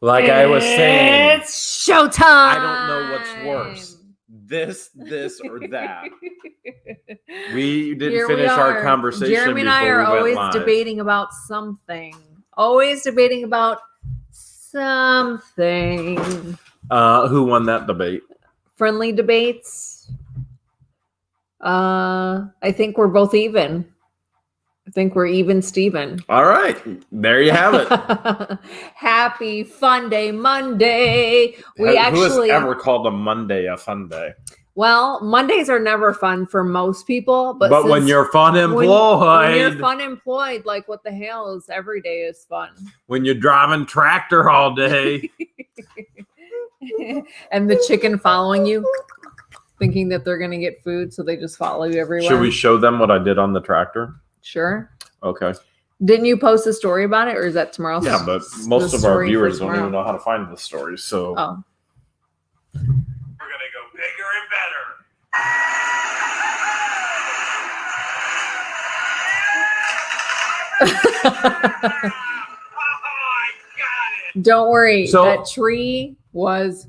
Like I was saying, it's showtime. I don't know what's worse. This, or that. We didn't finish our conversation. Jeremy and I are always debating about something. Always debating about something. Who won that debate? Friendly debates. I think we're both even. I think we're even, Steven. All right. There you have it. Happy Fun Day Monday. Who has ever called a Monday a fun day? Well, Mondays are never fun for most people. But when you're fun employed. When you're fun employed, like what the hell is every day is fun. When you're driving tractor all day. And the chicken following you, thinking that they're going to get food, so they just follow you everywhere. Should we show them what I did on the tractor? Sure. Okay. Didn't you post a story about it, or is that tomorrow? Yeah, but most of our viewers don't even know how to find the stories, so. Oh. We're going to go bigger and better. Don't worry. That tree was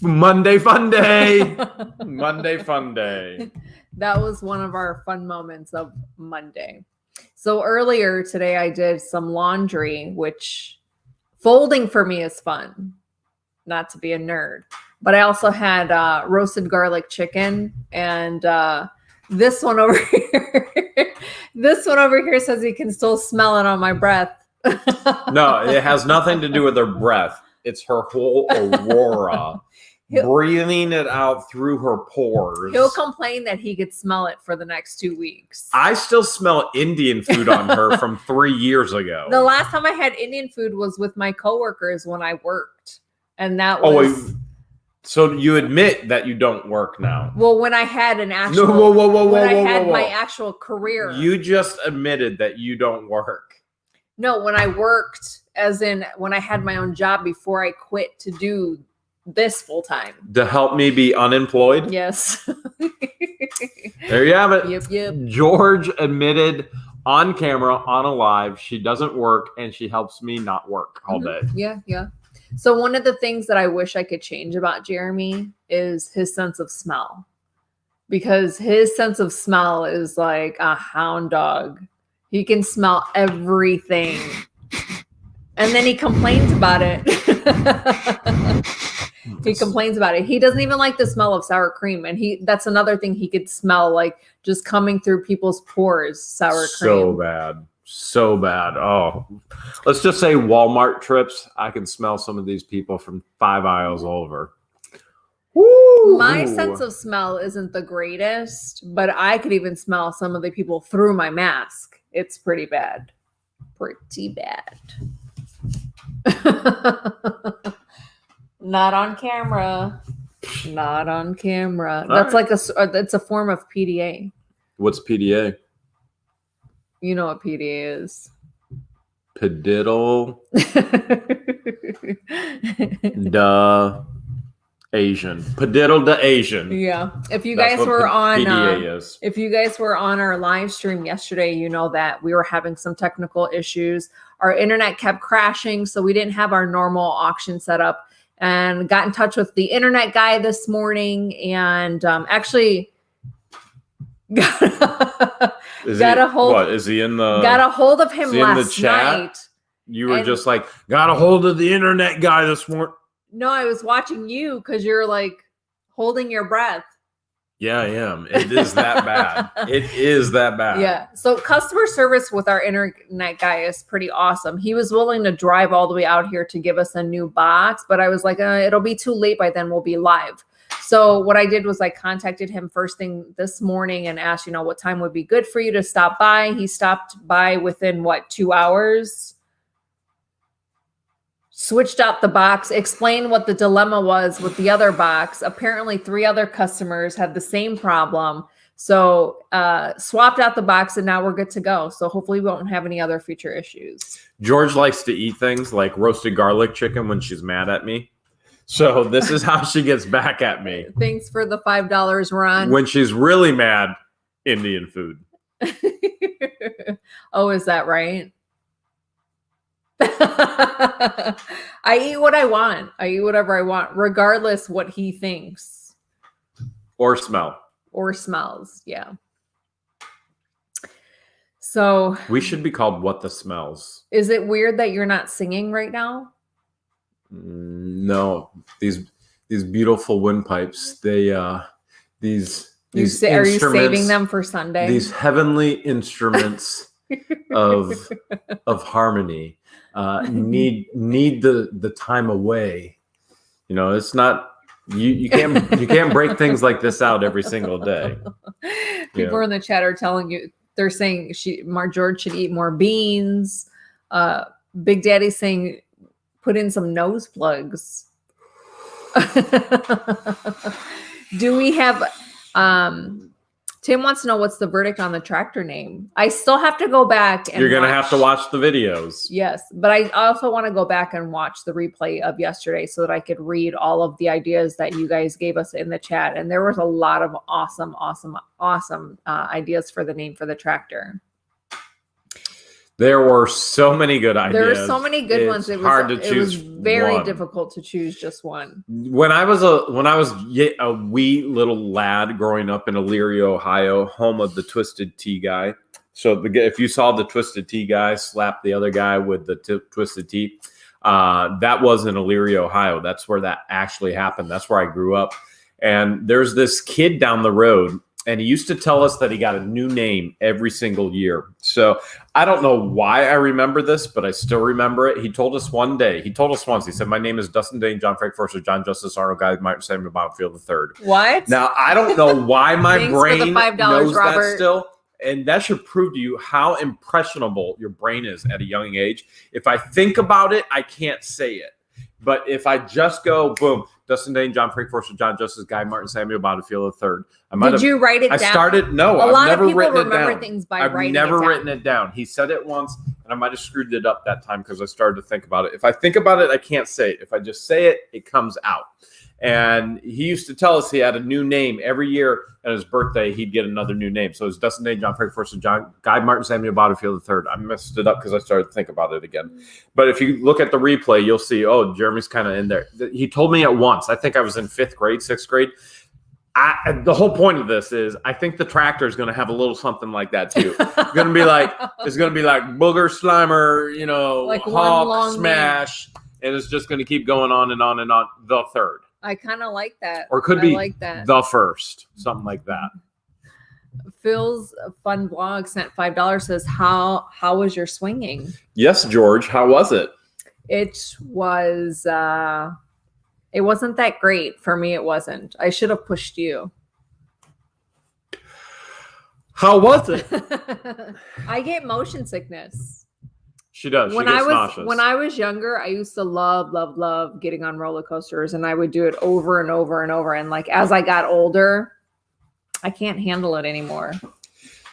Monday Fun Day. Monday Fun Day. That was one of our fun moments of Monday. So earlier today, I did some laundry, which folding for me is fun. Not to be a nerd. But I also had roasted garlic chicken, and this one over here. This one over here says he can still smell it on my breath. No, it has nothing to do with her breath. It's her whole aurora. Breathing it out through her pores. He'll complain that he could smell it for the next 2 weeks. I still smell Indian food on her from 3 years ago. The last time I had Indian food was with my coworkers when I worked. And that was... So you admit that you don't work now? Well, when I had an actual... my actual career. You just admitted that you don't work. No, when I worked, as in when I had my own job before I quit to do this full time. To help me be unemployed? Yes. There you have it. Yep. George admitted on camera, on a live, she doesn't work and she helps me not work all day. Yeah. So one of the things that I wish I could change about Jeremy is his sense of smell. Because his sense of smell is like a hound dog. He can smell everything. And then he complains about it. He complains about it. He doesn't even like the smell of sour cream. And that's another thing he could smell, like just coming through people's pores, sour cream. So bad. Oh, let's just say Walmart trips. I can smell some of these people from 5 aisles over. Woo! My sense of smell isn't the greatest, but I could even smell some of the people through my mask. It's pretty bad. Pretty bad. Not on camera. Not on camera. That's like it's a form of PDA. What's PDA? You know what PDA is. Pediddle. The Asian. Pediddle the Asian. Yeah. If you guys were on PDA is. If you guys were on our live stream yesterday, you know that we were having some technical issues. Our internet kept crashing, so we didn't have our normal auction set up, and got in touch with the internet guy this morning, and actually got a hold of him last night. You were just like, got a hold of the internet guy this morning. No, I was watching you because you're like holding your breath. Yeah, I am. It is that bad. It is that bad. Yeah. So customer service with our internet guy is pretty awesome. He was willing to drive all the way out here to give us a new box, but I was like, it'll be too late by then. We'll be live. So what I did was I contacted him first thing this morning and asked, what time would be good for you to stop by. He stopped by within 2 hours. Switched out the box, explained what the dilemma was with the other box. Apparently 3 other customers had the same problem. So swapped out the box and now we're good to go. So hopefully we won't have any other future issues. George likes to eat things like roasted garlic chicken when she's mad at me. So this is how she gets back at me. Thanks for the $5, Ron. When she's really mad, Indian food. Oh, is that right? I eat what I want. I eat whatever I want, regardless what he thinks. Or smell. Or smells. Yeah. So we should be called What the Smells. Is it weird that you're not singing right now? No. These beautiful windpipes, these are you saving them for Sunday? These heavenly instruments of harmony need the time away. It's not you can't break things like this out every single day. People in the chat are telling you, they're saying George should eat more beans. Big Daddy's saying put in some nose plugs. Do we have Tim wants to know what's the verdict on the tractor name. I still have to go back and you're gonna have to watch the videos. Yes, but I also want to go back and watch the replay of yesterday so that I could read all of the ideas that you guys gave us in the chat. And there was a lot of awesome ideas for the name for the tractor. There were so many good ideas. There were so many good ones. It was hard to choose. It was very one. difficult to choose just one. When I was a wee little lad growing up in Elyria, Ohio, home of the Twisted Tea guy. So if you saw the Twisted Tea guy slap the other guy with the Twisted Tea, that was in Elyria, Ohio. That's where that actually happened. That's where I grew up. And there's this kid down the road, and he used to tell us that he got a new name every single year. So I don't know why I remember this, but I still remember it. He told us once, he said, my name is Dustin Dane, John Frank Forster, John Justice Arnold, Guy Martin Samuel Bonfield III. What? Now, I don't know why my brain knows Robert. that still. And that should prove to you how impressionable your brain is at a young age. If I think about it, I can't say it. But if I just go, boom, Dustin Dane, John Frank Forster, John Justice, Guy Martin Samuel Bonfield III. Did you write it down? No, I've never written it down. Remember things by writing it down. I've never written it down. He said it once, and I might have screwed it up that time because I started to think about it. If I think about it, I can't say it. If I just say it, it comes out. And he used to tell us he had a new name every year. At his birthday, he'd get another new name. So it was Dustin Dane, John Frank Forster, Guy Martin Samuel Bonfield III. I messed it up because I started to think about it again. But if you look at the replay, you'll see, oh, Jeremy's kind of in there. He told me at once. I think I was in 5th grade, 6th grade. The whole point of this is I think the tractor is going to have a little something like that too. It's going to be like Booger Slimer, like Hawk Smash, and it's just going to keep going on and on and on. The third. I kind of like that. Or it could be like that. The first, something like that. Phil's fun blog sent $5. Says, how was your swinging? Yes, George. How was it? It was. It wasn't that great for me. It wasn't. I should have pushed you. How was it? I get motion sickness. She does. When I was younger, I used to love getting on roller coasters, and I would do it over and over and over. And like as I got older, I can't handle it anymore.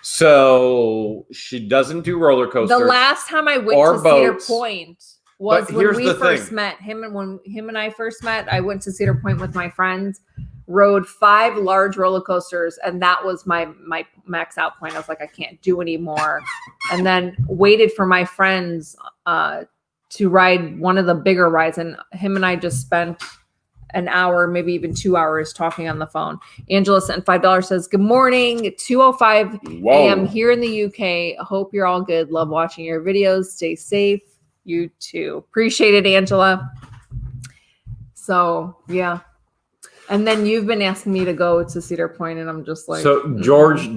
So she doesn't do roller coasters. The last time I went to boats. Cedar Point was when we first met. When him and I first met, I went to Cedar Point with my friends, rode 5 large roller coasters, and that was my max out point. I was like, I can't do anymore. And then waited for my friends to ride one of the bigger rides, and him and I just spent an hour, maybe even 2 hours talking on the phone. Angela sent $5, says, good morning, 2:05 a.m. here in the UK. Hope you're all good. Love watching your videos. Stay safe. You too. Appreciate it, Angela. So, yeah. And then you've been asking me to go to Cedar Point, and I'm just like... So George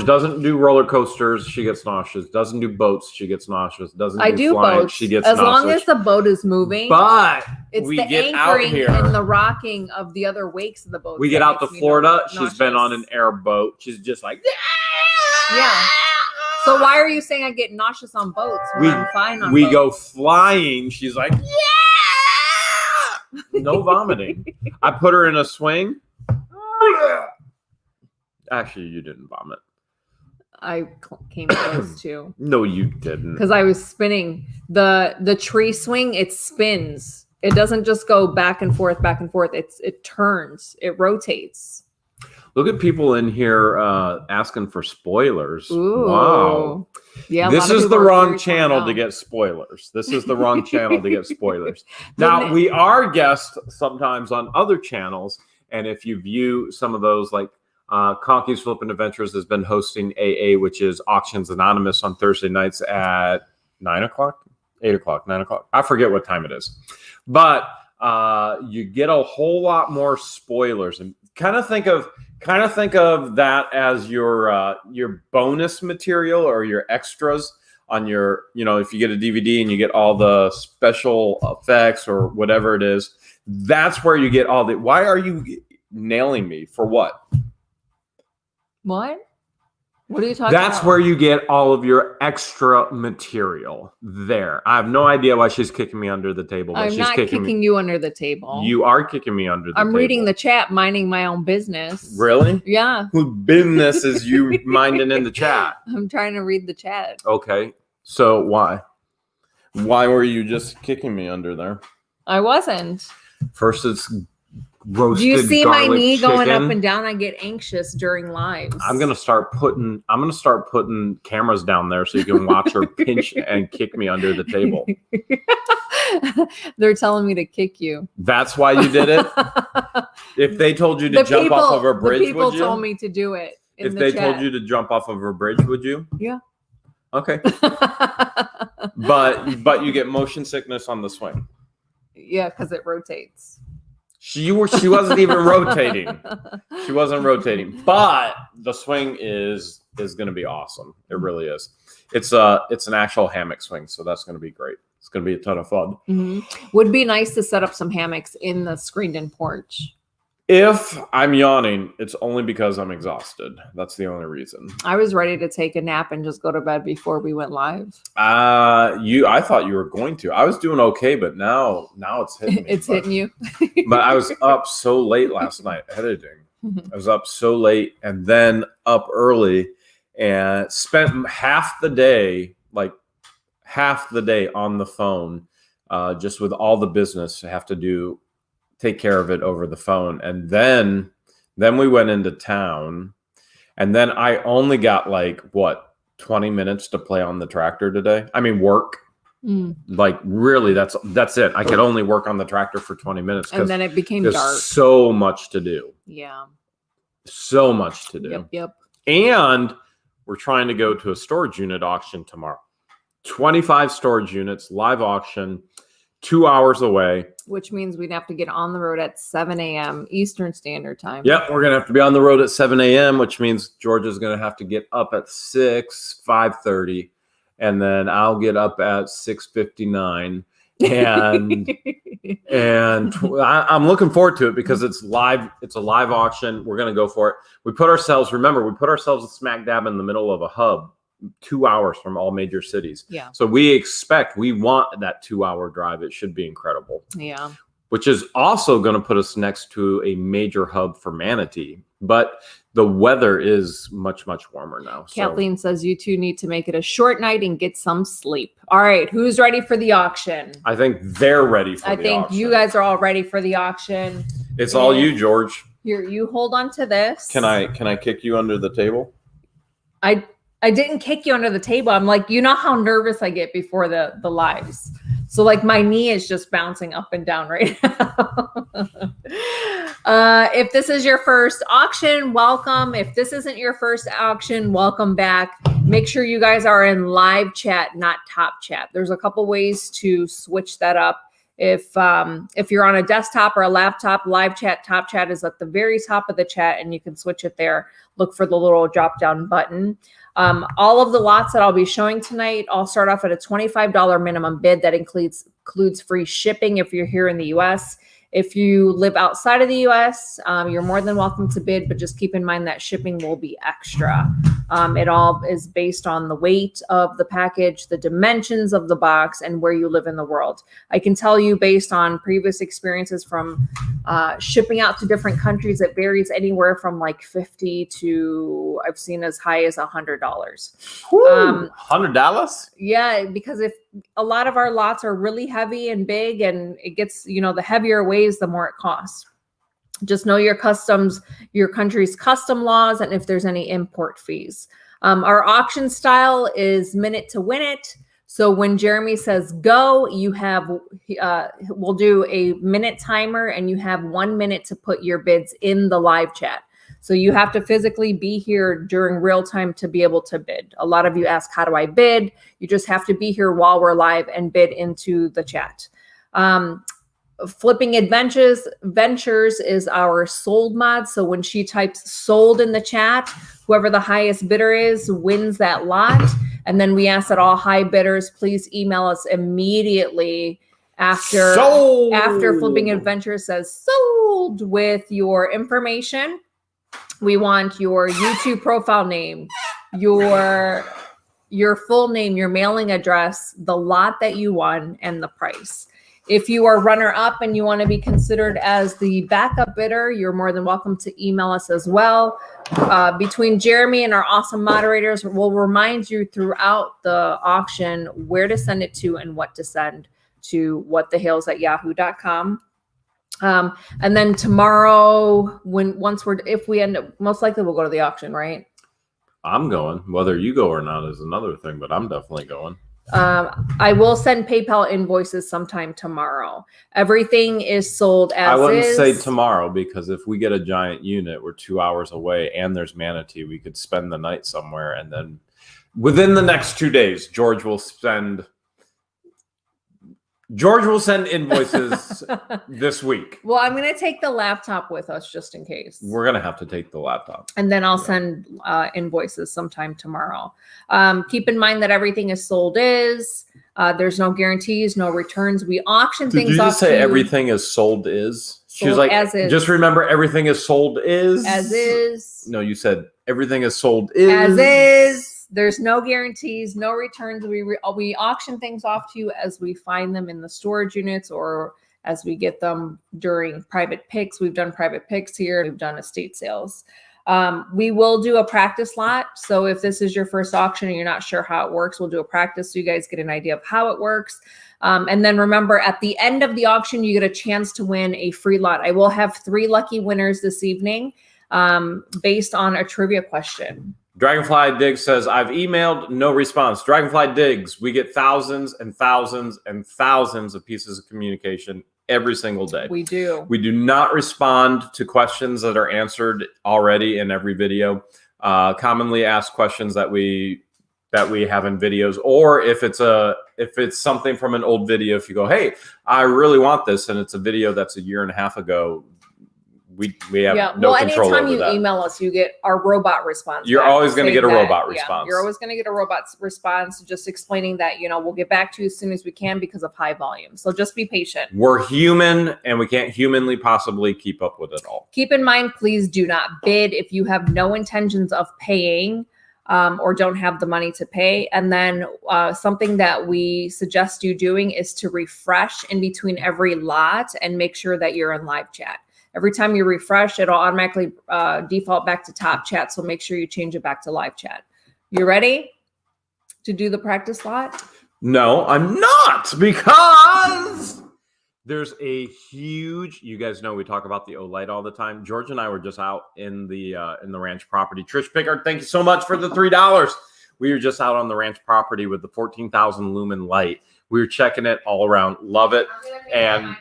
doesn't do roller coasters. She gets nauseous. Doesn't do boats. She gets nauseous. I do flying, boats. She gets as nauseous. Long as the boat is moving. But it's we the get out here. And the rocking of the other wakes of the boat. We get out to Florida. She's been on an airboat. She's just like... Yeah. So why are you saying I get nauseous on boats when I'm fine on boats? We go flying. She's like, yeah! No vomiting. I put her in a swing. Actually, you didn't vomit. I came close to. No, you didn't. Because I was spinning. The tree swing, it spins. It doesn't just go back and forth, back and forth. It turns. It rotates. Look at people in here asking for spoilers. Ooh. Wow. Yeah. This is the wrong channel to get spoilers. This is the wrong channel to get spoilers. Now, we are guests sometimes on other channels. And if you view some of those, like Conky's Flippin' Adventures has been hosting AA, which is Auctions Anonymous on Thursday nights at 9 o'clock, 8 o'clock, 9 o'clock. I forget what time it is. But you get a whole lot more spoilers. And kind of think of that as your bonus material or your extras on your, if you get a DVD and you get all the special effects or whatever it is, that's where you get all the. Why are you nailing me for what? What are you talking about? That's where you get all of your extra material there. I have no idea why she's kicking me under the table. I'm not kicking you under the table. You are kicking me under the table. I'm reading the chat, minding my own business. Really? Yeah. Whose business is you minding in the chat? I'm trying to read the chat. Okay. So why? Why were you just kicking me under there? I wasn't. First it's roasted. Do you see my knee chicken. going up and down? I get anxious during lives. I'm gonna start putting cameras down there so you can watch her pinch and kick me under the table. They're telling me to kick you. That's why you did it? If they told you to jump off of a bridge, would you? People told me to do it. If they told you to jump off of a bridge, would you? Yeah. Okay. But you get motion sickness on the swing. Yeah, because it rotates. She wasn't even rotating. She wasn't rotating. But the swing is going to be awesome. It really is. It's an actual hammock swing, so that's going to be great. It's going to be a ton of fun. Mm-hmm. Would be nice to set up some hammocks in the screened-in porch. If I'm yawning, it's only because I'm exhausted. That's the only reason. I was ready to take a nap and just go to bed before we went live. I thought you were going to. I was doing okay, but now it's hitting me. It's hitting you. But I was up so late last night editing. I was up so late and then up early and spent half the day on the phone, just with all the business I have to take care of it over the phone. And then we went into town, and then I only got 20 minutes to play on the tractor today. I mean, work. Really, that's it. I could only work on the tractor for 20 minutes. And then it became dark. So much to do. Yeah. So much to do. Yep. And we're trying to go to a storage unit auction tomorrow. 25 storage units, live auction, 2 hours away. Which means we'd have to get on the road at 7 a.m. Eastern Standard Time. Yep, we're going to have to be on the road at 7 a.m., which means Georgia's going to have to get up at 5:30, and then I'll get up at 6:59. And I'm looking forward to it because it's live. It's a live auction. We're going to go for it. We put ourselves smack dab in the middle of a hub, 2 hours from all major cities. Yeah. So we want that 2 hour drive. It should be incredible. Yeah. Which is also going to put us next to a major hub for manatee. But the weather is much, much warmer now. Kathleen says you two need to make it a short night and get some sleep. All right. Who's ready for the auction? I think they're ready for the auction. I think you guys are all ready for the auction. It's all you, George. Here, you hold on to this. Can I kick you under the table? I didn't kick you under the table. I'm like, you know how nervous I get before the lives. So my knee is just bouncing up and down right now. If this is your first auction, welcome. If this isn't your first auction, welcome back. Make sure you guys are in live chat, not top chat. There's a couple ways to switch that up. If you're on a desktop or a laptop, live chat, top chat is at the very top of the chat, and you can switch it there. Look for the little drop down button. All of the lots that I'll be showing tonight, I'll start off at a $25 minimum bid. That includes free shipping if you're here in the US. If you live outside of the US, you're more than welcome to bid, but just keep in mind that shipping will be extra. It all is based on the weight of the package, the dimensions of the box, and where you live in the world. I can tell you based on previous experiences from shipping out to different countries, it varies anywhere from $50 to I've seen as high as $100. $100? Yeah, because if a lot of our lots are really heavy and big, and it gets, the heavier it weighs, the more it costs. Just know your country's custom laws, and if there's any import fees. Our auction style is minute to win it. So when Jeremy says go, we'll do a minute timer, and you have 1 minute to put your bids in the live chat. So you have to physically be here during real time to be able to bid. A lot of you ask, how do I bid? You just have to be here while we're live and bid into the chat. Flipping Ventures is our sold mod. So when she types sold in the chat, whoever the highest bidder is wins that lot. And then we ask that all high bidders please email us immediately after Flipping Adventures says sold with your information. We want your YouTube profile name, your full name, your mailing address, the lot that you won, and the price. If you are runner-up and you want to be considered as the backup bidder, you're more than welcome to email us as well. Between Jeremy and our awesome moderators, we'll remind you throughout the auction where to send it to and what to send to whatthehales@yahoo.com. And then tomorrow, if we end up, most likely we'll go to the auction, right? I'm going. Whether you go or not is another thing, but I'm definitely going. I will send PayPal invoices sometime tomorrow. Everything is sold as is. I wouldn't say tomorrow, because if we get a giant unit, we're 2 hours away and there's manatee. We could spend the night somewhere, and then within the next 2 days, George will send invoices this week. Well, I'm going to take the laptop with us just in case. We're going to have to take the laptop. And then I'll send invoices sometime tomorrow. Keep in mind that everything is sold is. There's no guarantees, no returns. We auction things off. Did you just say everything is sold is? She was like, as is. Just remember, everything is sold is. As is. No, you said everything is sold is. As is. There's no guarantees, no returns. We auction things off to you as we find them in the storage units or as we get them during private picks. We've done private picks here. We've done estate sales. We will do a practice lot. So if this is your first auction and you're not sure how it works, we'll do a practice so you guys get an idea of how it works. And then remember, at the end of the auction, you get a chance to win a free lot. I will have 3 lucky winners this evening based on a trivia question. Dragonfly Diggs says, I've emailed, no response. Dragonfly Diggs, we get thousands and thousands and thousands of pieces of communication every single day. We do. We do not respond to questions that are answered already in every video. Commonly asked questions that we have in videos, or if it's something from an old video, if you go, hey, I really want this, and it's a video that's 1.5 years ago, we have no control over that. Anytime you email us, you get our robot response. You're always going to get a robot response. You're always going to get a robot response, just explaining that, we'll get back to you as soon as we can because of high volume. So just be patient. We're human, and we can't humanly possibly keep up with it all. Keep in mind, please do not bid if you have no intentions of paying or don't have the money to pay. And then something that we suggest you doing is to refresh in between every lot and make sure that you're in live chat. Every time you refresh, it'll automatically default back to top chat. So make sure you change it back to live chat. You ready to do the practice lot? No, I'm not, because there's a huge, you guys know we talk about the OLIGHT all the time. George and I were just out in the ranch property. Trish Pickard, thank you so much for the $3. We were just out on the ranch property with the 14,000 lumen light. We were checking it all around. Love it. And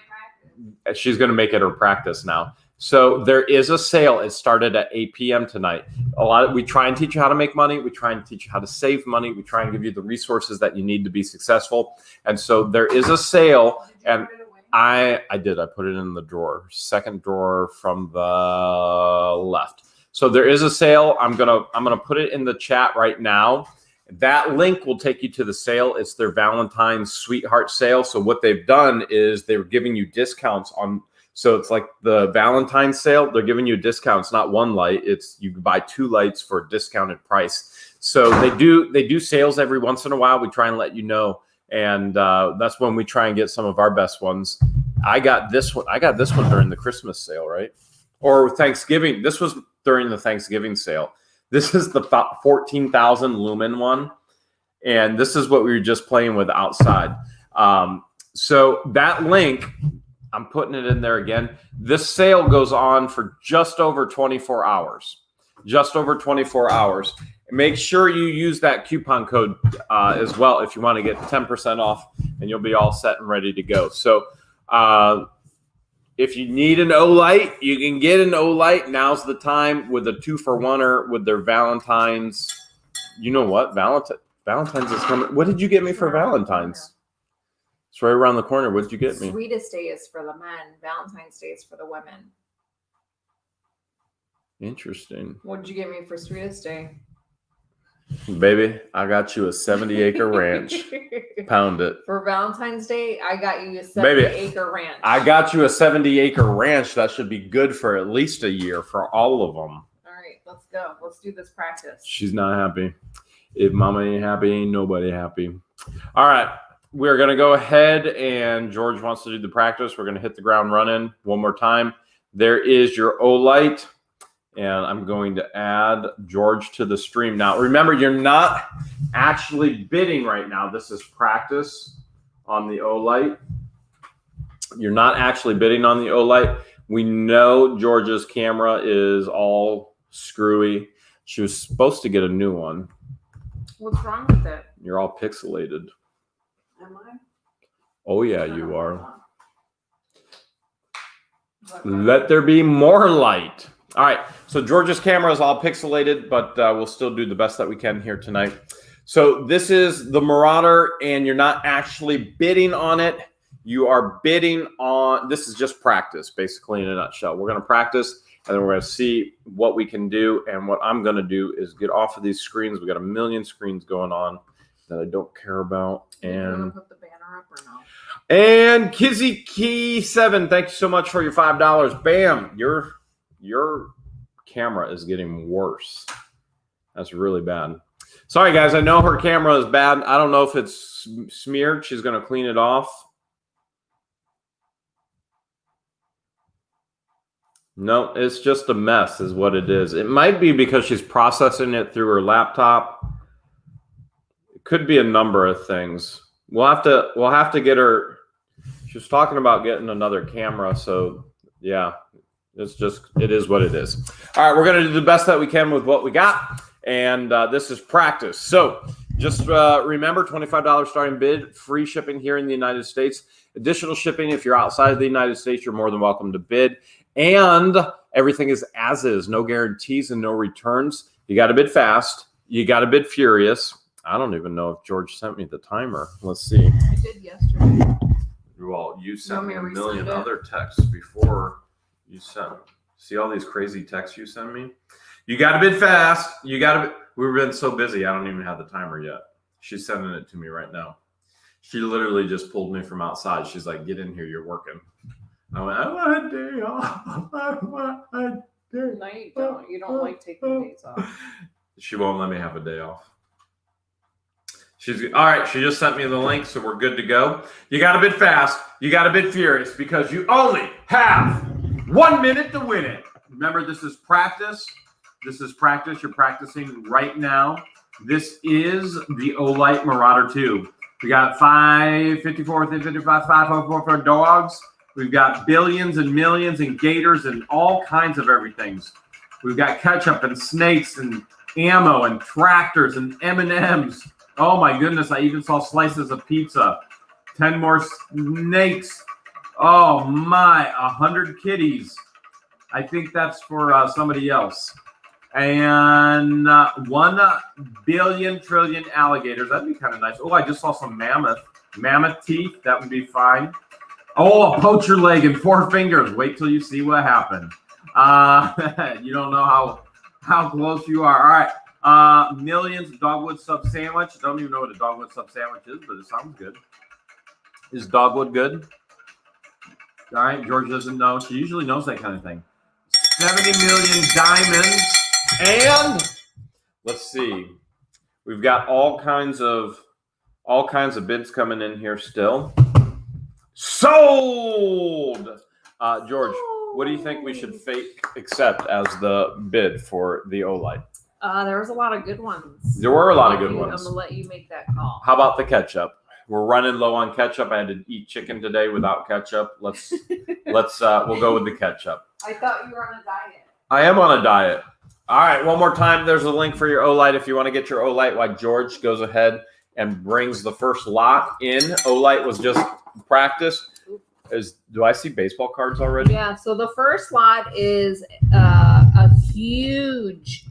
she's going to make it her practice now. So there is a sale. It started at 8 p.m. tonight. We try and teach you how to make money. We try and teach you how to save money. We try and give you the resources that you need to be successful. And so there is a sale, and I did. I put it in the drawer, second drawer from the left. So there is a sale. I'm gonna put it in the chat right now. That link will take you to the sale. It's their Valentine's Sweetheart sale. So what they've done is they're giving you discounts on. So it's like the Valentine's sale. They're giving you discounts, not one light. It's you can buy 2 lights for a discounted price. So they do sales every once in a while. We try and let you know, and that's when we try and get some of our best ones. I got this one during the Christmas sale, right? Or Thanksgiving. This was during the Thanksgiving sale. This is the 14,000 lumen one, and this is what we were just playing with outside. So that link, I'm putting it in there again. This sale goes on for just over 24 hours. Just over 24 hours. Make sure you use that coupon code as well if you want to get 10% off, and you'll be all set and ready to go. So if you need an OLIGHT, you can get an OLIGHT. Now's the time with a 2-for-1er with their Valentine's. You know what? Valentine's is coming. What did you get me for Valentine's? It's right around the corner. What did you get me? Sweetest Day is for the men. Valentine's Day is for the women. Interesting. What did you get me for Sweetest Day? Baby, I got you a 70-acre ranch. Pound it. For Valentine's Day, I got you a 70-acre ranch. I got you a 70-acre ranch. That should be good for at least a year for all of them. All right, let's go. Let's do this practice. She's not happy. If mama ain't happy, ain't nobody happy. All right, we're going to go ahead, and George wants to do the practice. We're going to hit the ground running one more time. There is your OLIGHT. And I'm going to add George to the stream. Now, remember, you're not actually bidding right now. This is practice on the OLIGHT. You're not actually bidding on the OLIGHT. We know George's camera is all screwy. She was supposed to get a new one. What's wrong with it? You're all pixelated. Am I? Oh, yeah, you are. Let there be more light. All right, so George's camera is all pixelated, but we'll still do the best that we can here tonight. So this is the Marauder, and you're not actually bidding on it. You are bidding on, this is just practice, basically, in a nutshell. We're going to practice, and then we're going to see what we can do. And what I'm going to do is get off of these screens. We got a million screens going on that I don't care about. And put the banner up or no? And Kizzy Key 7, thank you so much for your $5. Bam, your camera is getting worse. That's really bad. Sorry, guys. I know her camera is bad. I don't know if it's smeared. She's going to clean it off. No, it's just a mess is what it is. It might be because she's processing it through her laptop. It could be a number of things. We'll have to get her. She was talking about getting another camera. So, yeah. It is what it is. All right, we're going to do the best that we can with what we got, and this is practice. So just remember, $25 starting bid, free shipping here in the United States. Additional shipping, if you're outside of the United States, you're more than welcome to bid. And everything is as is, no guarantees and no returns. You got to bid fast. You got to bid furious. I don't even know if George sent me the timer. Let's see. I did yesterday. Well, you sent me a million other texts before. You sent, see all these crazy texts you send me? You got to bid fast. You got to. We've been so busy. I don't even have the timer yet. She's sending it to me right now. She literally just pulled me from outside. She's like, "Get in here. You're working." I went, "I want a day off. I want a day." No, you don't. You don't like taking days off. She won't let me have a day off. She's all right. She just sent me the link, so we're good to go. You got to bid fast. You got to bid furious because you only have 1 minute to win it. Remember, this is practice. This is practice. You're practicing right now. This is the OLIGHT Marauder 2. We got 554, 55, 544 dogs. We've got billions and millions and gators and all kinds of everything. We've got ketchup and snakes and ammo and tractors and M&Ms. Oh my goodness, I even saw slices of pizza. 10 more snakes. Oh my, 100 kitties. I think that's for somebody else. And 1 billion trillion alligators. That'd be kind of nice. Oh, I just saw some mammoth teeth. That would be fine. Oh, a poacher leg and 4 fingers. Wait till you see what happened. You don't know how close you are. All right. Millions dogwood sub sandwich. Don't even know what a dogwood sub sandwich is, but it sounds good. Is dogwood good? All right. George doesn't know. She usually knows that kind of thing. 70 million diamonds. And let's see. We've got all kinds of bids coming in here still. Sold! George, what do you think we should fake accept as the bid for the OLIGHT? There was a lot of good ones. There were a lot of good ones. I'm going to let you make that call. How about the ketchup? We're running low on ketchup. I had to eat chicken today without ketchup. We'll go with the ketchup. I thought you were on a diet. I am on a diet. All right, one more time. There's a link for your OLIGHT if you want to get your OLIGHT while George goes ahead and brings the first lot in. OLIGHT was just practice. Do I see baseball cards already? Yeah, so the first lot is a huge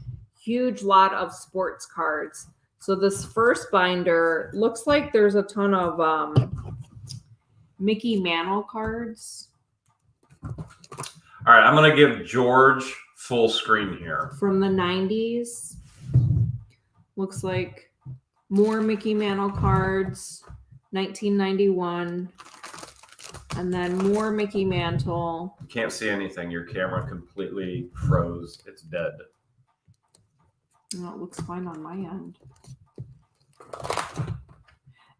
lot of sports cards. So this first binder looks like there's a ton of Mickey Mantle cards. All right, I'm going to give George full screen here. From the 90s. Looks like more Mickey Mantle cards, 1991. And then more Mickey Mantle. Can't see anything. Your camera completely froze. It's dead. Oh, it looks fine on my end.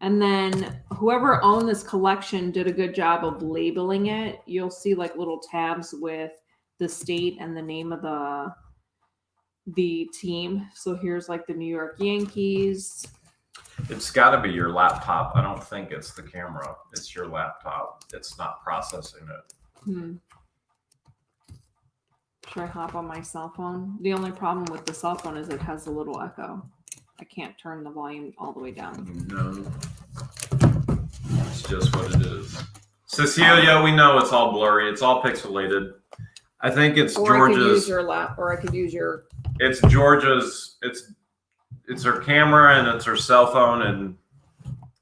And then whoever owned this collection did a good job of labeling it. You'll see like little tabs with the state and the name of the team. So here's like the New York Yankees. It's got to be your laptop. I don't think it's the camera. It's your laptop. It's not processing it. Should I hop on my cell phone? The only problem with the cell phone is it has a little echo. I can't turn the volume all the way down. No. It's just what it is. Cecilia, we know it's all blurry. It's all pixelated. I think it's or George's. I could use your lap, or I could use your. It's George's. It's her camera and it's her cell phone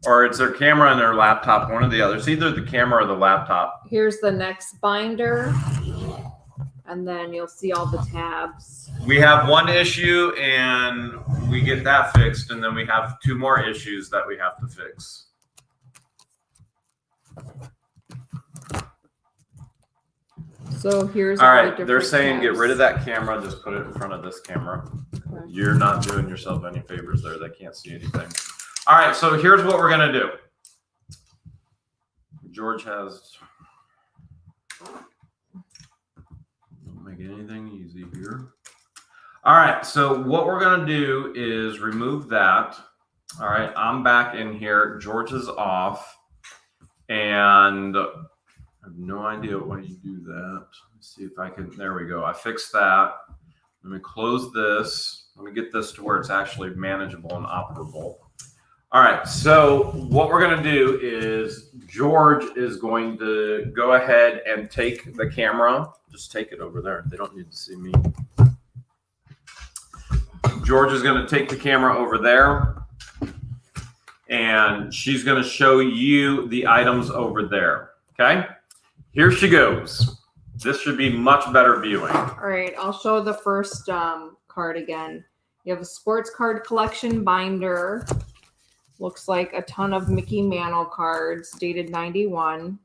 or it's her camera and her laptop. One or the other. It's either the camera or the laptop. Here's the next binder, and then you'll see all the tabs. We have one issue and we get that fixed, and then we have 2 more issues that we have to fix. So here's all right. They're saying tabs. Get rid of that camera. Just put it in front of this camera. Okay. You're not doing yourself any favors there. They can't see anything. All right. So here's what we're going to do. George has. Don't make anything easy here. All right. So what we're going to do is remove that. All right. I'm back in here. George is off. And I have no idea why you do that. Let's see if I can. There we go. I fixed that. Let me close this. Let me get this to where it's actually manageable and operable. All right. So what we're going to do is George is going to go ahead and take the camera. Just take it over there. They don't need to see me. George is going to take the camera over there. And she's going to show you the items over there. Okay. Here she goes. This should be much better viewing. All right, I'll show the first card again. You have a sports card collection binder. Looks like a ton of Mickey Mantle cards dated 91.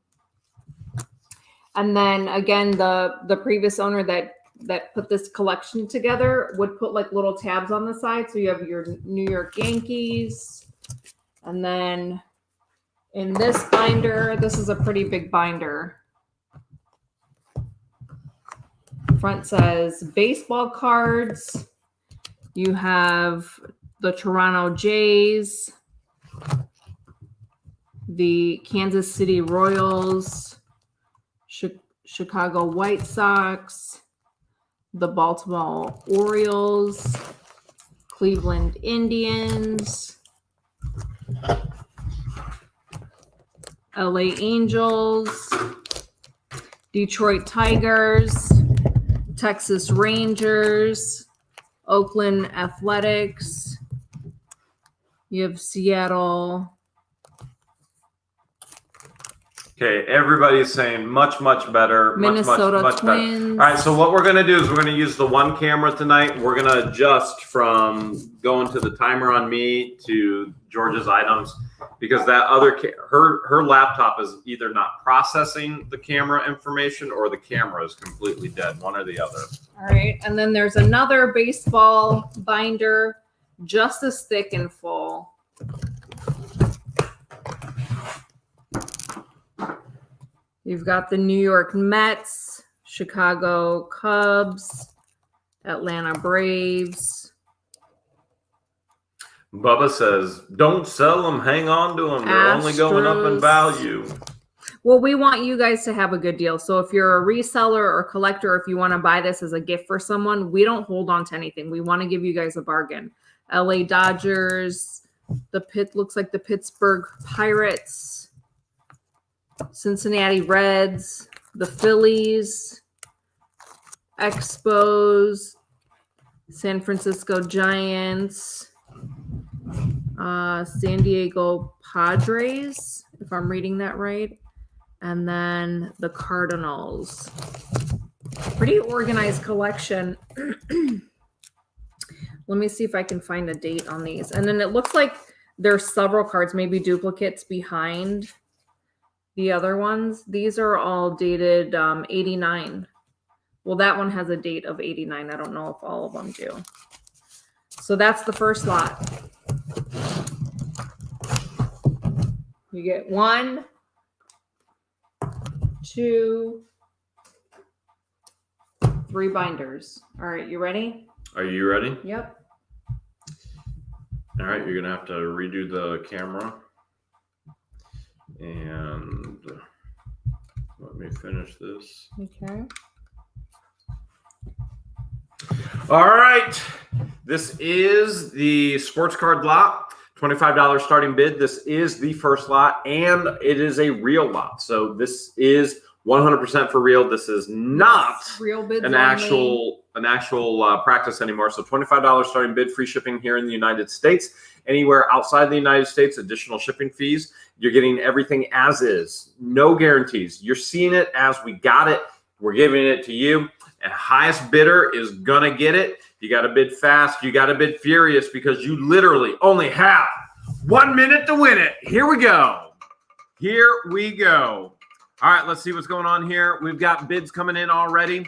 And then again, the previous owner that put this collection together would put like little tabs on the side. So you have your New York Yankees. And then in this binder, this is a pretty big binder. Front says baseball cards. You have the Toronto Jays, the Kansas City Royals, Chicago White Sox, the Baltimore Orioles, Cleveland Indians, LA Angels, Detroit Tigers, Texas Rangers, Oakland Athletics. You have Seattle. Okay, everybody's saying much, much better. Minnesota much Twins. better. All right, so what we're going to do is we're going to use the one camera tonight. We're going to adjust from going to the timer on me to George's items because that other her laptop is either not processing the camera information or the camera is completely dead, one or the other. All right, and then there's another baseball binder, just as thick and full. You've got the New York Mets, Chicago Cubs, Atlanta Braves. Bubba says, don't sell them, hang on to them. They're only going up in value. Well, we want you guys to have a good deal. So if you're a reseller or collector, if you want to buy this as a gift for someone, we don't hold on to anything. We want to give you guys a bargain. LA Dodgers, looks like the Pittsburgh Pirates, Cincinnati Reds, the Phillies, Expos, San Francisco Giants, San Diego Padres, if I'm reading that right, and then the Cardinals. Pretty organized collection. Let me see if I can find a date on these. And then it looks like there's several cards, maybe duplicates behind the other ones. These are all dated 89. Well, that one has a date of 89. I don't know if all of them do. So that's the first lot. You get 1, 2, 3 binders. All right, you ready? Are you ready? Yep. All right, you're going to have to redo the camera. And let me finish this. Okay. All right. This is the sports card lot. $25 starting bid. This is the first lot, and it is a real lot. So this is 100% for real. This is not real bids an actual practice anymore. So $25 starting bid, free shipping here in the United States. Anywhere outside the United States, additional shipping fees. You're getting everything as is. No guarantees. You're seeing it as we got it. We're giving it to you. And highest bidder is going to get it. You got to bid fast. You got to bid furious because you literally only have 1 minute to win it. Here we go. Here we go. All right, let's see what's going on here. We've got bids coming in already.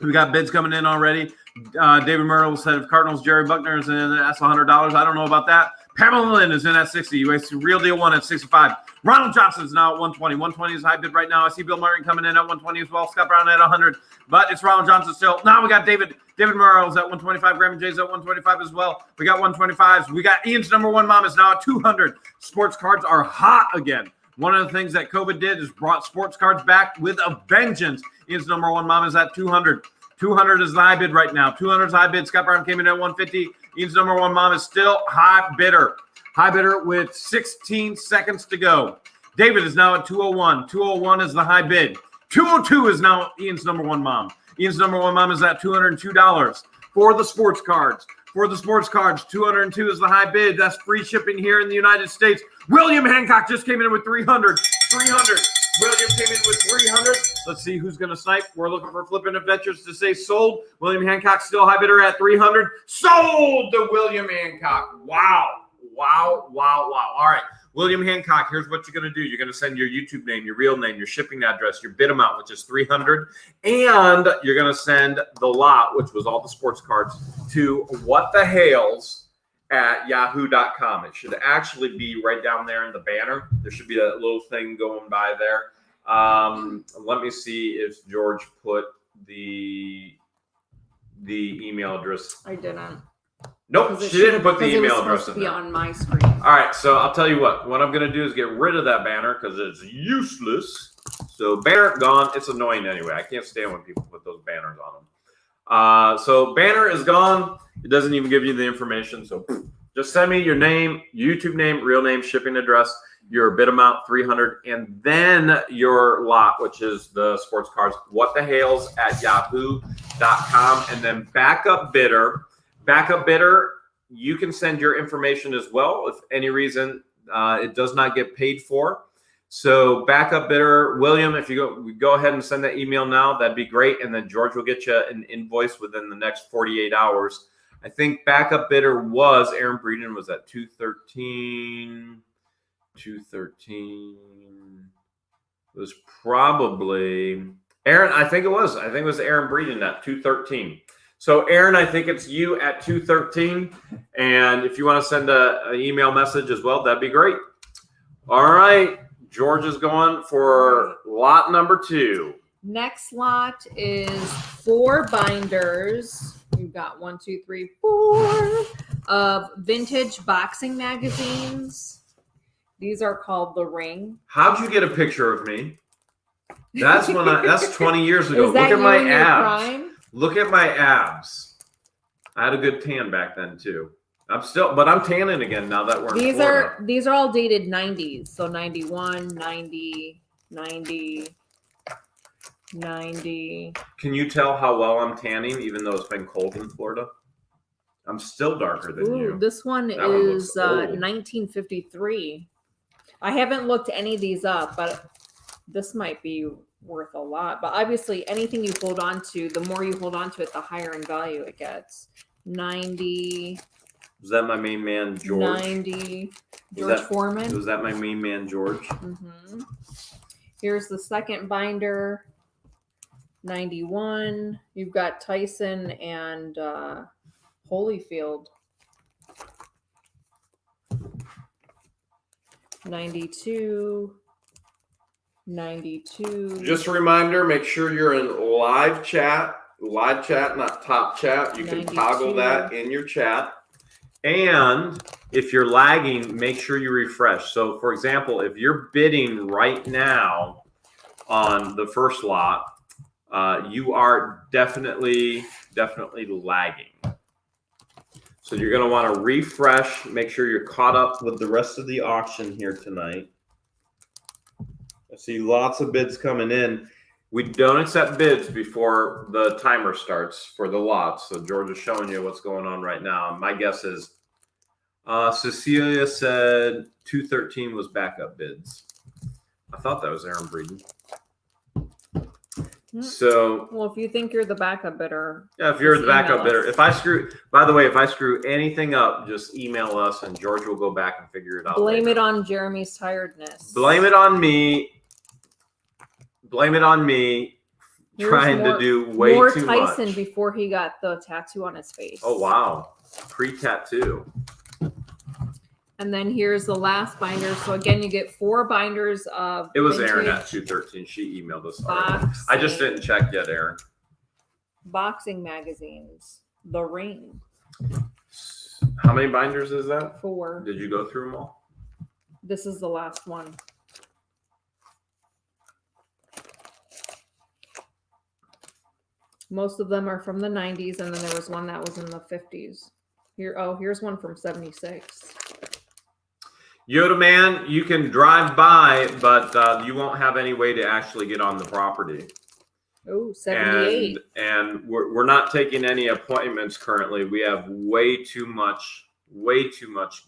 David Myrtle said if Cardinals, Jerry Buckner is in, that's $100. I don't know about that. Pamela Lynn is in at 60. UAC Real Deal 1 at 65. Ronald Johnson is now at 120. 120 is high bid right now. I see Bill Martin coming in at 120 as well. Scott Brown at 100. But it's Ronald Johnson still. Now we got David Murrell's at 125. Graham and Jay's at 125 as well. We got 125s. We got Ian's number one mom is now at 200. Sports cards are hot again. One of the things that COVID did is brought sports cards back with a vengeance. Ian's number one mom is at 200. 200 is the high bid right now. 200 is high bid. Scott Brown came in at 150. Ian's number one mom is still high bidder. High bidder with 16 seconds to go. David is now at 201. 201 is the high bid. 202 is now Ian's number one mom. Ian's number one mom is at $202 for the sports cards. For the sports cards, 202 is the high bid. That's free shipping here in the United States. William Hancock just came in with 300. 300. William came in with 300. Let's see who's going to snipe. We're looking for Flippin' Adventures to say sold. William Hancock still high bidder at 300. Sold to William Hancock. Wow. Wow, wow, wow. All right. William Hancock, here's what you're going to do. You're going to send your YouTube name, your real name, your shipping address, your bid amount, which is 300. And you're going to send the lot, which was all the sports cards, to whatthehales@yahoo.com. It should actually be right down there in the banner. There should be a little thing going by there. Let me see if George put the email address. I didn't. Nope, she didn't put the email address in there. there. On my screen. All right, so I'll tell you what. What I'm going to do is get rid of that banner because it's useless. So banner gone. It's annoying anyway. I can't stand when people put those banners on them. So banner is gone. It doesn't even give you the information. So just send me your name, YouTube name, real name, shipping address, your bid amount, 300, and then your lot, which is the sports cards, whatthehales@yahoo.com, and then backup bidder. Backup bidder, you can send your information as well if any reason it does not get paid for. So backup bidder, William, if you go ahead and send that email now, that'd be great. And then George will get you an invoice within the next 48 hours. I think backup bidder was Aaron Breeden was at 213. 213 was probably Aaron. I think it was Aaron Breeden at 213. So, Aaron, I think it's you at 213. And if you want to send an email message as well, that'd be great. All right. George is going for lot number 2. Next lot is 4 binders. We've got 1, 2, 3, 4 of vintage boxing magazines. These are called The Ring. How'd you get a picture of me? That's that's 20 years ago. Is that Look at you my in your abs. prime? Look at my abs. I had a good tan back then too. But I'm tanning again now that we're in Florida. These are all dated 90s. So 91, 90, 90, 90. Can you tell how well I'm tanning even though it's been cold in Florida? I'm still darker than you. This one That one is looks old. 1953. I haven't looked any of these up, but this might be worth a lot. But obviously, anything you hold on to, the more you hold on to it, the higher in value it gets. 90. Was that my main man, George? 90. George Foreman. Was that my main man, George? Mm-hmm. Here's the second binder. 91. You've got Tyson and Holyfield. 92. 92. Just a reminder, make sure you're in live chat. Live chat, not top chat. You can 92. toggle that in your chat. And if you're lagging, make sure you refresh. So, for example, if you're bidding right now on the first lot, you are definitely lagging. So you're going to want to refresh, make sure you're caught up with the rest of the auction here tonight. I see lots of bids coming in. We don't accept bids before the timer starts for the lots. So George is showing you what's going on right now. My guess is Cecilia said 213 was backup bids. I thought that was Aaron Breeden. So, well, if you think you're the backup bidder, yeah, if you're the backup bidder, by the way, if I screw anything up, just email us and George will go back and figure it out. Blame it on Jeremy's tiredness. Blame it on me. Blame it on me. Trying to do way too much. More Tyson before he got the tattoo on his face. Oh wow, pre-tattoo. And then here's the last binder. So again, you get 4 binders of. It was Erin at 213. She emailed us. I just didn't check yet, Erin. Boxing magazines. The Ring. How many binders is that? 4. Did you go through them all? This is the last one. Most of them are from the 90s, and then there was one that was in the 50s. Here's one from 76. Yoda Man, you can drive by, but you won't have any way to actually get on the property. Oh, 78. And we're not taking any appointments currently. We have way too much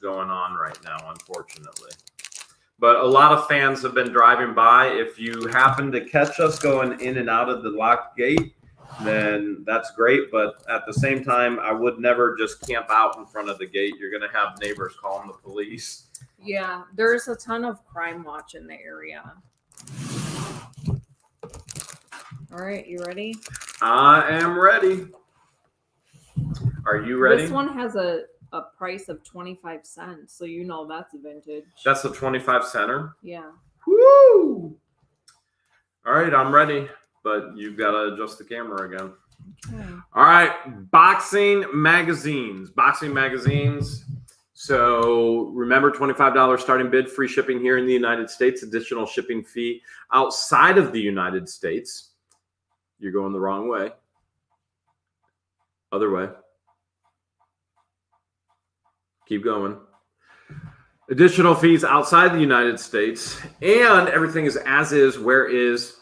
going on right now, unfortunately. But a lot of fans have been driving by. If you happen to catch us going in and out of the locked gate, then that's great. But at the same time, I would never just camp out in front of the gate. You're going to have neighbors calling the police. Yeah, there's a ton of crime watch in the area. All right, you ready? I am ready. Are you ready? This one has a price of 25 cents, so you know that's a vintage. That's a 25 center? Yeah. Woo! All right, I'm ready, but you've got to adjust the camera again. Okay. All right, boxing magazines. Boxing magazines. So remember, $25 starting bid, free shipping here in the United States, additional shipping fee outside of the United States. You're going the wrong way. Other way. Keep going. Additional fees outside the United States. And everything is as is, where is,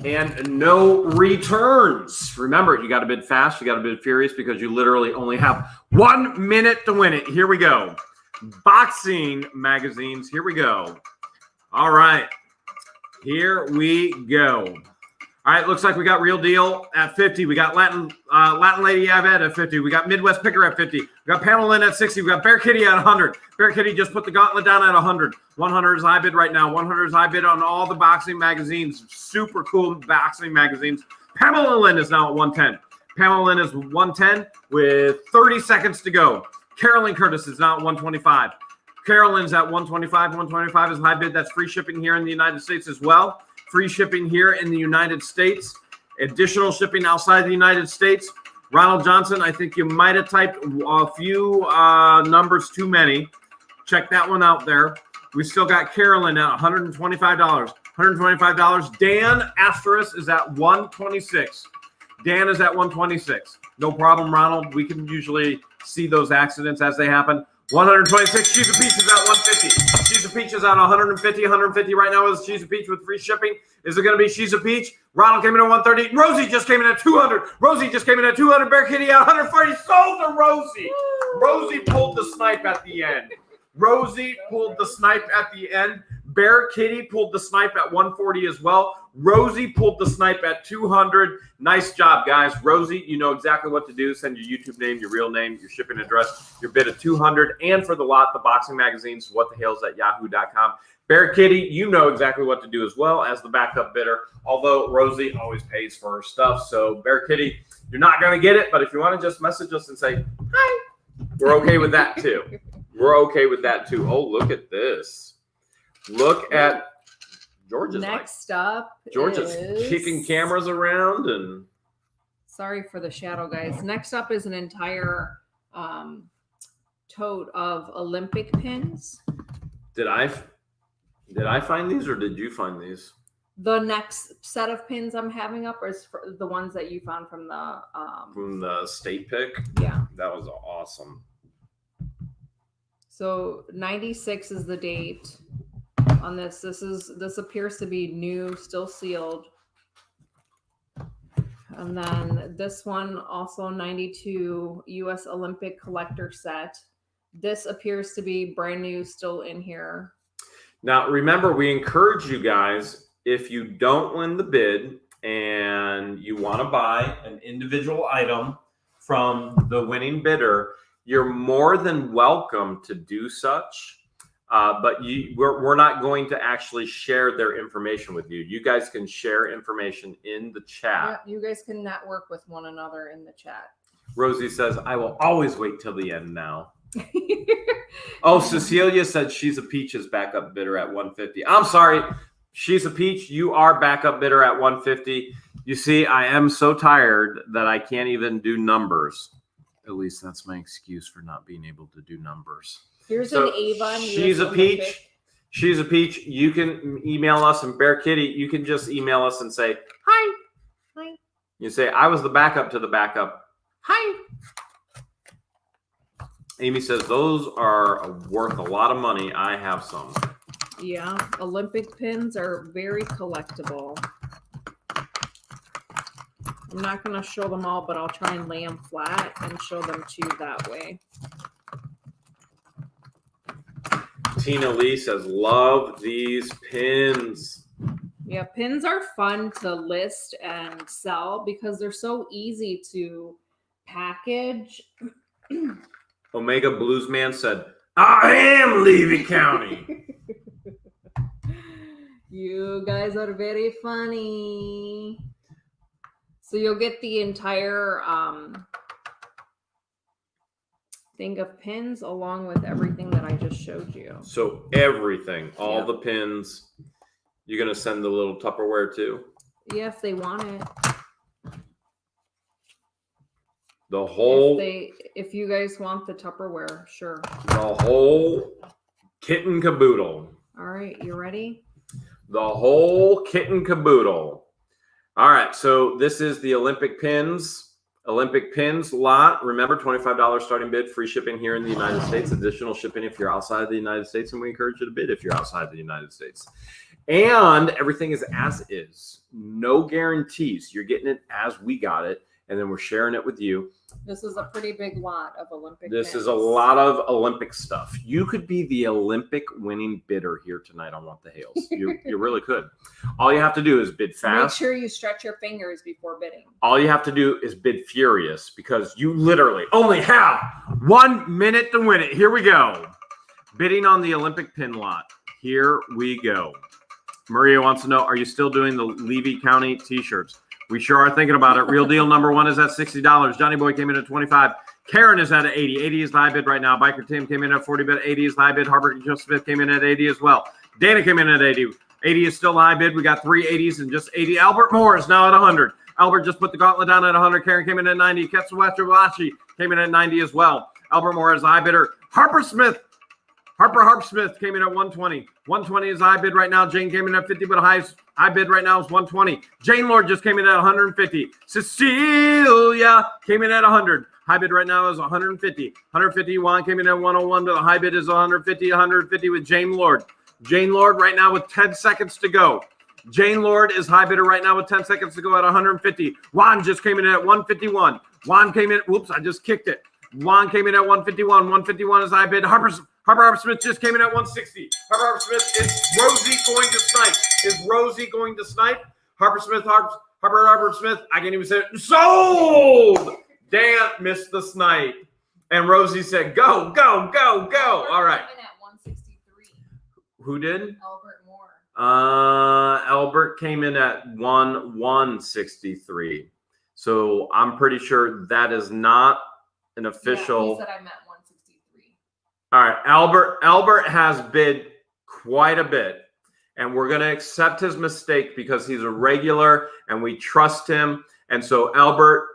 and no returns. Remember, you got to bid fast. You got to bid furious because you literally only have 1 minute to win it. Here we go. Boxing magazines. Here we go. All right. Here we go. All right, looks like we got Real Deal at 50. We got Latin Lady Yvette at 50. We got Midwest Picker at 50. We got Pamela Lynn at 60. We got Bear Kitty at 100. Bear Kitty just put the gauntlet down at 100. 100 is high bid right now. 100 is high bid on all the boxing magazines. Super cool boxing magazines. Pamela Lynn is now at 110. Pamela Lynn is 110 with 30 seconds to go. Carolyn Curtis is now at 125. Carolyn's at 125. 125 is high bid. That's free shipping here in the United States as well. Free shipping here in the United States. Additional shipping outside the United States. Ronald Johnson, I think you might have typed a few numbers too many. Check that one out there. We still got Carolyn at $125. $125. Dan Asterisk is at 126. Dan is at 126. No problem, Ronald. We can usually see those accidents as they happen. 126. She's a Peach is at 150. She's a Peach is at 150. 150 right now is She's a Peach with free shipping. Is it going to be She's a Peach? Ronald came in at 130. Rosie just came in at 200. Rosie just came in at 200. Bear Kitty at 140. Sold to Rosie. Rosie pulled the snipe at the end. Rosie pulled the snipe at the end. Bear Kitty pulled the snipe at 140 as well. Rosie pulled the snipe at 200. Nice job, guys. Rosie, you know exactly what to do. Send your YouTube name, your real name, your shipping address, your bid at 200. And for the lot, the boxing magazines, whatthehales@yahoo.com. Bear Kitty, you know exactly what to do as well as the backup bidder. Although Rosie always pays for her stuff. So Bear Kitty, you're not going to get it. But if you want to just message us and say, hi, we're okay with that too. We're okay with that too. Oh, look at this. Look at George's. Next up, George's kicking cameras around and. Sorry for the shadow, guys. Next up is an entire tote of Olympic pins. Did I find these or did you find these? The next set of pins I'm having up is for the ones that you found from the state pick. Yeah, that was awesome. So 96 is the date on this. This appears to be new, still sealed. And then this one also 92 US Olympic collector set. This appears to be brand new, still in here. Now remember, we encourage you guys, if you don't win the bid and you want to buy an individual item from the winning bidder, you're more than welcome to do such. But we're not going to actually share their information with you. You guys can share information in the chat. Yeah, you guys can network with one another in the chat. Rosie says, I will always wait till the end now. Oh, Cecilia said She's a Peach's backup bidder at 150. I'm sorry. She's a Peach. You are backup bidder at 150. You see, I am so tired that I can't even do numbers. At least that's my excuse for not being able to do numbers. Here's an Avon. She's a Peach. Olympic. She's a Peach. You can email us, and Bear Kitty, you can just email us and say, hi. Hi. You say, I was the backup to the backup. Hi. Amy says, those are worth a lot of money. I have some. Yeah. Olympic pins are very collectible. I'm not going to show them all, but I'll try and lay them flat and show them to you that way. Tina Lee says, love these pins. Yeah, pins are fun to list and sell because they're so easy to package. Omega Bluesman said, I am Levy County. You guys are very funny. So you'll get the entire thing of pins along with everything that I just showed you. So everything, all the pins. You're going to send the little Tupperware too? Yeah, if they want it. The whole... If you guys want the Tupperware, sure. The whole kit and caboodle. All right, you ready? The whole kit and caboodle. All right, so this is the Olympic pins lot. Remember, $25 starting bid, free shipping here in the United States, additional shipping if you're outside the United States, and we encourage you to bid if you're outside the United States. And everything is as is. No guarantees. You're getting it as we got it, and then we're sharing it with you. This is a pretty big lot of Olympic This pins. is a lot of Olympic stuff. You could be the Olympic winning bidder here tonight on What the Hales. You really could. All you have to do is bid fast. Make sure you stretch your fingers before bidding. All you have to do is bid furious because you literally only have 1 minute to win it. Here we go. Bidding on the Olympic pin lot. Here we go. Maria wants to know, are you still doing the Levy County t-shirts? We sure are thinking about it. Real deal number one is at $60. Johnny Boy came in at $25. Karen is at 80. 80 is the high bid right now. Biker Tim came in at 40 bid. 80 is the high bid. Harbor Joseph came in at 80 as well. Dana came in at 80. 80 is still the high bid. We got 3 80s and just 80. Albert Moore is now at 100. Albert just put the gauntlet down at 100. Karen came in at 90. Ketsuwachi came in at 90 as well. Albert Moore is the high bidder. Harper Smith came in at 120. 120 is high bid right now. Jane came in at 50, but high bid right now is 120. Jane Lord just came in at 150. Cecilia came in at 100. High bid right now is 150. 150. Juan came in at 101, but the high bid is 150. 150 with Jane Lord. Jane Lord right now with 10 seconds to go. Jane Lord is high bidder right now with 10 seconds to go at 150. Juan just came in at 151. Juan came in. Whoops, I just kicked it. Juan came in at 151. 151 is high bid. Harper Smith just came in at 160. Harper Smith, is Rosie going to snipe? Is Rosie going to snipe? Harper Smith, I can't even say it. Sold! Dan missed the snipe. And Rosie said, go, go, go, go. All right. At 163. Who did? Albert Moore. Albert came in at 163. So I'm pretty sure that is not an official. Yeah, he said I meant 163. All right, Albert has bid quite a bit, and we're going to accept his mistake because he's a regular and we trust him. And so, Albert,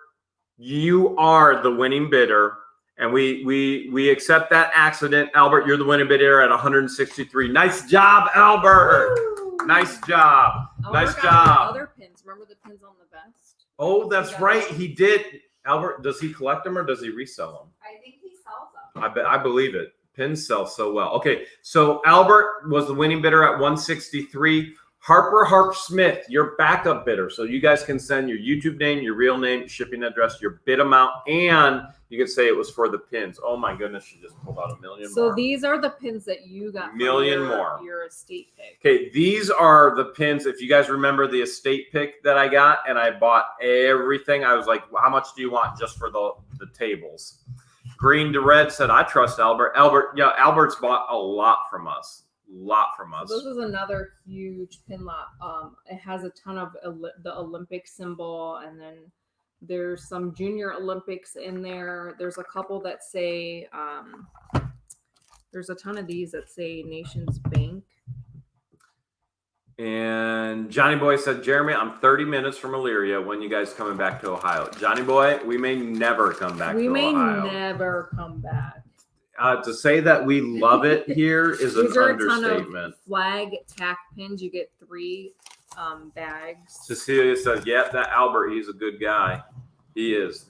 you are the winning bidder, and we accept that accident. Albert, you're the winning bidder at 163. Nice job, Albert. Woo! Nice job. Nice job. Other pins. Remember the pins on the vest? Oh, that's right. He did. Albert, does he collect them or does he resell them? I think he sells them. I believe it. Pins sell so well. Okay, so Albert was the winning bidder at 163. Harper Smith, your backup bidder. So you guys can send your YouTube name, your real name, shipping address, your bid amount, and you can say it was for the pins. Oh my goodness, she just pulled out a million more. So these are the pins that you got. Your estate pick. Okay, these are the pins. If you guys remember the estate pick that I got, and I bought everything. I was like, well, how much do you want just for the tables? Green to Red said, I trust Albert. Albert's bought a lot from us. So this is another huge pin lot. It has a ton of the Olympic symbol, and then there's some Junior Olympics in there. There's a couple that say there's a ton of these that say Nations Bank. And Johnny Boy said, Jeremy, I'm 30 minutes from Elyria. When you guys coming back to Ohio? Johnny Boy, we may never come back to Ohio. We may never come back. To say that we love it here is an understatement. A ton of flag tack pins. You get 3 bags. Cecilia says, "Yep, that Albert, he's a good guy. He is.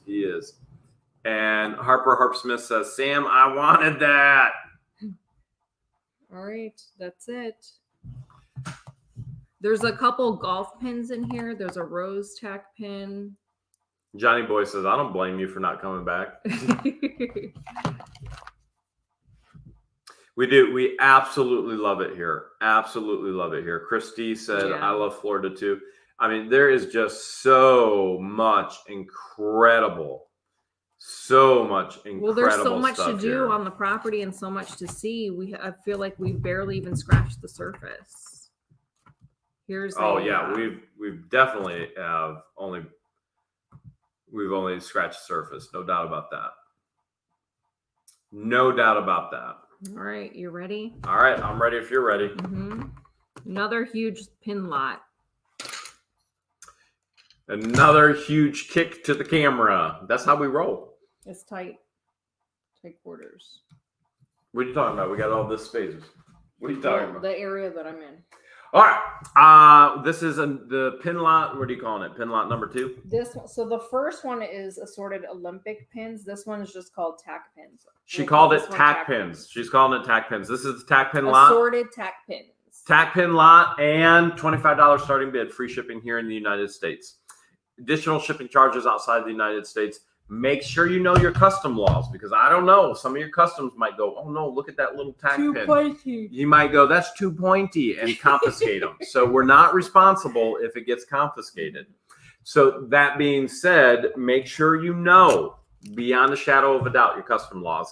And Harper Smith says, Sam, I wanted that. All right, that's it. There's a couple golf pins in here. There's a rose tack pin. Johnny Boy says, I don't blame you for not coming back. We do. We absolutely love it here. Absolutely love it here. Christy said, I love Florida too. I mean, there is just so much incredible. Well, there's so much to do on the property and so much to see. I feel like we barely even scratched the surface. We've definitely we've only scratched the surface. No doubt about that. All right, you ready? All right, I'm ready if you're ready. Mm-hmm. Another huge pin lot. Another huge kick to the camera. That's how we roll. It's tight quarters. What are you talking about? We got all this space. What are you talking about? The area that I'm in. All right. This is the pin lot. What are you calling it? Pin lot number 2? This one. So the first one is assorted Olympic pins. This one is just called tack pins. She called it tack pins. She's calling it tack pins. This is the tack pin lot. Assorted tack pins. Tack pin lot and $25 starting bid. Free shipping here in the United States. Additional shipping charges outside the United States. Make sure you know your custom laws, because I don't know. Some of your customs might go, oh no, look at that little tack pin. Too pointy. You might go, that's too pointy, and confiscate them. So we're not responsible if it gets confiscated. So that being said, make sure you know beyond a shadow of a doubt your custom laws.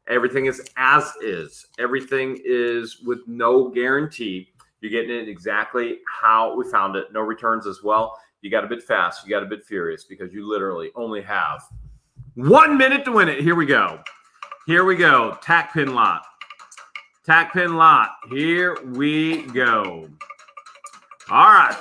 Everything is as is. Everything is with no guarantee. You're getting it exactly how we found it. No returns as well. You got to bid fast. You got to bid furious, because you literally only have 1 minute to win it. Here we go. Tack pin lot. Here we go. All right.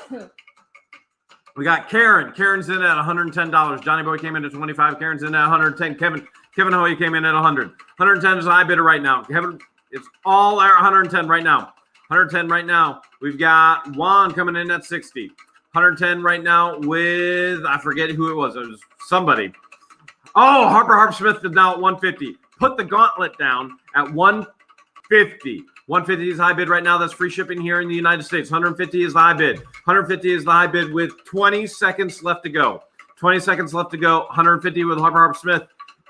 We got Karen. Karen's in at $110. Johnny Boy came in at 25. Karen's in at 110. Kevin Hoey came in at 100. 110 is a high bidder right now. Kevin, it's all at 110 right now. 110 right now. We've got Juan coming in at 60. 110 right now with, I forget who it was. It was somebody. Oh, Harper Smith is now at 150. Put the gauntlet down at 150. 150 is high bid right now. That's free shipping here in the United States. 150 is the high bid. 150 is the high bid with 20 seconds left to go. 20 seconds left to go. 150 with Harper Smith.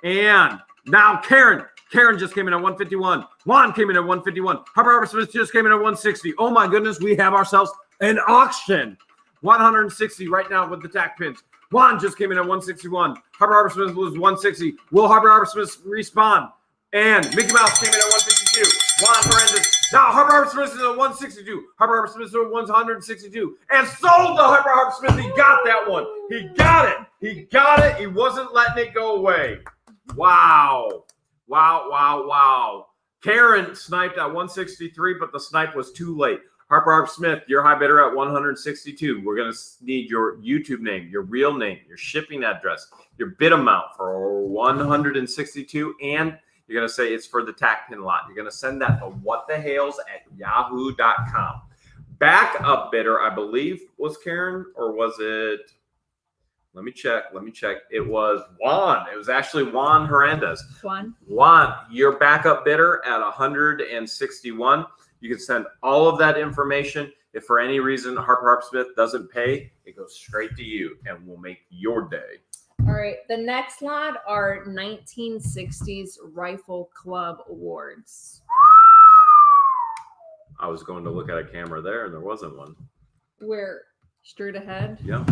And now Karen. Karen just came in at 151. Juan came in at 151. Harper Smith just came in at 160. Oh my goodness, we have ourselves an auction. 160 right now with the tack pins. Juan just came in at 161. Harper Smith was 160. Will Harper Smith respawn? And Mickey Mouse came in at 152. Juan Hernandez. Now Harper Smith is at 162. Harper Smith is at 162. And sold to Harper Smith. He got that one. He got it. He got it. He wasn't letting it go away. Wow. Wow, wow, wow. Karen sniped at 163, but the snipe was too late. Harper Smith, your high bidder at 162. We're going to need your YouTube name, your real name, your shipping address, your bid amount for 162, and you're going to say it's for the tack pin lot. You're going to send that to whatthehales@yahoo.com. Backup bidder, I believe, was Karen, or was it? Let me check. It was Juan. It was actually Juan Hernandez. Juan, your backup bidder at 161. You can send all of that information. If for any reason Harper Smith doesn't pay, it goes straight to you, and we'll make your day. All right. The next lot are 1960s Rifle Club Awards. I was going to look at a camera there, and there wasn't one. We're straight ahead. Yeah.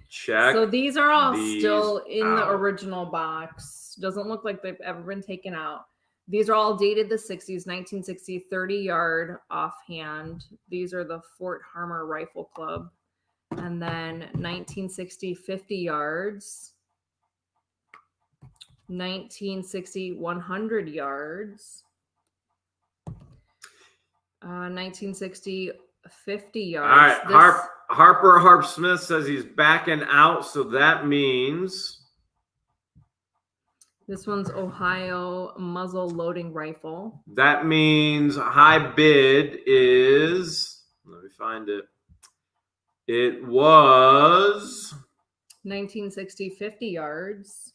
Check. So these are all still in the original box. Doesn't look like they've ever been taken out. These are all dated the 60s, 1960, 30-yard offhand. These are the Fort Harmer Rifle Club. And then 1960, 50 yards. 1960, 100 yards. 1960, 50 yards. All right, Harper Smith says he's backing out, so that means this one's Ohio muzzle loading rifle. That means high bid is, let me find it. It was 1960, 50 yards.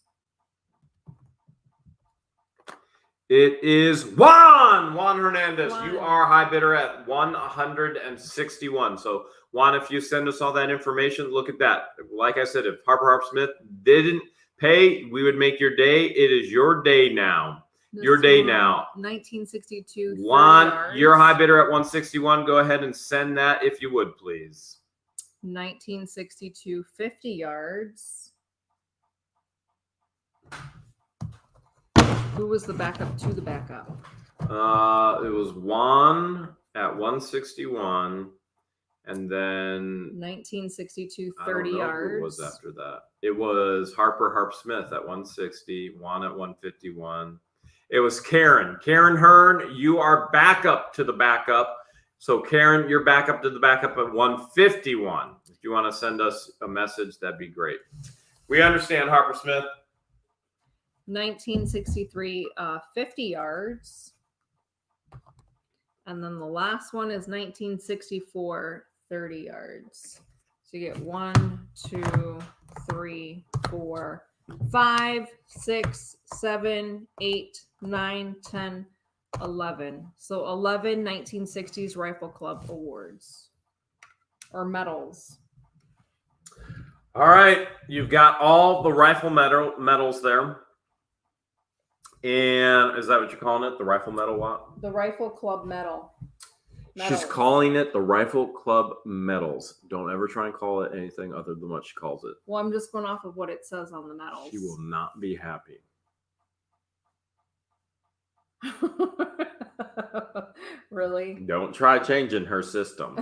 It is Juan Hernandez. You are high bidder at 161. So Juan, if you send us all that information, look at that. Like I said, if Harper Smith didn't pay, we would make your day. It is your day now. Your day now. 1962. Juan, you're high bidder at 161. Go ahead and send that if you would, please. 1962, 50 yards. Who was the backup to the backup? It was Juan at 161, and then 1962, 30 yards. Who was after that? It was Harper Smith at 160, Juan at 151. It was Karen Hearn. You are backup to the backup. So Karen, you're backup to the backup at 151. If you want to send us a message, that'd be great. We understand, Harper Smith. 1963, 50 yards. And then the last one is 1964, 30 yards. So you get 1, 2, 3, 4, 5, 6, 7, 8, 9, 10, 11. So 11 1960s Rifle Club awards or medals. All right. You've got all the rifle medals there. And is that what you're calling it? The rifle medal what? The Rifle Club medal. She's calling it the Rifle Club medals. Don't ever try and call it anything other than what she calls it. Well, I'm just going off of what it says on the medals. She will not be happy. Really? Don't try changing her system.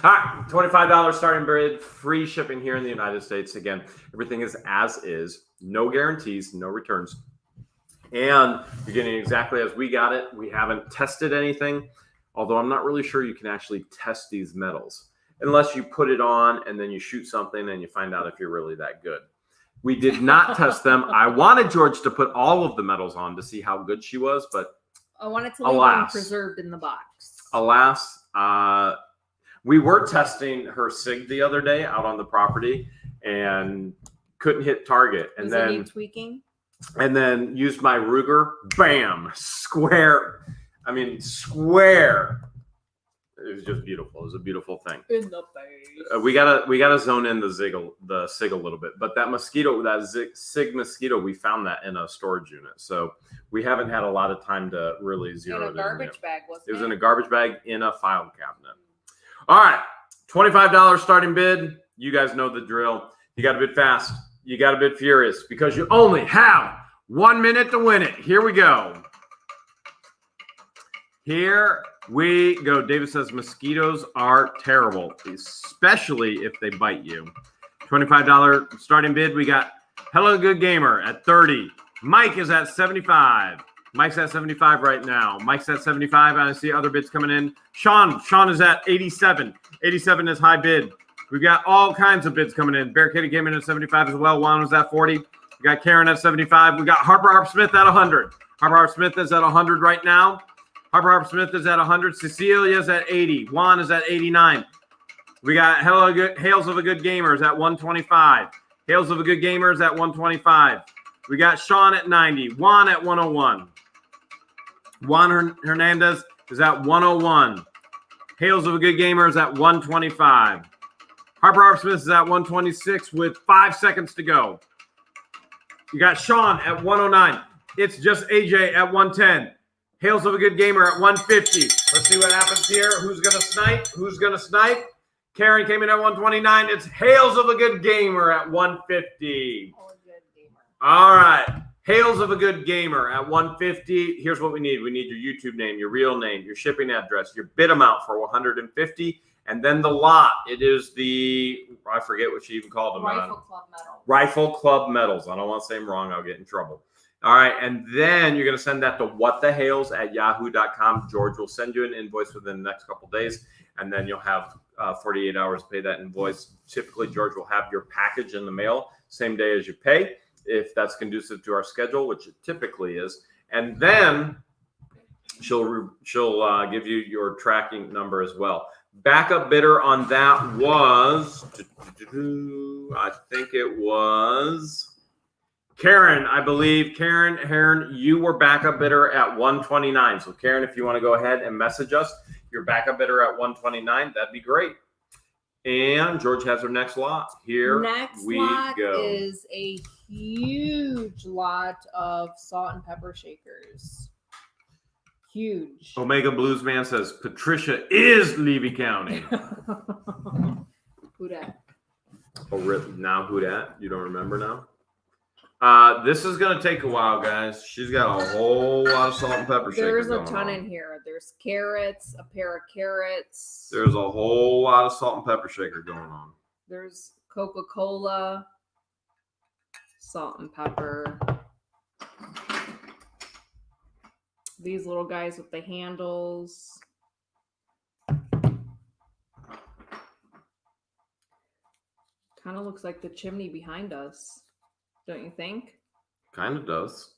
All right, $25 starting bid, free shipping here in the United States. Again, everything is as is. No guarantees, no returns. And you're getting exactly as we got it. We haven't tested anything, although I'm not really sure you can actually test these metals. unless you put it on and then you shoot something and you find out if you're really that good. We did not test them. I wanted George to put all of the medals on to see how good she was, but I wanted to leave them preserved in the box. Alas, we were testing her SIG the other day out on the property and couldn't hit target. And then need tweaking? And then used my Ruger, bam, square. I mean, square. It was just beautiful. It was a beautiful thing. In the face. We gotta zone in the SIG a little bit. But that mosquito, that SIG mosquito, we found that in a storage unit. So we haven't had a lot of time to really zero it in. In a garbage bag, wasn't it? It was in a garbage bag in a file cabinet. All right, $25 starting bid. You guys know the drill. You got to bid fast. You got to bid furious because you only have 1 minute to win it. Here we go. Here we go. David says mosquitoes are terrible, especially if they bite you. $25 starting bid. We got Hello Good Gamer at 30. Mike is at 75. Mike's at 75 right now. Mike's at 75. I see other bids coming in. Sean is at 87. 87 is high bid. We've got all kinds of bids coming in. Barricaded Gaming at 75 as well. Juan was at 40. We got Karen at 75. We got Harper Smith at 100. Harper Smith is at 100 right now. Harper Smith is at 100. Cecilia's at 80. Juan is at 89. We got Hales of a Good Gamers at 125. Hales of a Good Gamers at 125. We got Sean at 90. Juan at 101. Juan Hernandez is at 101. Hales of a Good Gamers at 125. Harper Smith is at 126 with 5 seconds to go. You got Sean at 109. It's just AJ at 110. Hales of a Good Gamer at 150. Let's see what happens here. Who's going to snipe? Who's going to snipe? Karen came in at 129. It's Hales of a Good Gamer at 150. All right. Hales of a Good Gamer at 150. Here's what we need. We need your YouTube name, your real name, your shipping address, your bid amount for 150, and then the lot. It is the, I forget what she even called them. Rifle Club Medals. Rifle Club Medals. I don't want to say them wrong. I'll get in trouble. All right. And then you're going to send that to whatthehales@yahoo.com. George will send you an invoice within the next couple of days, and then you'll have 48 hours to pay that invoice. Typically, George will have your package in the mail same day as you pay, if that's conducive to our schedule, which it typically is. And then she'll give you your tracking number as well. Backup bidder on that was, I think it was Karen, I believe. Karen, you were backup bidder at 129. So Karen, if you want to go ahead and message us, your backup bidder at 129, that'd be great. And George has our next lot. Here we go. Is a huge lot of salt and pepper shakers. Huge. Omega Blues Man says Patricia is Levy County. Who dat? Oh, now who dat? You don't remember now? This is going to take a while, guys. She's got a whole lot of salt and pepper shakers. There's a ton in here. There's carrots, a pair of carrots. There's a whole lot of salt and pepper shaker going on. There's Coca-Cola, salt and pepper. These little guys with the handles. Kind of looks like the chimney behind us. Don't you think? Kind of does.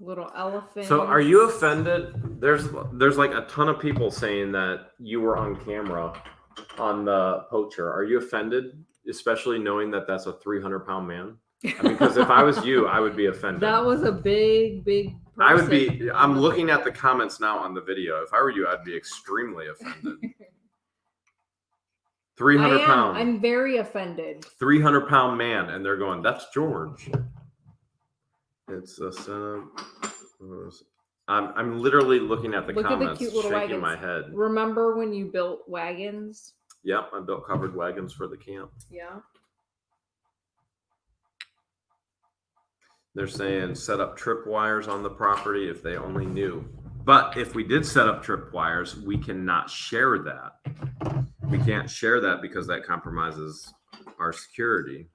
Little elephant. So are you offended? There's like a ton of people saying that you were on camera on the poacher. Are you offended? Especially knowing that that's a 300-pound man? I mean, because if I was you, I would be offended. That was a big person. I would be. I'm looking at the comments now on the video. If I were you, I'd be extremely offended. 300 pounds. I'm very offended. 300-pound man, and they're going, that's George. It's a I'm literally looking at the comments, at the cute little shaking wagons. my head. Remember when you built wagons? Yep, I built covered wagons for the camp. Yeah. They're saying set up trip wires on the property if they only knew. But if we did set up trip wires, we cannot share that. We can't share that because that compromises our security.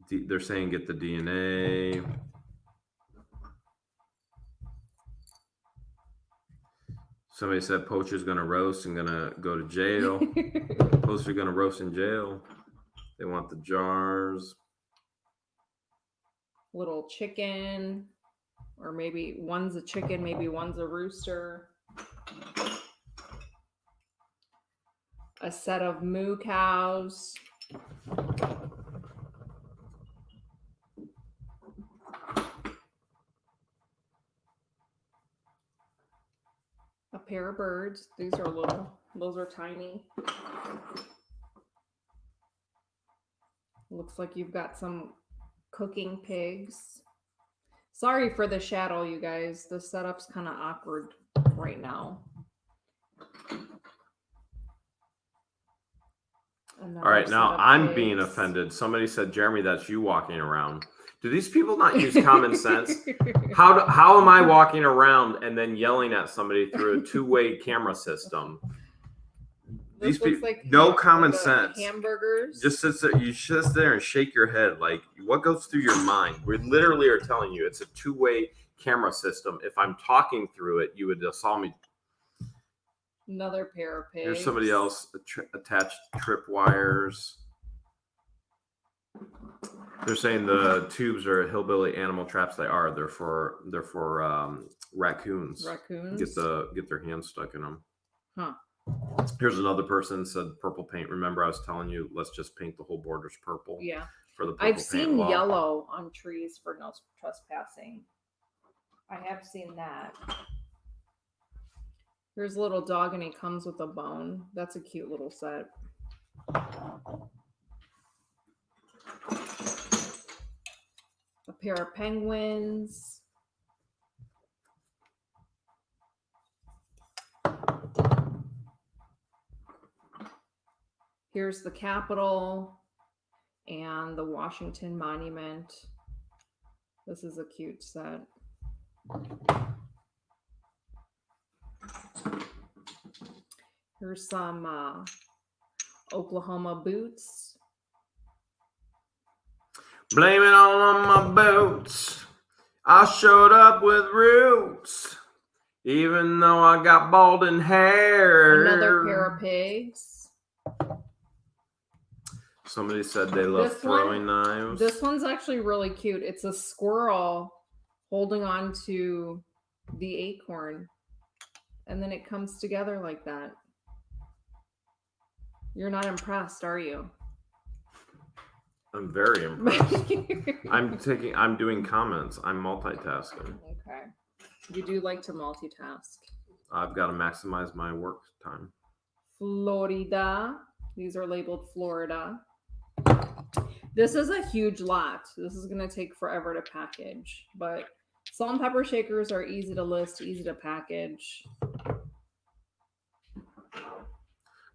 They're saying get the DNA. Somebody said Poacher's gonna roast and gonna go to jail. Poacher's gonna roast in jail. They want the jars. Little chicken, or maybe one's a chicken, maybe one's a rooster. A set of moo cows. A pair of birds. These are little. Those are tiny. Looks like you've got some cooking pigs. Sorry for the shadow, you guys. The setup's kind of awkward right now. All right, now I'm being offended. Somebody said, Jeremy, that's you walking around. Do these people not use common sense? How am I walking around and then yelling at somebody through a two-way camera system? These people, like no common sense. Hamburgers. Just sits there. You sit there and shake your head. Like, what goes through your mind? We literally are telling you it's a two-way camera system. If I'm talking through it, you would have saw me. Another pair of pigs. Here's somebody else attached tripwires. They're saying the tubes are hillbilly animal traps. They are. They're for raccoons. Raccoons. Get their hands stuck in them. Huh. Here's another person said purple paint. Remember, I was telling you, let's just paint the whole borders purple. Yeah. For the purple I've seen law. yellow on trees for no trespassing. I have seen that. Here's a little dog and he comes with a bone. That's a cute little set. A pair of penguins. Here's the Capitol and the Washington Monument. This is a cute set. Here's some Oklahoma boots. Blame it all on my boots. I showed up with roots, even though I got balding hair. Another pair of pigs. Somebody said they love throwing knives. This one's actually really cute. It's a squirrel holding on to the acorn, and then it comes together like that. You're not impressed, are you? I'm very impressed. I'm doing comments. I'm multitasking. Okay. You do like to multitask. I've got to maximize my work time. Florida. These are labeled Florida. This is a huge lot. This is going to take forever to package, but salt and pepper shakers are easy to list, easy to package.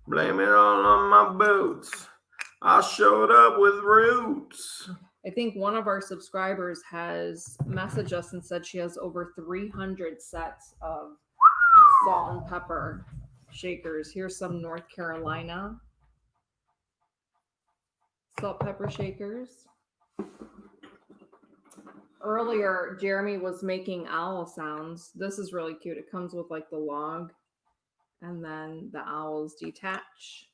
Blame it all on my boots. I showed up with roots. I think one of our subscribers has messaged us and said she has over 300 sets of salt and pepper shakers. Here's some North Carolina salt pepper shakers. Earlier, Jeremy was making owl sounds. This is really cute. It comes with like the log, and then the owls detach.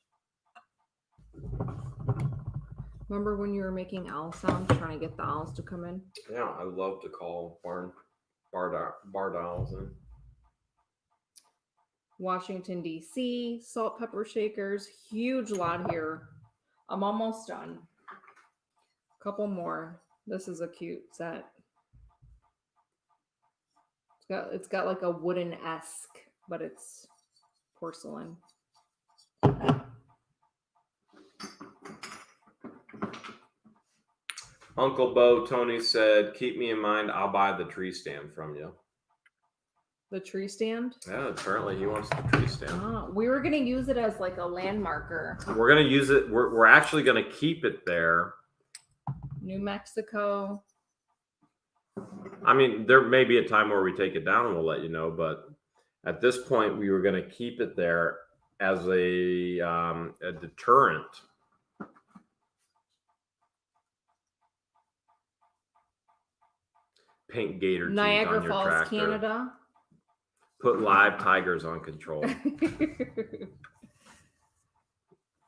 Remember when you were making owl sounds, trying to get the owls to come in? Yeah, I love to call barred owls in. Washington, D.C., salt pepper shakers. Huge lot here. I'm almost done. Couple more. This is a cute set. It's got like a wooden-esque, but it's porcelain. Uncle Bo, Tony said, keep me in mind. I'll buy the tree stand from you. The tree stand? Yeah, apparently he wants the tree stand. Oh, we were going to use it as like a landmarker. We're going to use it. We're actually going to keep it there. New Mexico. I mean, there may be a time where we take it down and we'll let you know. But at this point, we were going to keep it there as a deterrent. Paint gator teeth Niagara on your Falls, tractor. Canada. Put live tigers on control.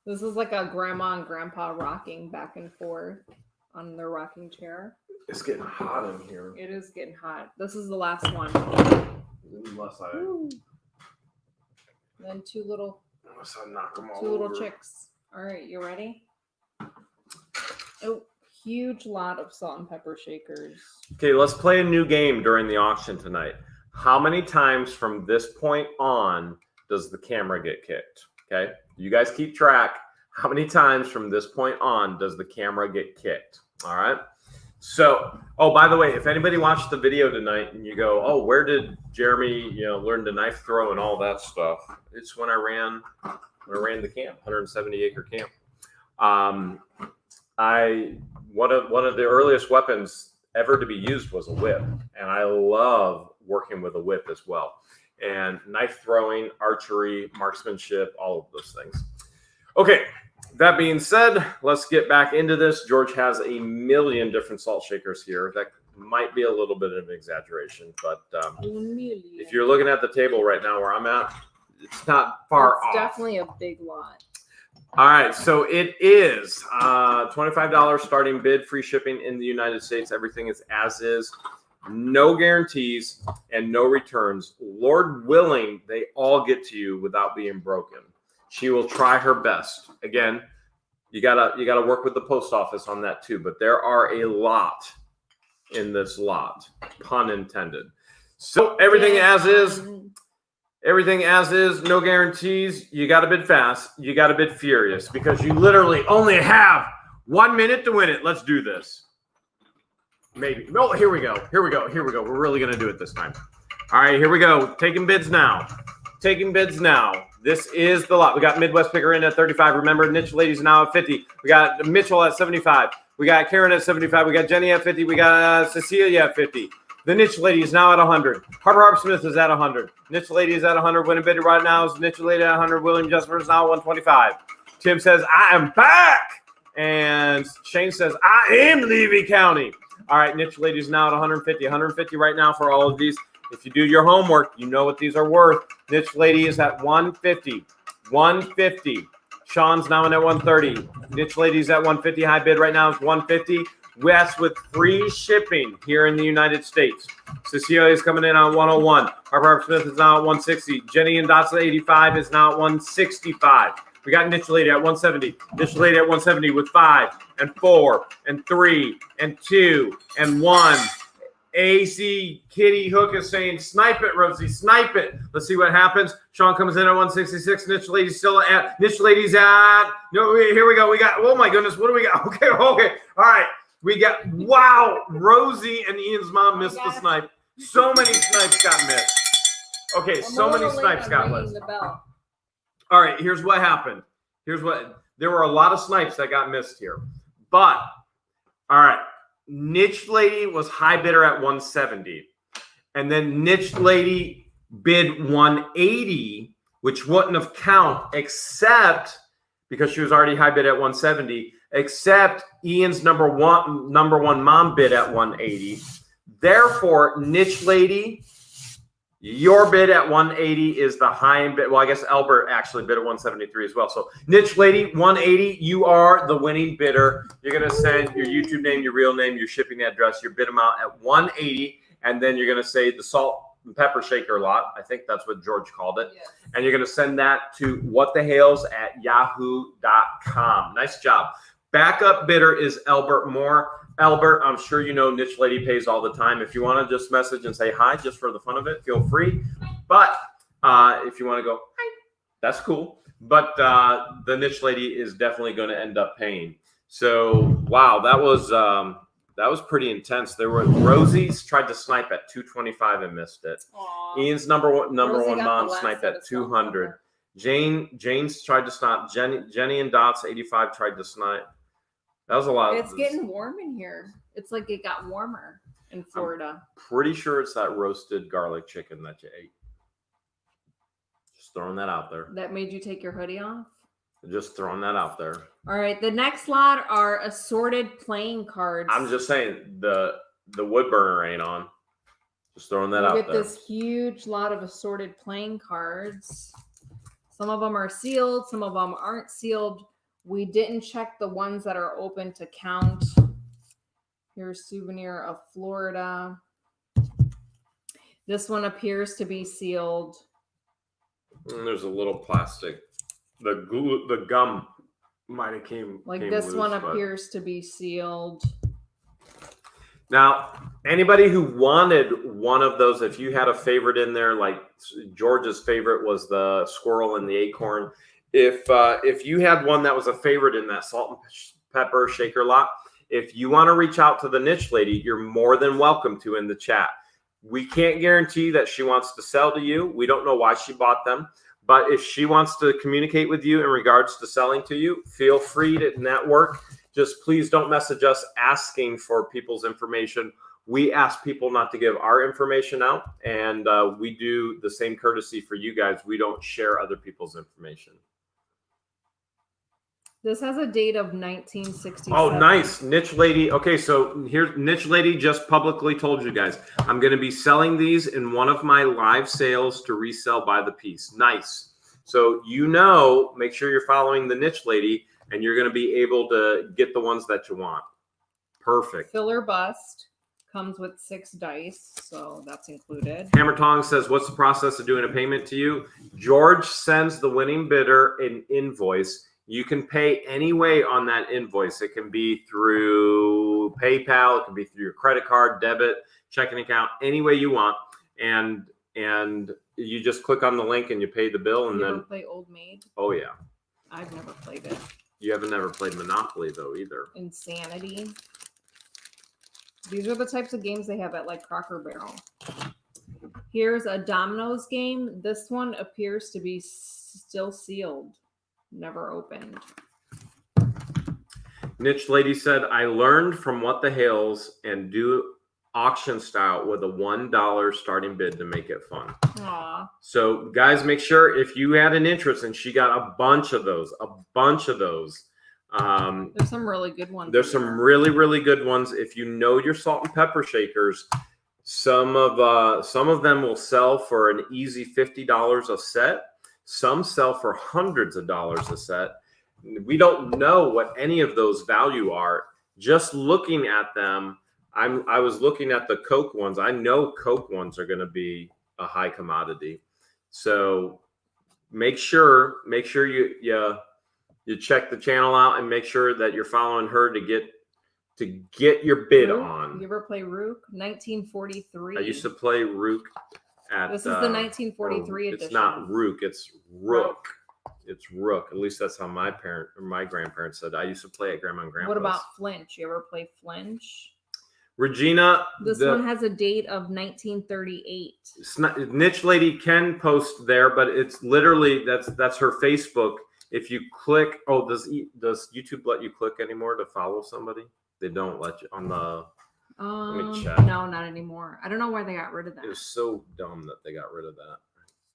This is like a grandma and grandpa rocking back and forth on their rocking chair. It's getting hot in here. It is getting hot. This is the last one. Unless I Then two little knock them all two little over. chicks. All right, you ready? Oh, huge lot of salt and pepper shakers. Okay, let's play a new game during the auction tonight. How many times from this point on does the camera get kicked? Okay, you guys keep track. How many times from this point on does the camera get kicked? All right. So, oh, by the way, if anybody watched the video tonight and you go, oh, where did Jeremy, learn to knife throw and all that stuff? It's when I ran the camp, 170 acre camp. One of the earliest weapons ever to be used was a whip, and I love working with a whip as well. And knife throwing, archery, marksmanship, all of those things. Okay. That being said, let's get back into this. George has a million different salt shakers here. That might be a little bit of an exaggeration, but if you're looking at the table right now where I'm at, it's not far off. It's definitely a big lot. All right, so it is $25 starting bid, free shipping in the United States. Everything is as is. No guarantees and no returns. Lord willing, they all get to you without being broken. She will try her best. Again, you gotta work with the post office on that too. But there are a lot in this lot, pun intended. So everything as is, no guarantees. You got to bid fast. You got to bid furious because you literally only have 1 minute to win it. Let's do this. Maybe. Oh, here we go. We're really gonna do it this time. All right, here we go. Taking bids now. This is the lot. We got Midwest Picker in at 35. Remember, Niche Ladies now at 50. We got Mitchell at 75. We got Karen at 75. We got Jenny at 50. We got Cecilia at 50. The Niche Lady is now at 100. Harper Smith is at 100. Niche Lady is at 100. Winning bidder right now is Niche Lady at 100. William Jesper is now at 125. Tim says, I am back. And Shane says, I am Levy County. All right, Niche Lady is now at 150. 150 right now for all of these. If you do your homework, you know what these are worth. Niche Lady is at 150. 150. Sean's now in at 130. Niche Lady's at 150. High bid right now is 150. West with free shipping here in the United States. Cecilia is coming in on 101. Harper Smith is now at 160. Jenny and Dotson 85 is now at 165. We got Niche Lady at 170. Niche Lady at 170 with 5 and 4 and 3 and 2 and 1. AC Kitty Hook is saying, snipe it, Rosie, snipe it. Let's see what happens. Sean comes in at 166. Niche Lady's still at, Niche Lady's at, no, here we go. We got, oh my goodness, what do we got? Okay. All right. We got, wow, Rosie and Ian's mom missed the snipe. So many snipes got missed. Okay, so many snipes got missed. All right, here's what happened. There were a lot of snipes that got missed here. But, all right. Niche Lady was high bidder at 170. And then Niche Lady bid 180, which wouldn't have count except because she was already high bid at 170, except Ian's number one mom bid at 180. Therefore, Niche Lady, your bid at 180 is the high bid. Well, I guess Albert actually bid at 173 as well. So Niche Lady, 180, you are the winning bidder. You're going to send your YouTube name, your real name, your shipping address, your bid amount at 180. And then you're going to say the salt and pepper shaker lot. I think that's what George called it. Yes. And you're going to send that to whatthehales@yahoo.com. Nice job. Backup bidder is Albert Moore. Albert, I'm sure you know Niche Lady pays all the time. If you want to just message and say hi just for the fun of it, feel free. But if you want to go, hi, that's cool. But the Niche Lady is definitely going to end up paying. So, wow, that was pretty intense. There were Rosie's tried to snipe at 225 and missed it. Aww. Ian's number one mom sniped at 200. Jane's tried to snipe. Jenny and Dots 85 tried to snipe. That was a lot. It's getting warm in here. It's like it got warmer in Florida. I'm pretty sure it's that roasted garlic chicken that you ate. Just throwing that out there. That made you take your hoodie off? Just throwing that out there. All right. The next lot are assorted playing cards. I'm just saying the wood burner ain't on. Just throwing that You out get there. this huge lot of assorted playing cards. Some of them are sealed, some of them aren't sealed. We didn't check the ones that are open to count. Here's Souvenir of Florida. This one appears to be sealed. And there's a little plastic. The gum might have came This loose, one appears to be sealed. Now, anybody who wanted one of those, if you had a favorite in there, like George's favorite was the squirrel and the acorn. If you had one that was a favorite in that salt and pepper shaker lot, if you want to reach out to the niche lady, you're more than welcome to in the chat. We can't guarantee that she wants to sell to you. We don't know why she bought them. But if she wants to communicate with you in regards to selling to you, feel free to network. Just please don't message us asking for people's information. We ask people not to give our information out, and we do the same courtesy for you guys. We don't share other people's information. This has a date of 1967. Oh, nice. Niche Lady. Okay, so here's Niche Lady just publicly told you guys, I'm going to be selling these in one of my live sales to resell by the piece. Nice. So, make sure you're following the Niche Lady, and you're going to be able to get the ones that you want. Perfect. Filler bust comes with 6 dice, so that's included. Hammer Tong says, what's the process of doing a payment to you? George sends the winning bidder an invoice. You can pay any way on that invoice. It can be through PayPal. It can be through your credit card, debit, checking account, any way you want. And you just click on the link and you pay the bill. And you then ever play Old Maid? Oh, yeah. I've never played it. You haven't never played Monopoly, though, either. Insanity. These are the types of games they have at like Cracker Barrel. Here's a dominoes game. This one appears to be still sealed. Never opened. Niche Lady said, I learned from What the Hales and do auction style with a $1 starting bid to make it fun. Aww. So guys, make sure if you had an interest, and she got a bunch of those. There's some really good ones. There's some really, really good ones. If you know your salt and pepper shakers, some of them will sell for an easy $50 a set. Some sell for hundreds of dollars a set. We don't know what any of those value are. Just looking at them, I was looking at the Coke ones. I know Coke ones are going to be a high commodity. So make sure you check the channel out and make sure that you're following her to get your bid Rook? on. You ever play Rook? 1943. I used to play Rook. This is the 1943 edition. It's not Rook, it's Rook. It's Rook. At least that's how my grandparents said. I used to play at Grandma and Grandpa's. What about Flinch? You ever play Flinch? Regina. This one has a date of 1938. Niche Lady can post there, but it's literally that's her Facebook. If you click, does YouTube let you click anymore to follow somebody? They don't let you on the. Let me check. No, not anymore. I don't know why they got rid of that. It was so dumb that they got rid of that.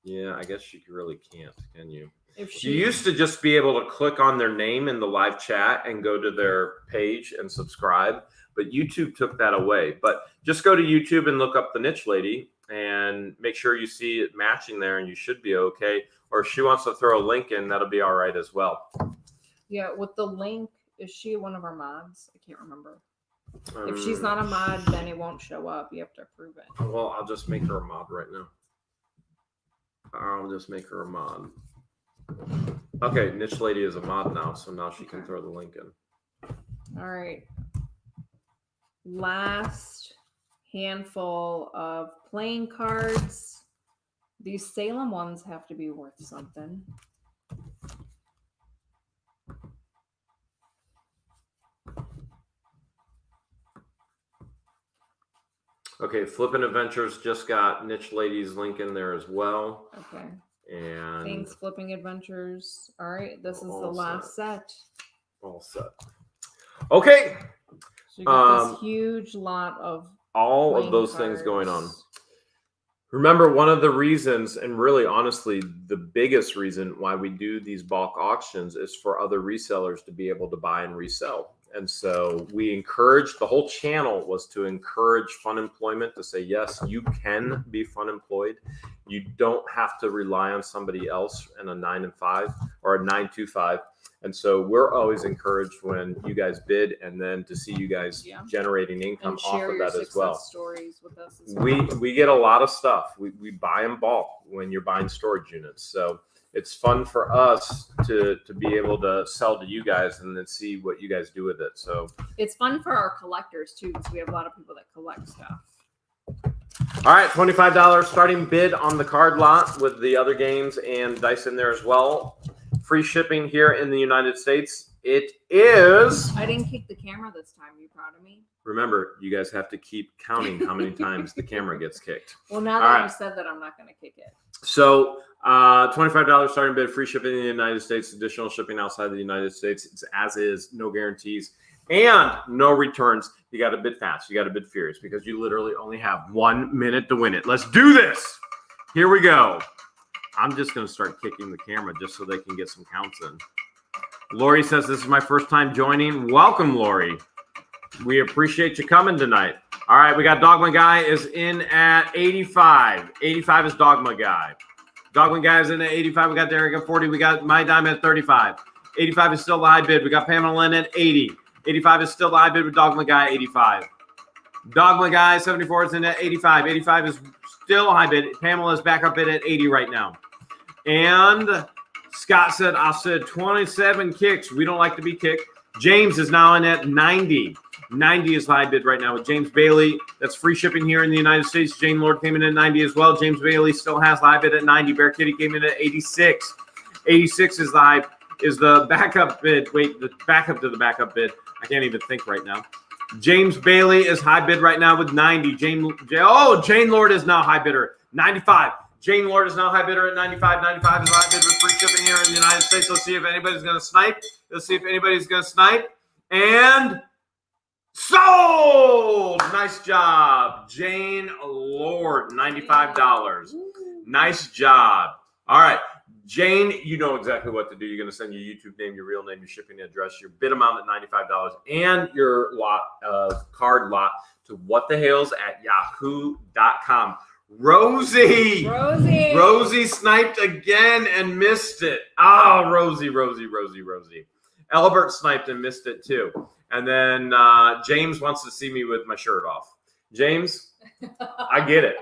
Yeah, I guess you really can't, can you? You used to just be able to click on their name in the live chat and go to their page and subscribe, but YouTube took that away. But just go to YouTube and look up the Niche Lady and make sure you see it matching there, and you should be okay. Or if she wants to throw a link in, that'll be all right as well. Yeah, with the link, is she one of our mods? I can't remember. If she's not a mod, then it won't show up. You have to approve it. Well, I'll just make her a mod right now. I'll just make her a mod. Okay, Niche Lady is a mod now, so now she can throw the link in. All right. Last handful of playing cards. These Salem ones have to be worth something. Okay, Flippin' Adventures just got Niche Lady's link in there as well. Okay. And Thanks, Flipping Adventures. All right, this is the last set. All set. Okay. So you got this huge lot of all of those things going on. Remember, one of the reasons, and really honestly, the biggest reason why we do these bulk auctions is for other resellers to be able to buy and resell. And so we encouraged, the whole channel was to encourage fun employment, to say, yes, you can be fun employed. You don't have to rely on somebody else in a 9-to-5 or a 9-to-5. And so we're always encouraged when you guys bid, and then to see you guys generating income and off of that as well. Stories with us as well. We get a lot of stuff. We buy in bulk when you're buying storage units. So it's fun for us to be able to sell to you guys and then see what you guys do with it. So it's fun for our collectors too, because we have a lot of people that collect stuff. All right, $25 starting bid on the card lot with the other games and dice in there as well. Free shipping here in the United States. It is. I didn't kick the camera this time. You proud of me? Remember, you guys have to keep counting how many times the camera gets kicked. Well, now that you said that, I'm not going to kick it. So $25 starting bid, free shipping in the United States, additional shipping outside the United States. It's as is, no guarantees, and no returns. You got to bid fast. You got to bid furious, because you literally only have 1 minute to win it. Let's do this. Here we go. I'm just going to start kicking the camera just so they can get some counts in. Lori says, this is my first time joining. Welcome, Lori. We appreciate you coming tonight. All right, we got Dogma Guy is in at 85. 85 is Dogma Guy. Dogma Guy is in at 85. We got Derek at 40. We got My Diamond at 35. 85 is still the high bid. We got Pamela Lynn at 80. 85 is still the high bid with Dogma Guy, 85. Dogma Guy, 74 is in at 85. 85 is still a high bid. Pamela's back up bid at 80 right now. And Scott said, I said 27 kicks. We don't like to be kicked. James is now in at 90. 90 is high bid right now with James Bailey. That's free shipping here in the United States. Jane Lord came in at 90 as well. James Bailey still has high bid at 90. Bear Kitty came in at 86. 86 is the backup bid. Wait, the backup to the backup bid. I can't even think right now. James Bailey is high bid right now with 90. Jane Lord is now high bidder, 95. Jane Lord is now high bidder at 95. 95 is high bid with free shipping here in the United States. Let's see if anybody's going to snipe. And sold! Nice job. Jane Lord, $95. Nice job. All right. Jane, you know exactly what to do. You're going to send your YouTube name, your real name, your shipping address, your bid amount at $95, and your card lot to whatthehales@yahoo.com. Rosie sniped again and missed it. Oh, Rosie. Albert sniped and missed it too. And then James wants to see me with my shirt off. James, I get it.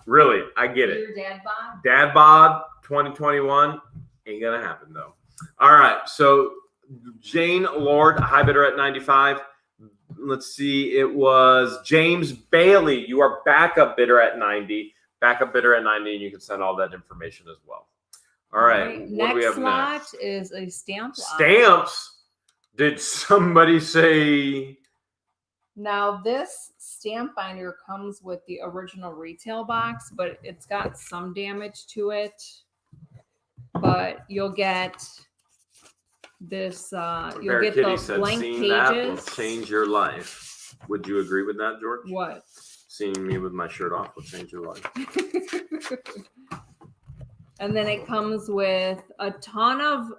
Really, I get it. Your dad bod? Dad bod 2021 ain't gonna happen though. All right, so Jane Lord, high bidder at 95. Let's see, it was James Bailey. You are backup bidder at 90. Backup bidder at 90, and you can send all that information as well. All right, what do we have next? Next lot is a stamp lot. Stamps? Did somebody say? Now, this stamp binder comes with the original retail box, but it's got some damage to it. But you'll get this, you'll get the blank pages. That will change your life. Would you agree with that, George? What? Seeing me with my shirt off will change your life. And then it comes with a ton of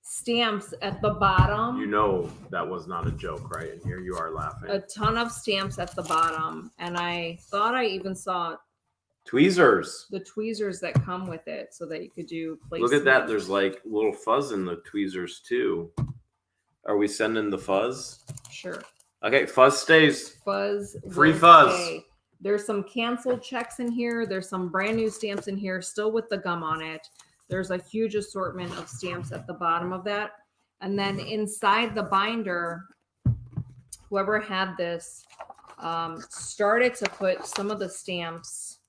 stamps at the bottom. You know that was not a joke, right? And here you are laughing. A ton of stamps at the bottom. And I thought I even saw tweezers. The tweezers that come with it so that you could do placement. Look at that. There's like little fuzz in the tweezers too. Are we sending the fuzz? Sure. Okay, fuzz stays. Fuzz. Free fuzz. Stay. There's some canceled checks in here. There's some brand new stamps in here, still with the gum on it. There's a huge assortment of stamps at the bottom of that. And then inside the binder, whoever had this started to put some of the stamps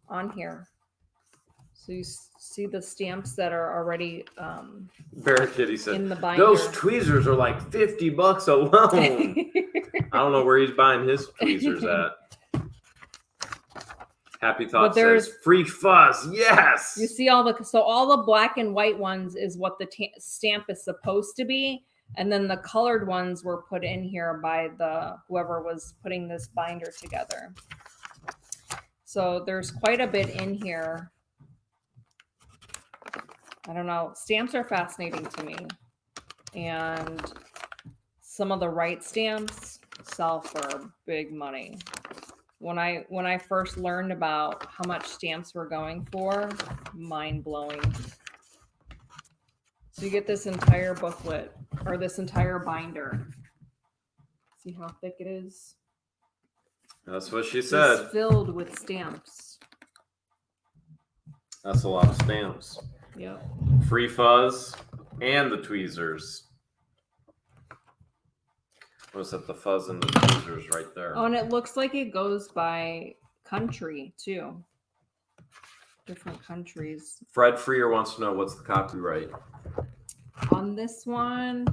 on here. So you see the stamps that are already Bear Kitty said, in the binder. Those tweezers are like $50 alone. I don't know where he's buying his tweezers at. Happy Thought says, free fuzz. Yes. You see all the black and white ones is what the stamp is supposed to be. And then the colored ones were put in here by whoever was putting this binder together. So there's quite a bit in here. I don't know. Stamps are fascinating to me. And some of the right stamps sell for big money. When I first learned about how much stamps were going for, mind blowing. So you get this entire booklet or this entire binder. See how thick it is? That's what she said. It's filled with stamps. That's a lot of stamps. Yep. Free fuzz and the tweezers. What's that? The fuzz and the tweezers right there. Oh, and it looks like it goes by country too. Different countries. Fred Freer wants to know what's the copyright. On this one,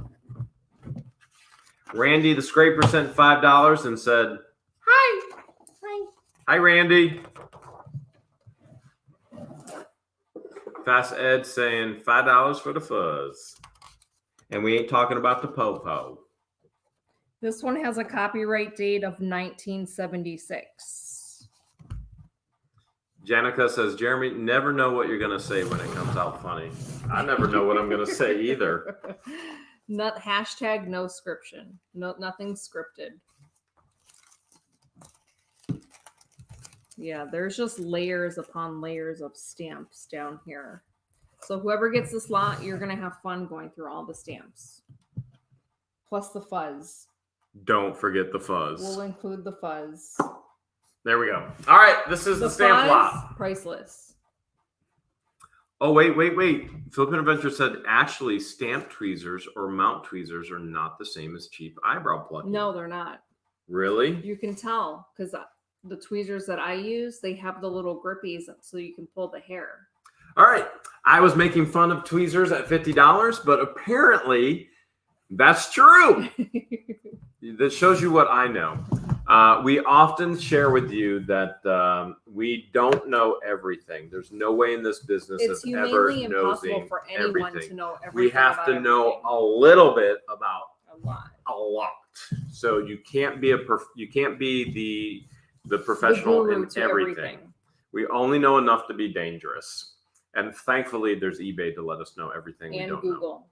Randy the Scraper sent $5 and said, "Hi, hi, hi, Randy." Fast Ed saying $5 for the fuzz, and we ain't talking about the po-po. This one has a copyright date of 1976. Janica says, Jeremy, never know what you're going to say when it comes out funny. I never know what I'm going to say either. Hashtag no scription. No, nothing scripted. Yeah, there's just layers upon layers of stamps down here. So whoever gets this lot, you're going to have fun going through all the stamps. Plus the fuzz. Don't forget the fuzz. We'll include the fuzz. There we go. All right, this is the stamp fuzz, lot. Priceless. Oh, wait. Flippin' Adventure said, actually, stamp tweezers or mount tweezers are not the same as cheap eyebrow plucking. No, they're not. Really? You can tell because the tweezers that I use, they have the little grippies so you can pull the hair. All right. I was making fun of tweezers at $50, but apparently that's true. That shows you what I know. We often share with you that we don't know everything. There's no way in this business it's of ever impossible knowing for anyone everything. to know everything. We have to know a little bit about a lot. So you can't be the professional in everything. We only know enough to be dangerous. And thankfully, there's eBay to let us know everything we don't Google.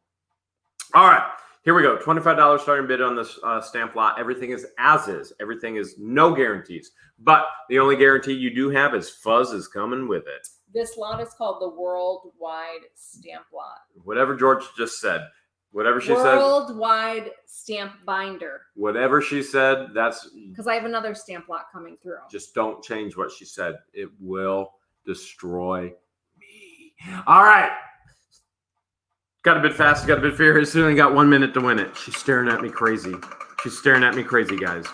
know. All right. Here we go. $25 starting bid on this stamp lot. Everything is as is. Everything is no guarantees. But the only guarantee you do have is fuzz is coming with it. This lot is called the Worldwide Stamp Lot. Whatever George just said. Whatever she said. Worldwide Stamp Binder. Whatever she said, that's... Because I have another stamp lot coming through. Just don't change what she said. It will destroy me. All right. Got a bit fast, got a bit furious. She only got 1 minute to win it. She's staring at me crazy. She's staring at me crazy, guys.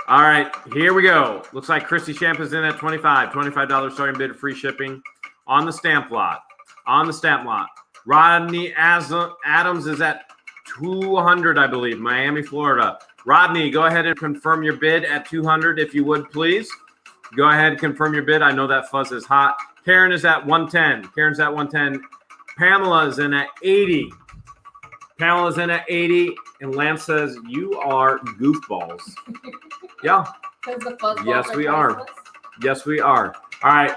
All right, here we go. Looks like Christy Champ is in at $25 starting bid, free shipping on the stamp lot. On the stamp lot. Rodney Adams is at $200, I believe, Miami, Florida. Rodney, go ahead and confirm your bid at $200 if you would, please. Go ahead and confirm your bid. I know that fuzz is hot. Karen is at $110. Karen's at $110. Pamela is in at 80. Pamela's in at 80. And Lance says, you are goofballs. Yeah. Yes, we are. Yes, we are. All right.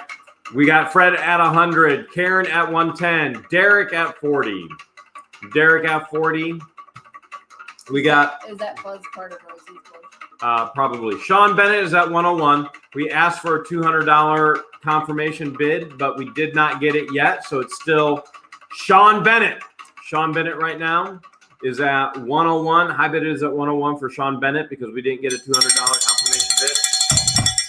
We got Fred at 100. Karen at 110. Derek at 40. Derek at 40. We got... Is that fuzz part of Rosie's voice? Probably. Sean Bennett is at 101. We asked for a $200 confirmation bid, but we did not get it yet. So it's still... Sean Bennett. Sean Bennett right now is at 101. High bid is at 101 for Sean Bennett because we didn't get a $200 confirmation bid.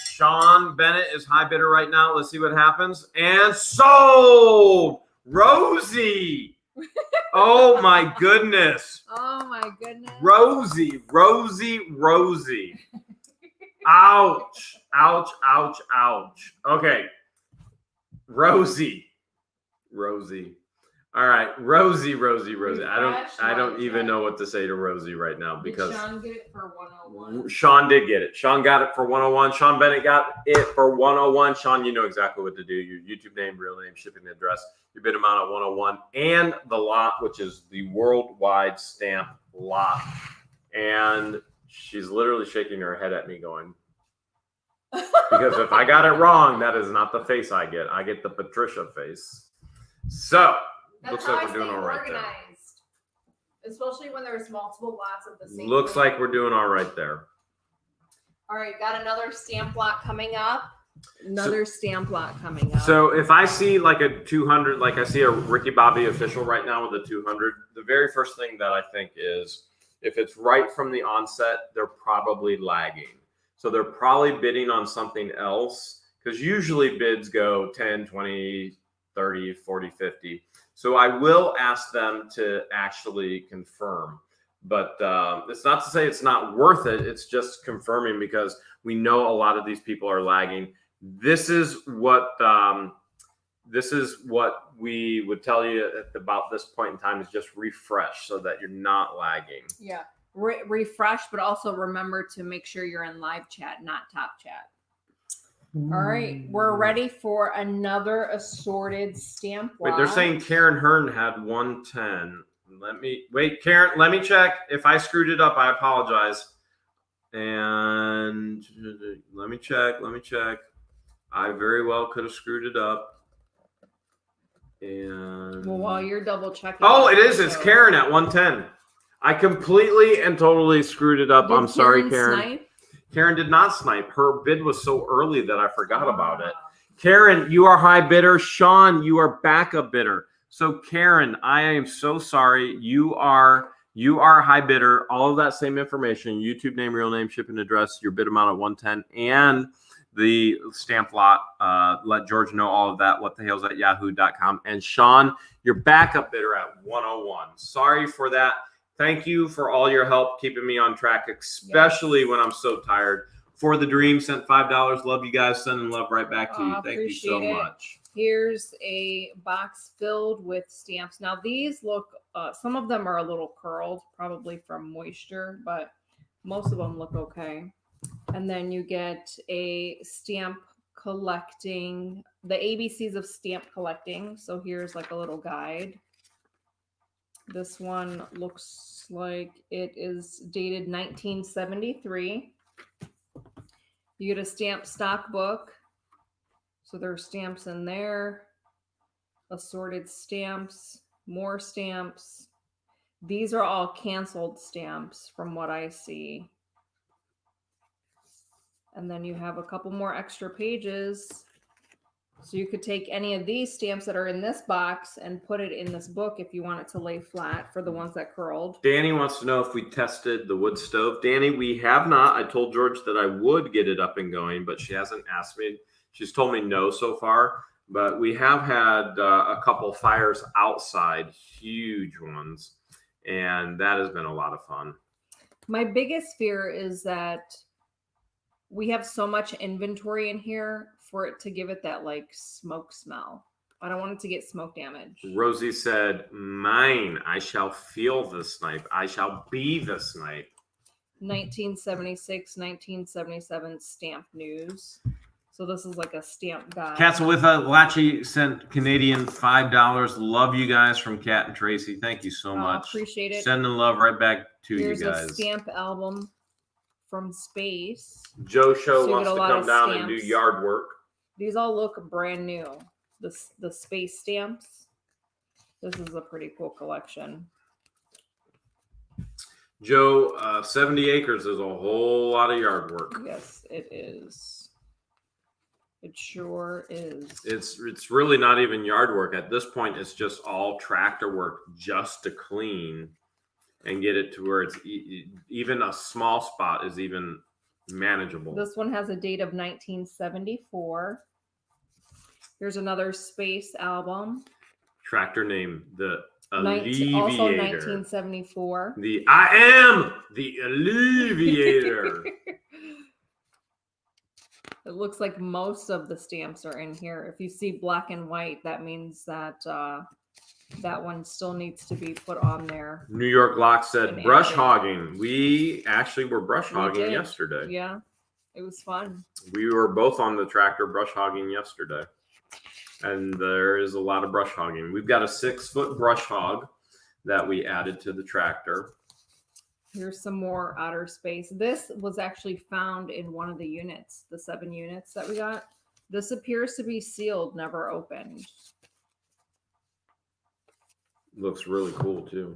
Sean Bennett is high bidder right now. Let's see what happens. And sold! Rosie! Oh my goodness. Oh my goodness. Rosie. Ouch. Okay. Rosie. All right, Rosie. I don't even know what to say to Rosie right now because did Sean get it for 101? Sean did get it. Sean got it for 101. Sean Bennett got it for 101. Sean, you know exactly what to do. Your YouTube name, real name, shipping address, your bid amount at 101, and the lot, which is the Worldwide Stamp Lot. And she's literally shaking her head at me going, because if I got it wrong, that is not the face I get. I get the Patricia face. So... That's looks how like I we're doing stay all right organized. especially when there's multiple lots of the same. Looks thing. like we're doing all right there. All right, got another stamp lot coming up. Another stamp lot coming up. So if I see like a 200, like I see a Ricky Bobby official right now with a 200, the very first thing that I think is if it's right from the onset, they're probably lagging. So they're probably bidding on something else because usually bids go 10, 20, 30, 40, 50. So I will ask them to actually confirm. But it's not to say it's not worth it. It's just confirming because we know a lot of these people are lagging. This is what we would tell you at about this point in time is just refresh so that you're not lagging. Yeah, refresh, but also remember to make sure you're in live chat, not top chat. All right, we're ready for another assorted stamp lot. Wait, they're saying Karen Hearn had 110. Karen, let me check. If I screwed it up, I apologize. And let me check. I very well could have screwed it up. And well, while you're double checking. Oh, it is. It's Karen at 110. I completely and totally screwed it up. I'm sorry, Karen. Snipe? Karen did not snipe. Her bid was so early that I forgot about it. Karen, you are high bidder. Sean, you are backup bidder. So Karen, I am so sorry. You are high bidder. All of that same information, YouTube name, real name, shipping address, your bid amount at 110, and the stamp lot. Let George know all of that. whatthehales@yahoo.com. And Sean, your backup bidder at 101. Sorry for that. Thank you for all your help keeping me on track, especially when I'm so tired. For the Dream sent $5. Love you guys. Sending love right back to you. Thank you so much. Here's a box filled with stamps. Now these look, some of them are a little curled, probably from moisture, but most of them look okay. And then you get a stamp collecting, the ABCs of stamp collecting. So here's like a little guide. This one looks like it is dated 1973. You get a stamp stock book. So there are stamps in there, assorted stamps, more stamps. These are all canceled stamps from what I see. And then you have a couple more extra pages. So you could take any of these stamps that are in this box and put it in this book if you want it to lay flat for the ones that curled. Danny wants to know if we tested the wood stove. Danny, we have not. I told George that I would get it up and going, but she hasn't asked me. She's told me no so far, but we have had a couple fires outside, huge ones, and that has been a lot of fun. My biggest fear is that we have so much inventory in here for it to give it that like smoke smell. I don't want it to get smoke damage. Rosie said, mine, I shall feel the snipe. I shall be the snipe. 1976, 1977 stamp news. So this is like a stamp guide. Cats with a Lachi sent Canadian $5. Love you guys from Kat and Tracy. Thank you so much. Appreciate it. Sending love right back to Here's you guys. A stamp album from space. Joe Show wants to come down and do yard work. These all look brand new. The space stamps. This is a pretty cool collection. Joe, 70 acres is a whole lot of yard work. Yes, it is. It sure is. It's really not even yard work. At this point, it's just all tractor work just to clean and get it to where it's even a small spot is even manageable. This one has a date of 1974. Here's another space album. Tractor name, the Alleviator. Also 1974. I am the Alleviator. It looks like most of the stamps are in here. If you see black and white, that means that that one still needs to be put on there. New York Lock said brush hogging. We actually were brush hogging yesterday. Yeah, it was fun. We were both on the tractor brush hogging yesterday. And there is a lot of brush hogging. We've got a 6-foot brush hog that we added to the tractor. Here's some more outer space. This was actually found in one of the units, the 7 units that we got. This appears to be sealed, never opened. Looks really cool too.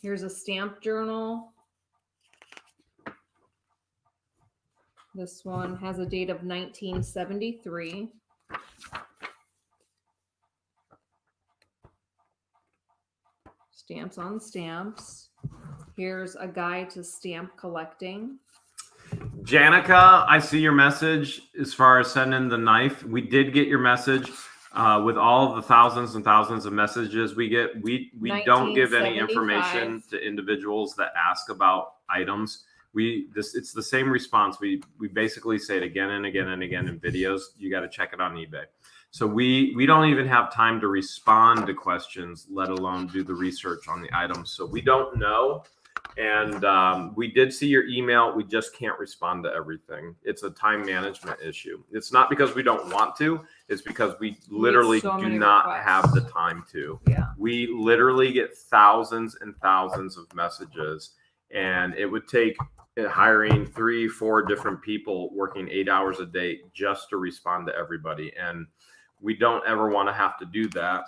Here's a stamp journal. This one has a date of 1973. Stamps on stamps. Here's a guide to stamp collecting. Janica, I see your message as far as sending the knife. We did get your message with all of the thousands and thousands of messages we get. We don't give any information to individuals that ask about items. It's the same response. We basically say it again and again and again in videos. You got to check it on eBay. So we don't even have time to respond to questions, let alone do the research on the items. So we don't know. And we did see your email. We just can't respond to everything. It's a time management issue. It's not because we don't want to. It's because we literally do not have the time to. Yeah. We literally get thousands and thousands of messages, and it would take hiring 3-4 different people working 8 hours a day just to respond to everybody. And we don't ever want to have to do that.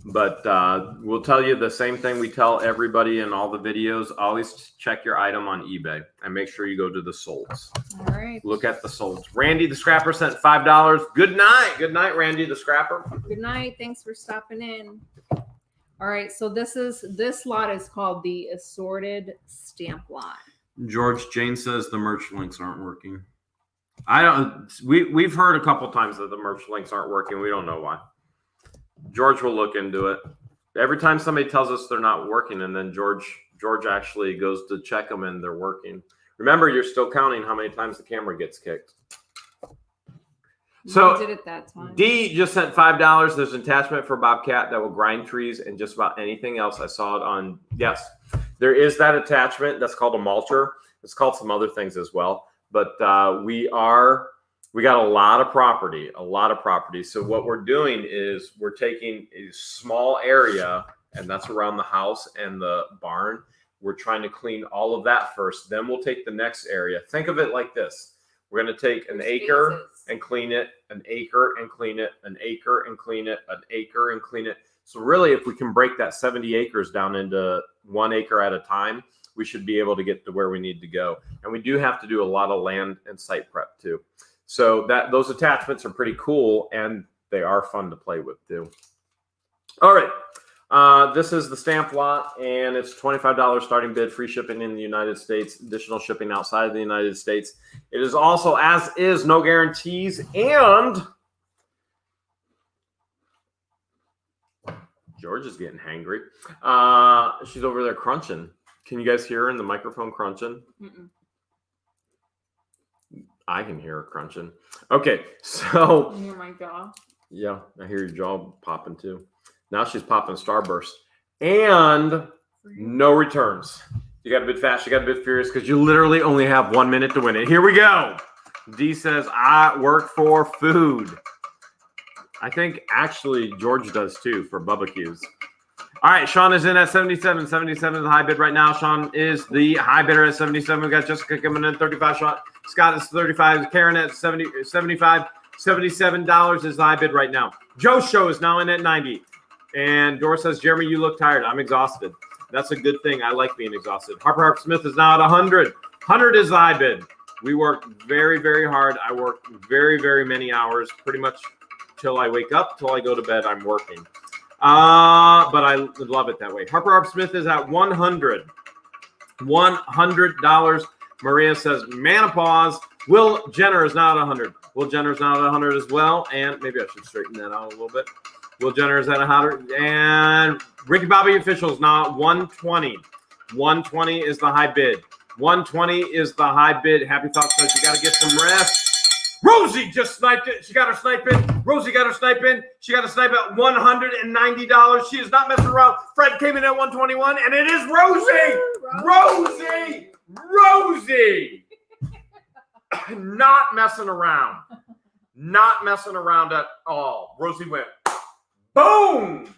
But we'll tell you the same thing we tell everybody in all the videos. Always check your item on eBay and make sure you go to the solds. All right. Look at the solds. Randy the Scrapper sent $5. Good night. Good night, Randy the Scrapper. Good night. Thanks for stopping in. All right. So this lot is called the Assorted Stamp Lot. George Jane says the merch links aren't working. We've heard a couple times that the merch links aren't working. We don't know why. George will look into it. Every time somebody tells us they're not working, and then George actually goes to check them and they're working. Remember, you're still counting how many times the camera gets kicked. So did it that time. D just sent $5. There's an attachment for Bobcat that will grind trees and just about anything else. I saw it on. Yes, there is that attachment. That's called a mulcher. It's called some other things as well. But we got a lot of property. So what we're doing is we're taking a small area, and that's around the house and the barn. We're trying to clean all of that first. Then we'll take the next area. Think of it like this. We're going to take an acre and clean it, an acre and clean it, an acre and clean it, an acre and clean it. So really, if we can break that 70 acres down into 1 acre at a time, we should be able to get to where we need to go. And we do have to do a lot of land and site prep too. So those attachments are pretty cool, and they are fun to play with too. All right. This is the stamp lot, and it's $25 starting bid, free shipping in the United States, additional shipping outside of the United States. It is also, as is, no guarantees, and George is getting hangry. She's over there crunching. Can you guys hear her in the microphone crunching? Mm-mm. I can hear her crunching. Okay, so. You hear my jaw? Yeah, I hear your jaw popping too. Now she's popping Starburst. And no returns. You got to bid fast, you got to bid furious, because you literally only have 1 minute to win it. Here we go. D says, I work for food. I think actually George does too for barbecues. All right, Sean is in at 77. 77 is the high bid right now. Sean is the high bidder at 77. We got Jessica coming in at 35. Scott is 35. Karen at 75. $77 is the high bid right now. Joe's show is now in at 90. And Dora says, Jeremy, you look tired. I'm exhausted. That's a good thing. I like being exhausted. Harper Smith is now at 100. 100 is the high bid. We work very, very hard. I work very, very many hours, pretty much till I wake up, till I go to bed, I'm working. But I love it that way. Harper Smith is at 100. $100. Maria says, menopause. Will Jenner is now at 100. Will Jenner is now at 100 as well. And maybe I should straighten that out a little bit. Will Jenner is at 100. And Ricky Bobby Official is now at 120. 120 is the high bid. 120 is the high bid. Happy Thoughts says you got to get some rest. Rosie just sniped it. She got her snipe in. Rosie got her snipe in. She got a snipe at $190. She is not messing around. Fred came in at 121, and it is Rosie. Rosie. Not messing around. Not messing around at all. Rosie went boom.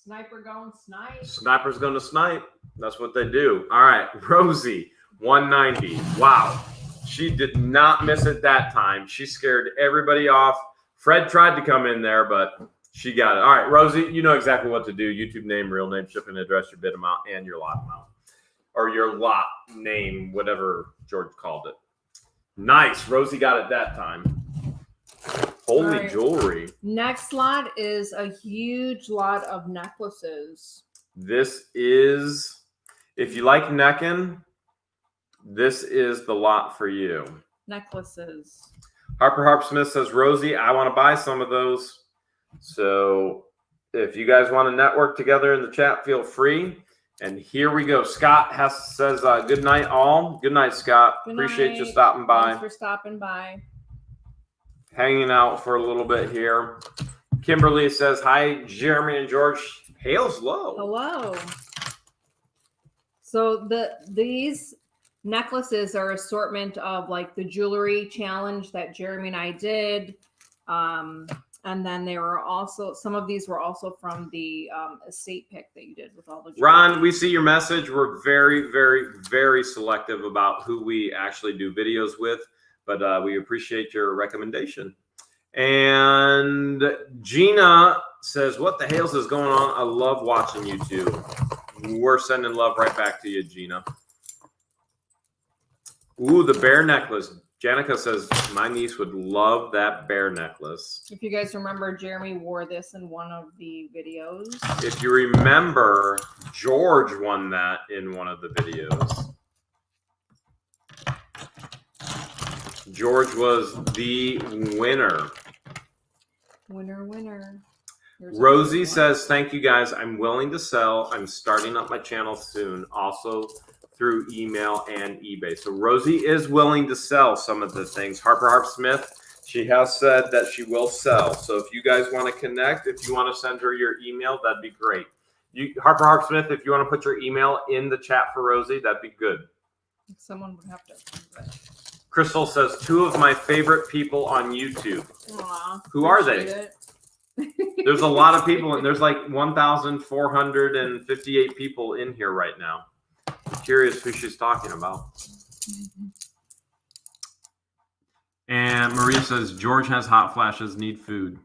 Sniper going snipe. Sniper's going to snipe. That's what they do. All right, Rosie, 190. Wow. She did not miss it that time. She scared everybody off. Fred tried to come in there, but She got it. All right, Rosie, you know exactly what to do. YouTube name, real name, shipping address, your bid amount, and your lot amount. Or your lot name, whatever George called it. Nice. Rosie got it that time. Holy jewelry. Next lot is a huge lot of necklaces. This is, if you like necking, this is the lot for you. Necklaces. Harper Harp Smith says, Rosie, I want to buy some of those. So if you guys want to network together in the chat, feel free. And here we go. Scott says, good night, all. Good night, Scott. Good Appreciate night. you stopping by. Thanks for stopping by. Hanging out for a little bit here. Kimberly says, hi, Jeremy and George. Hale's low. Hello. So these necklaces are assortment of like the jewelry challenge that Jeremy and I did. And then they were also, some of these were also from the estate pick that you did with all the jewelry. Ron, we see your message. We're very, very, very selective about who we actually do videos with, but we appreciate your recommendation. And Gina says, what the Hales is going on? I love watching you two. We're sending love right back to you, Gina. Ooh, the bear necklace. Janica says, my niece would love that bear necklace. If you guys remember, Jeremy wore this in one of the videos. If you remember, George won that in one of the videos. George was the winner. Winner, winner. Rosie says, thank you guys. I'm willing to sell. I'm starting up my channel soon. Also through email and eBay. So Rosie is willing to sell some of the things. Harper Harp Smith, she has said that she will sell. So if you guys want to connect, if you want to send her your email, that'd be great. Harper Harp Smith, if you want to put your email in the chat for Rosie, that'd be good. Someone would have to. Crystal says, two of my favorite people on YouTube. Aww, who are they? There's a lot of people, and there's like 1,458 people in here right now. I'm curious who she's talking about. And Maria says, George has hot flashes, need food.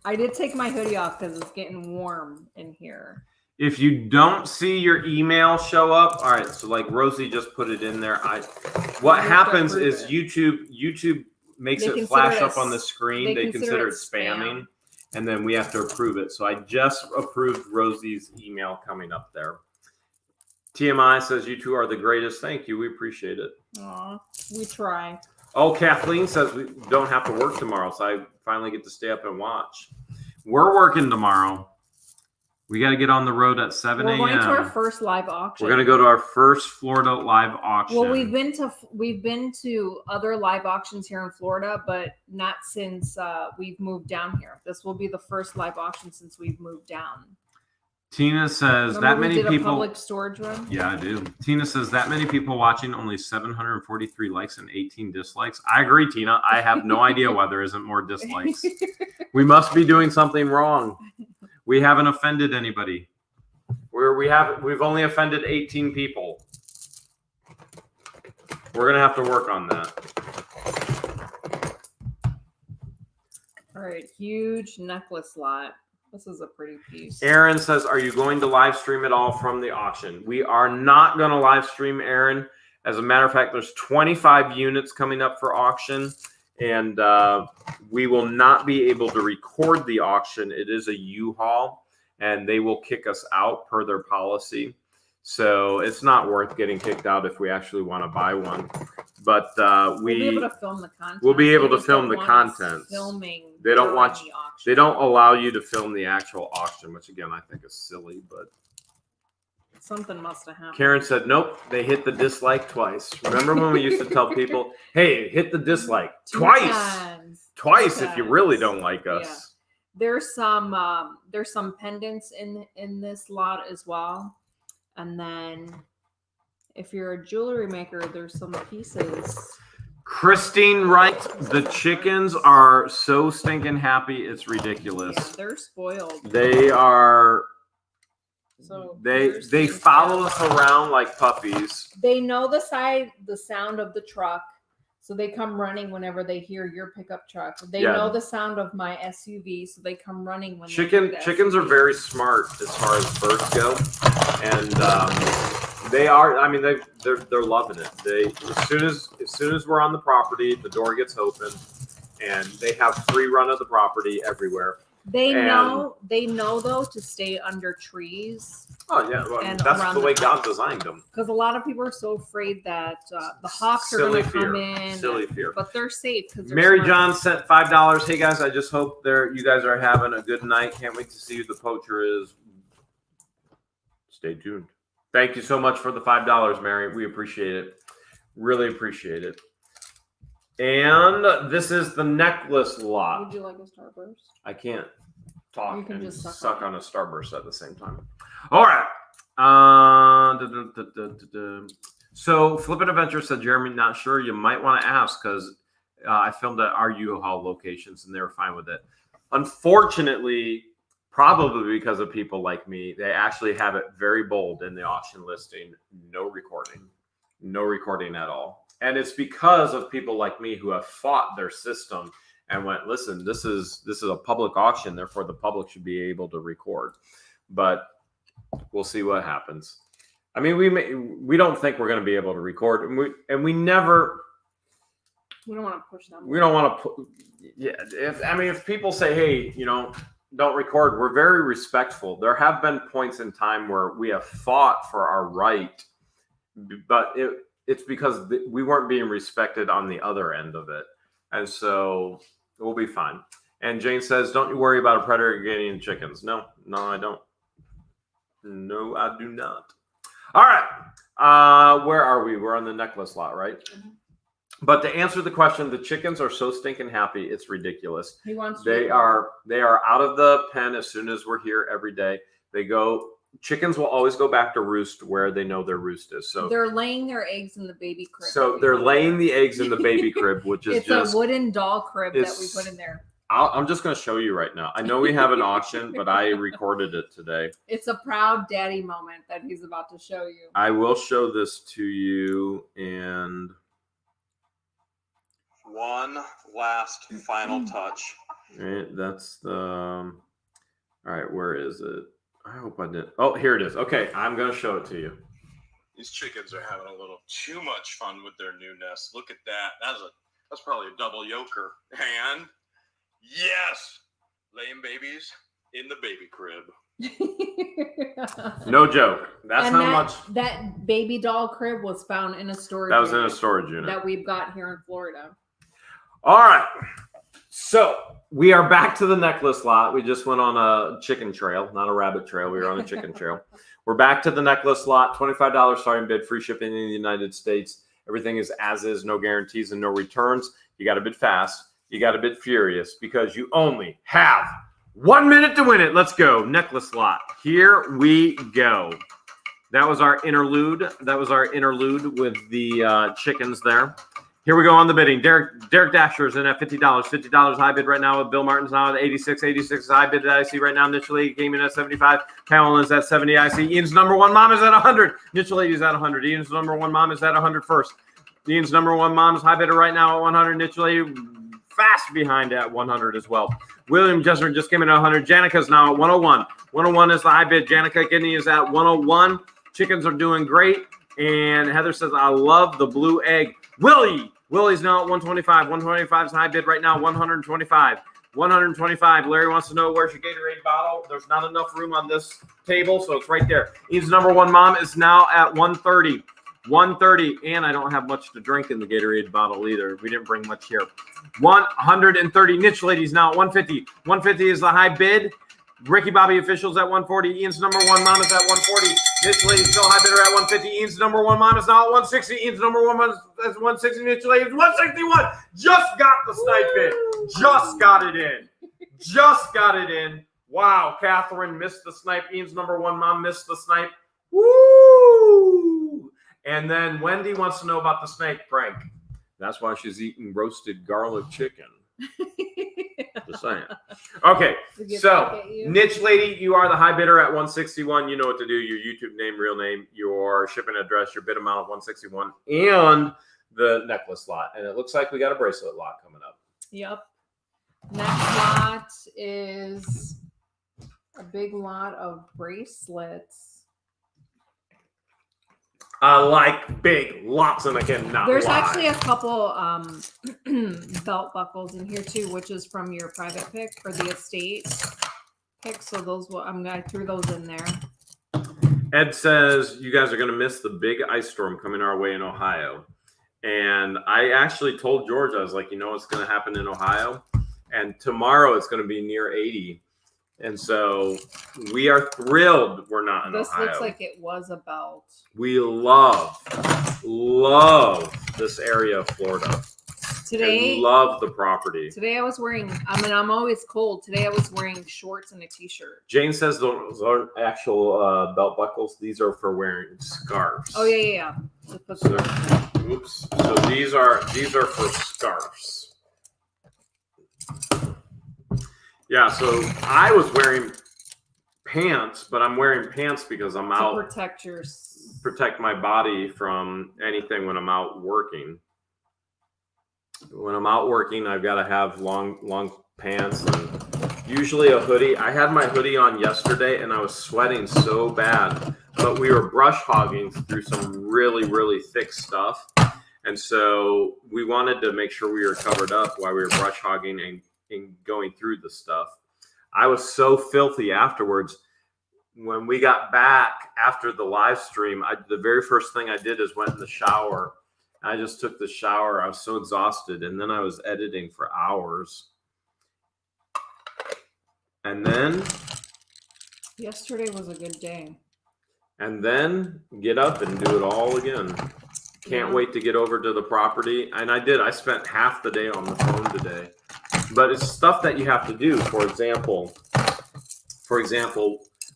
I did take my hoodie off because it's getting warm in here. If you don't see your email show up, all right, so like Rosie just put it in there. What happens is YouTube makes it flash up on the screen. They consider it spamming. And then we have to approve it. So I just approved Rosie's email coming up there. TMI says, you two are the greatest. Thank you. We appreciate it. Aw, we try. Oh, Kathleen says we don't have to work tomorrow. So I finally get to stay up and watch. We're working tomorrow. We got to get on the road at 7 a.m. We're going to our first live auction. We're going to go to our first Florida live auction. Well, we've been to other live auctions here in Florida, but not since we've moved down here. This will be the first live auction since we've moved down. Tina says, Remember that many did people. A public storage run? Yeah, I do. Tina says, that many people watching, only 743 likes and 18 dislikes. I agree, Tina. I have no idea why there isn't more dislikes. We must be doing something wrong. We haven't offended anybody. We've only offended 18 people. We're gonna have to work on that. All right, huge necklace lot. This is a pretty piece. Aaron says, are you going to live stream it all from the auction? We are not going to live stream, Aaron. As a matter of fact, there's 25 units coming up for auction, and we will not be able to record the auction. It is a U-Haul, and they will kick us out per their policy. So it's not worth getting kicked out if we actually want to buy one. But we'll be able to film the content. We'll be able to film the content. They don't want you. They don't allow you to film the actual auction, which again I think is silly. But something must have happened. Karen said, "Nope, they hit the dislike twice." Remember when we used to tell people, "Hey, hit the dislike twice if you really don't like us." Yeah. There's some pendants in this lot as well. And then if you're a jewelry maker, there's some pieces. Christine writes, the chickens are so stinking happy, it's ridiculous. Yeah, they're spoiled. They are. So they follow us around like puppies. They know the sound of the truck. So they come running whenever they hear your pickup truck. They Yeah. know the sound of my SUV, so they come running when Chickens are very smart as far as birds go, and they are. I mean, they're loving it. They as soon as we're on the property, the door gets open, and they have free run of the property everywhere. They know though to stay under trees. Oh yeah, well, And that's around the way the God designed them. Because a lot lot of people are so afraid that the hawks are Silly going to come fear. in. Silly fear. But they're safe. Mary John sent $5. Hey guys, I just hope you guys are having a good night. Can't wait to see who the poacher is. Stay tuned. Thank you so much for the $5, Mary. We appreciate it. Really appreciate it. And this is the necklace lot. Would you like a Starburst? I can't talk You can and just suck on on a Starburst at the same time. All right. So Flippin' Adventure said, Jeremy, not sure. You might want to ask because I filmed at our U-Haul locations and they were fine with it. Unfortunately, probably because of people like me, they actually have it very bold in the auction listing. No recording at all. And it's because of people like me who have fought their system and went, listen, this is a public auction, therefore the public should be able to record. But we'll see what happens. I mean, we don't think we're going to be able to record, and we never. We don't want to push them. We don't want to. Yeah, if people say, hey, don't record, we're very respectful. There have been points in time where we have fought for our right, but it's because we weren't being respected on the other end of it, and so we'll be fine. And Jane says, don't you worry about a predator getting chickens. No, I don't. No, I do not. All right. Where are we? We're on the necklace lot, right? Mm-hmm. But to answer the question, the chickens are so stinking happy. It's ridiculous. They are out of the pen as soon as we're here every day. Chickens will always go back to roost where they know their roost is. So they're laying their eggs in the baby crib. So they're laying the eggs in the baby crib, which is it's a wooden doll crib that we put in there. I'm just going to show you right now. I know we have an auction, but I recorded it today. It's a proud daddy moment that he's about to show you. I will show this to you. And one last final touch. All right, that's the... All right, where is it? I hope I did. Oh, here it is. Okay, I'm going to show it to you. These chickens are having a little too much fun with their new nest. Look at that. That's probably a double yoker. And... yes, laying babies in the baby crib. No joke. That's and how much that baby doll crib was found in a storage. That was in a storage unit that we've got here in Florida. All right, so we are back to the necklace lot. We just went on a chicken trail, not a rabbit trail. We were on a chicken trail. We're back to the necklace lot. $25 starting bid, free shipping in the United States. Everything is as is, no guarantees and no returns. You got to bid fast. You got a bit furious because you only have 1 minute to win it. Let's go. Necklace lot. Here we go. That was our interlude. With the chickens there. Here we go on the bidding. Derek Dasher's in at $50. $50 high bid right now with Bill Martin's now at 86. 86 is high bid that I see right now. Initially came in at 75. Carolyn's at 70. I see Ian's number one mom is at 100. Niche Lady's at 100. Ian's number one mom is at 100 first. Ian's number one mom's high bidder right now at 100. Niche Lady fast behind at 100 as well. William Jesser just came in at 100. Janica's now at 101. 101 is the high bid. Janica Kidney is at 101. Chickens are doing great. And Heather says, I love the blue egg. Willie's now at 125. 125 is the high bid right now. 125. 125. Larry wants to know where's your Gatorade bottle. There's not enough room on this table, so it's right there. Ian's number one mom is now at 130. 130, and I don't have much to drink in the Gatorade bottle either. We didn't bring much here. 130. Niche Lady's now at 150. 150 is the high bid. Ricky Bobby Officials at 140. Ian's number one mom is at 140. Niche Lady's still high bidder at 150. Ian's number one mom is now at 160. Ian's number one mom is at 160. Niche Lady's 161. Just got the snipe in. Just got it in. Just got it in. Wow, Catherine missed the snipe. Ian's number one mom missed the snipe. Woo! And then Wendy wants to know about the snake prank. That's why she's eating roasted garlic chicken. Just saying. Okay, so Niche Lady, you are the high bidder at 161. You know what to do. Your YouTube name, real name, your shipping address, your bid amount of 161, and the necklace lot. And it looks like we got a bracelet lot coming up. Yep. Next lot is a big lot of bracelets. I like big lots, and I cannot There's lie. actually a couple belt buckles in here too, which is from your private pick or the estate pick. So those I threw those in there. Ed says you guys are going to miss the big ice storm coming our way in Ohio. And I actually told George, I was like, you know what's going to happen in Ohio? And tomorrow it's going to be near 80. And so we are thrilled we're not in Ohio. This looks like it was a belt. We love this area of Florida. Today, I love the property. Today I was wearing, I'm always cold. Today I was wearing shorts and a t-shirt. Jane says those aren't actual belt buckles. These are for wearing scarves. Oh, yeah. Oops. So these are for scarves. Yeah, so I was wearing pants, but I'm wearing pants because I'm out to protect my body from anything when I'm out working. When I'm out working, I've got to have long pants and usually a hoodie. I had my hoodie on yesterday and I was sweating so bad, but we were brush hogging through some really thick stuff. And so we wanted to make sure we were covered up while we were brush hogging and going through the stuff. I was so filthy afterwards. When we got back after the live stream, the very first thing I did is went in the shower. I just took the shower. I was so exhausted. And then I was editing for hours. And then yesterday was a good day. And then get up and do it all again. Can't wait to get over to the property. And I did. I spent half the day on the phone today. But it's stuff that you have to do. For example,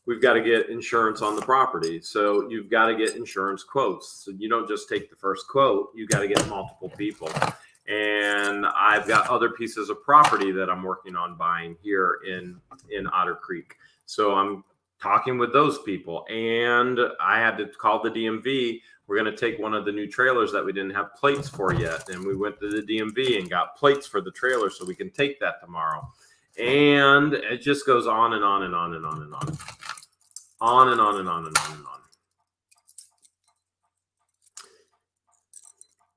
we've got to get insurance on the property. So you've got to get insurance quotes. So you don't just take the first quote. You got to get multiple people. And I've got other pieces of property that I'm working on buying here in Otter Creek. So I'm talking with those people. And I had to call the DMV. We're going to take one of the new trailers that we didn't have plates for yet. And we went to the DMV and got plates for the trailer so we can take that tomorrow. And it just goes on and on and on and on and on. On and on and on and on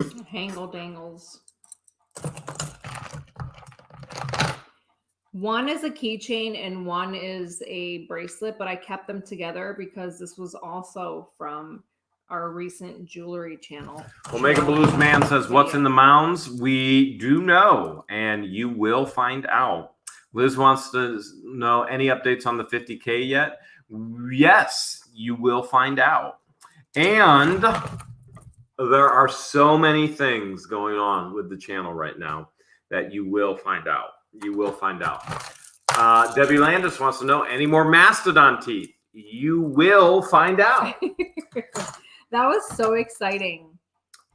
and on. Hangle dangles. One is a keychain and one is a bracelet, but I kept them together because this was also from our recent jewelry channel. Omega Blues Man says, what's in the mounds? We do know, and you will find out. Liz wants to know any updates on the 50K yet? Yes, you will find out. And there are so many things going on with the channel right now that you will find out. You will find out. Debbie Landis wants to know any more mastodon teeth. You will find out. That was so exciting.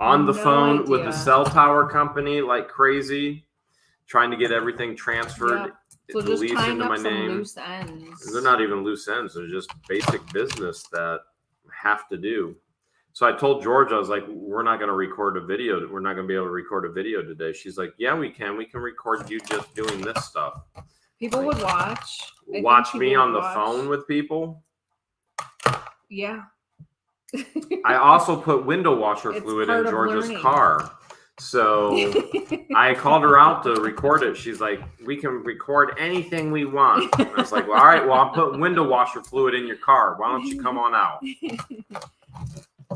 On the phone with the cell tower company like crazy, trying to get everything transferred. Yep. So just tying up some loose ends. They're not even loose ends. They're just basic business that have to do. So I told George, I was like, we're not going to record a video. We're not going to be able to record a video today. She's like, yeah, we can. We can record you just doing this stuff. People would watch. Watch me on the phone with people? Yeah. I also put window washer fluid in Georgia's car. So I called her out to record it. She's like, we can record anything we want. I was like, well, all right, well, I'll put window washer fluid in your car. Why don't you come on out?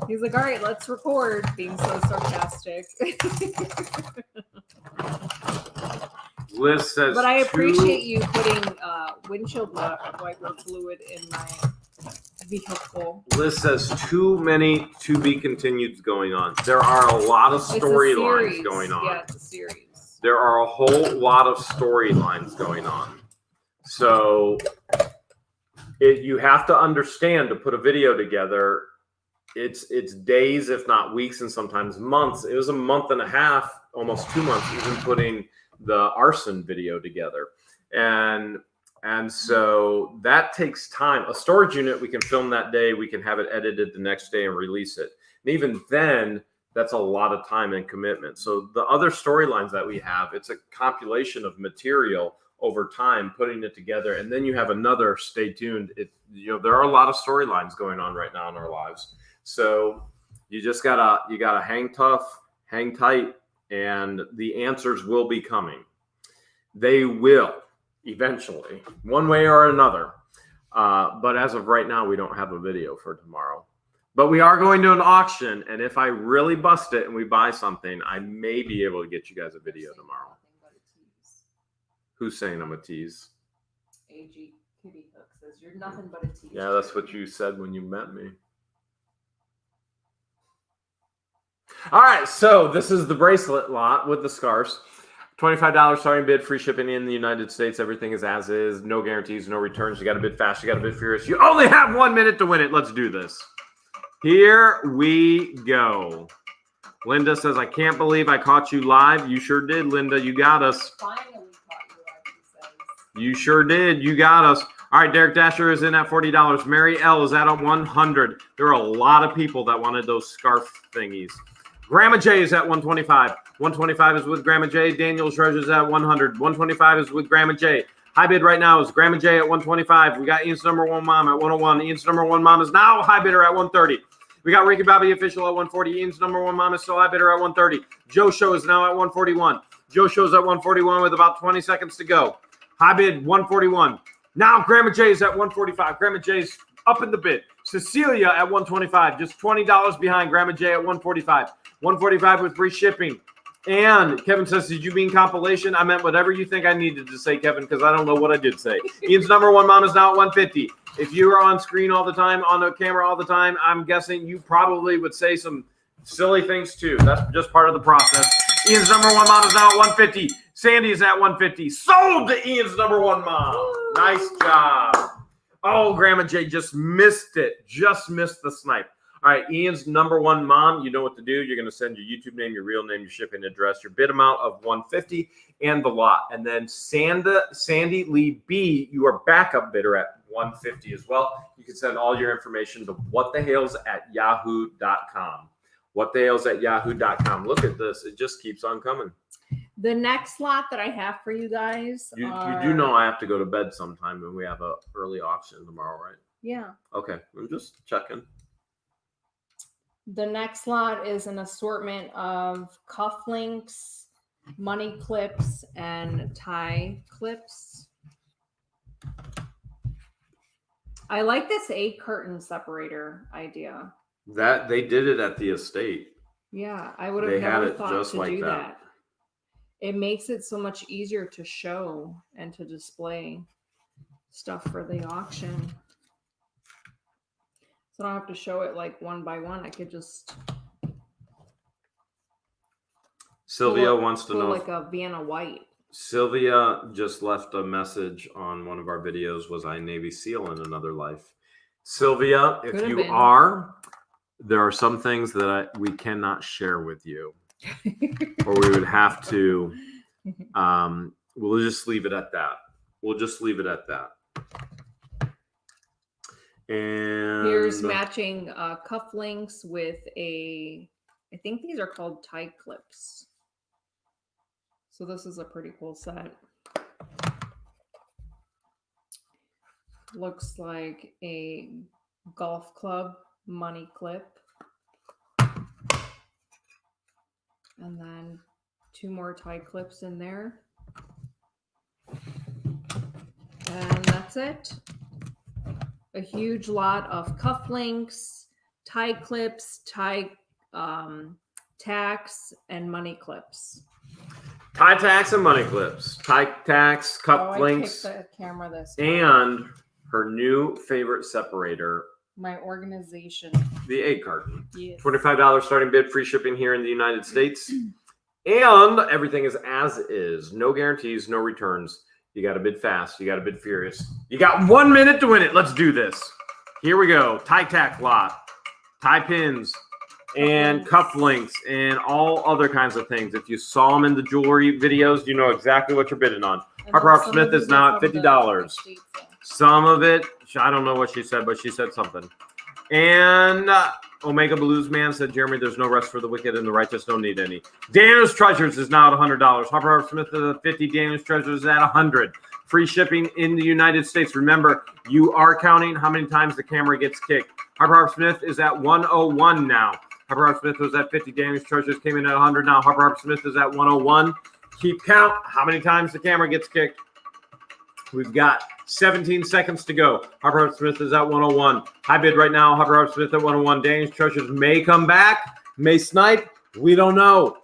He's like, all right, let's record. Being so sarcastic. Liz says, but I appreciate you putting windshield wiper fluid in my vehicle. Liz says too many to be continued going on. There are a lot of storylines going on. Yeah, it's a series. There are a whole lot of storylines going on. So you have to understand to put a video together. It's days, if not weeks, and sometimes months. It was a month and a half, almost 2 months, even putting the arson video together. And so that takes time. A storage unit, we can film that day. We can have it edited the next day and release it. And even then, That's a lot of time and commitment. So the other storylines that we have, it's a compilation of material over time, putting it together. And then you have another, stay tuned. There are a lot of storylines going on right now in our lives. So you just gotta hang tough, hang tight, and the answers will be coming. They will eventually, one way or another. But as of right now, we don't have a video for tomorrow. But we are going to an auction, and if I really bust it and we buy something, I may be able to get you guys a video tomorrow. Who's saying I'm a tease? AG Kitty Hook says you're nothing but a tease. Yeah, that's what you said when you met me. All right, so this is the bracelet lot with the scarves. $25 starting bid, free shipping in the United States. Everything is as is, no guarantees, no returns. You got to bid fast, you got to bid furious. You only have 1 minute to win it. Let's do this. Here we go. Linda says, I can't believe I caught you live. You sure did, Linda. You got us. Finally caught you live, she says. You sure did. You got us. All right, Derek Dasher is in at $40. Mary L is at a $100. There are a lot of people that wanted those scarf thingies. Grandma J is at $125. $125 is with Grandma J. Daniel Treasure is at $100. $125 is with Grandma J. High bid right now is Grandma J at $125. We got Ian's number one mom at $101. Ian's number one mom is now high bidder at $130. We got Ricky Bobby official at $140. Ian's number one mom is still high bidder at $130. Joe Show is now at $141. Joe Show's at $141 with about 20 seconds to go. High bid $141. Now Grandma J is at $145. Grandma J's up in the bid. Cecilia at $125. Just $20 behind Grandma J at $145. $145 with free shipping. And Kevin says, did you mean compilation? I meant whatever you think I needed to say, Kevin, because I don't know what I did say. Ian's number one mom is now at $150. If you are on screen all the time, on the camera all the time, I'm guessing you probably would say some silly things too. That's just part of the process. Ian's number one mom is now at $150. Sandy is at $150. Sold to Ian's number one mom. Nice job. Oh, Grandma J just missed it. Just missed the snipe. All right, Ian's number one mom, you know what to do. You're going to send your YouTube name, your real name, your shipping address, your bid amount of $150, and the lot. And then Sandy Lee B, you are backup bidder at $150 as well. You can send all your information to whatthehales@yahoo.com. Whatthehales@yahoo.com. Look at this. It just keeps on coming. The next lot that I have for you guys You do know I have to go to bed sometime when we have an early auction tomorrow, right? Yeah. Okay, I'm just checking. The next lot is an assortment of cufflinks, money clips, and tie clips. I like this 8 curtain separator idea. That they did it at the estate. Yeah, I would have never thought just to like do that. that. It makes it so much easier to show and to display stuff for the auction. So I don't have to show it like one by one. I could just Sylvia wants to know like a Vienna white. Sylvia just left a message on one of our videos. Was I Navy SEAL in another life? Sylvia, if you are, there are some things that we cannot share with you. Or we would have to, we'll just leave it at that. We'll just leave it at that. And here's matching cufflinks with I think these are called tie clips. So this is a pretty cool set. Looks like a golf club money clip. And then 2 more tie clips in there. And that's it. A huge lot of cufflinks, tie clips, tie tacks, and money clips. Tie tacks and money clips. Tie tacks, cufflinks, I picked the camera this time. and her new favorite separator. My organization. The 8 carton. Yes. $25 starting bid, free shipping here in the United States. And everything is as is. No guarantees, no returns. You got to bid fast. You got to bid furious. You got 1 minute to win it. Let's do this. Here we go. Tie tack lot, tie pins, and cufflinks, and all other kinds of things. If you saw them in the jewelry videos, you know exactly what you're bidding on. Harper Hawk Smith is now at $50. Some of it, I don't know what she said, but she said something. And Omega Blues Man said, Jeremy, there's no rest for the wicked and the righteous don't need any. Daniel's Treasures is now at $100. Harper Smith is at 50. Daniel's Treasures is at 100. Free shipping in the United States. Remember, you are counting how many times the camera gets kicked. Harper Smith is at 101 now. Harper Smith was at 50. Daniel's Treasures came in at 100 now. Harper Smith is at 101. Keep count how many times the camera gets kicked. We've got 17 seconds to go. Harper Smith is at 101. High bid right now. Harper Smith at 101. Daniel's Treasures may come back, may snipe. We don't know.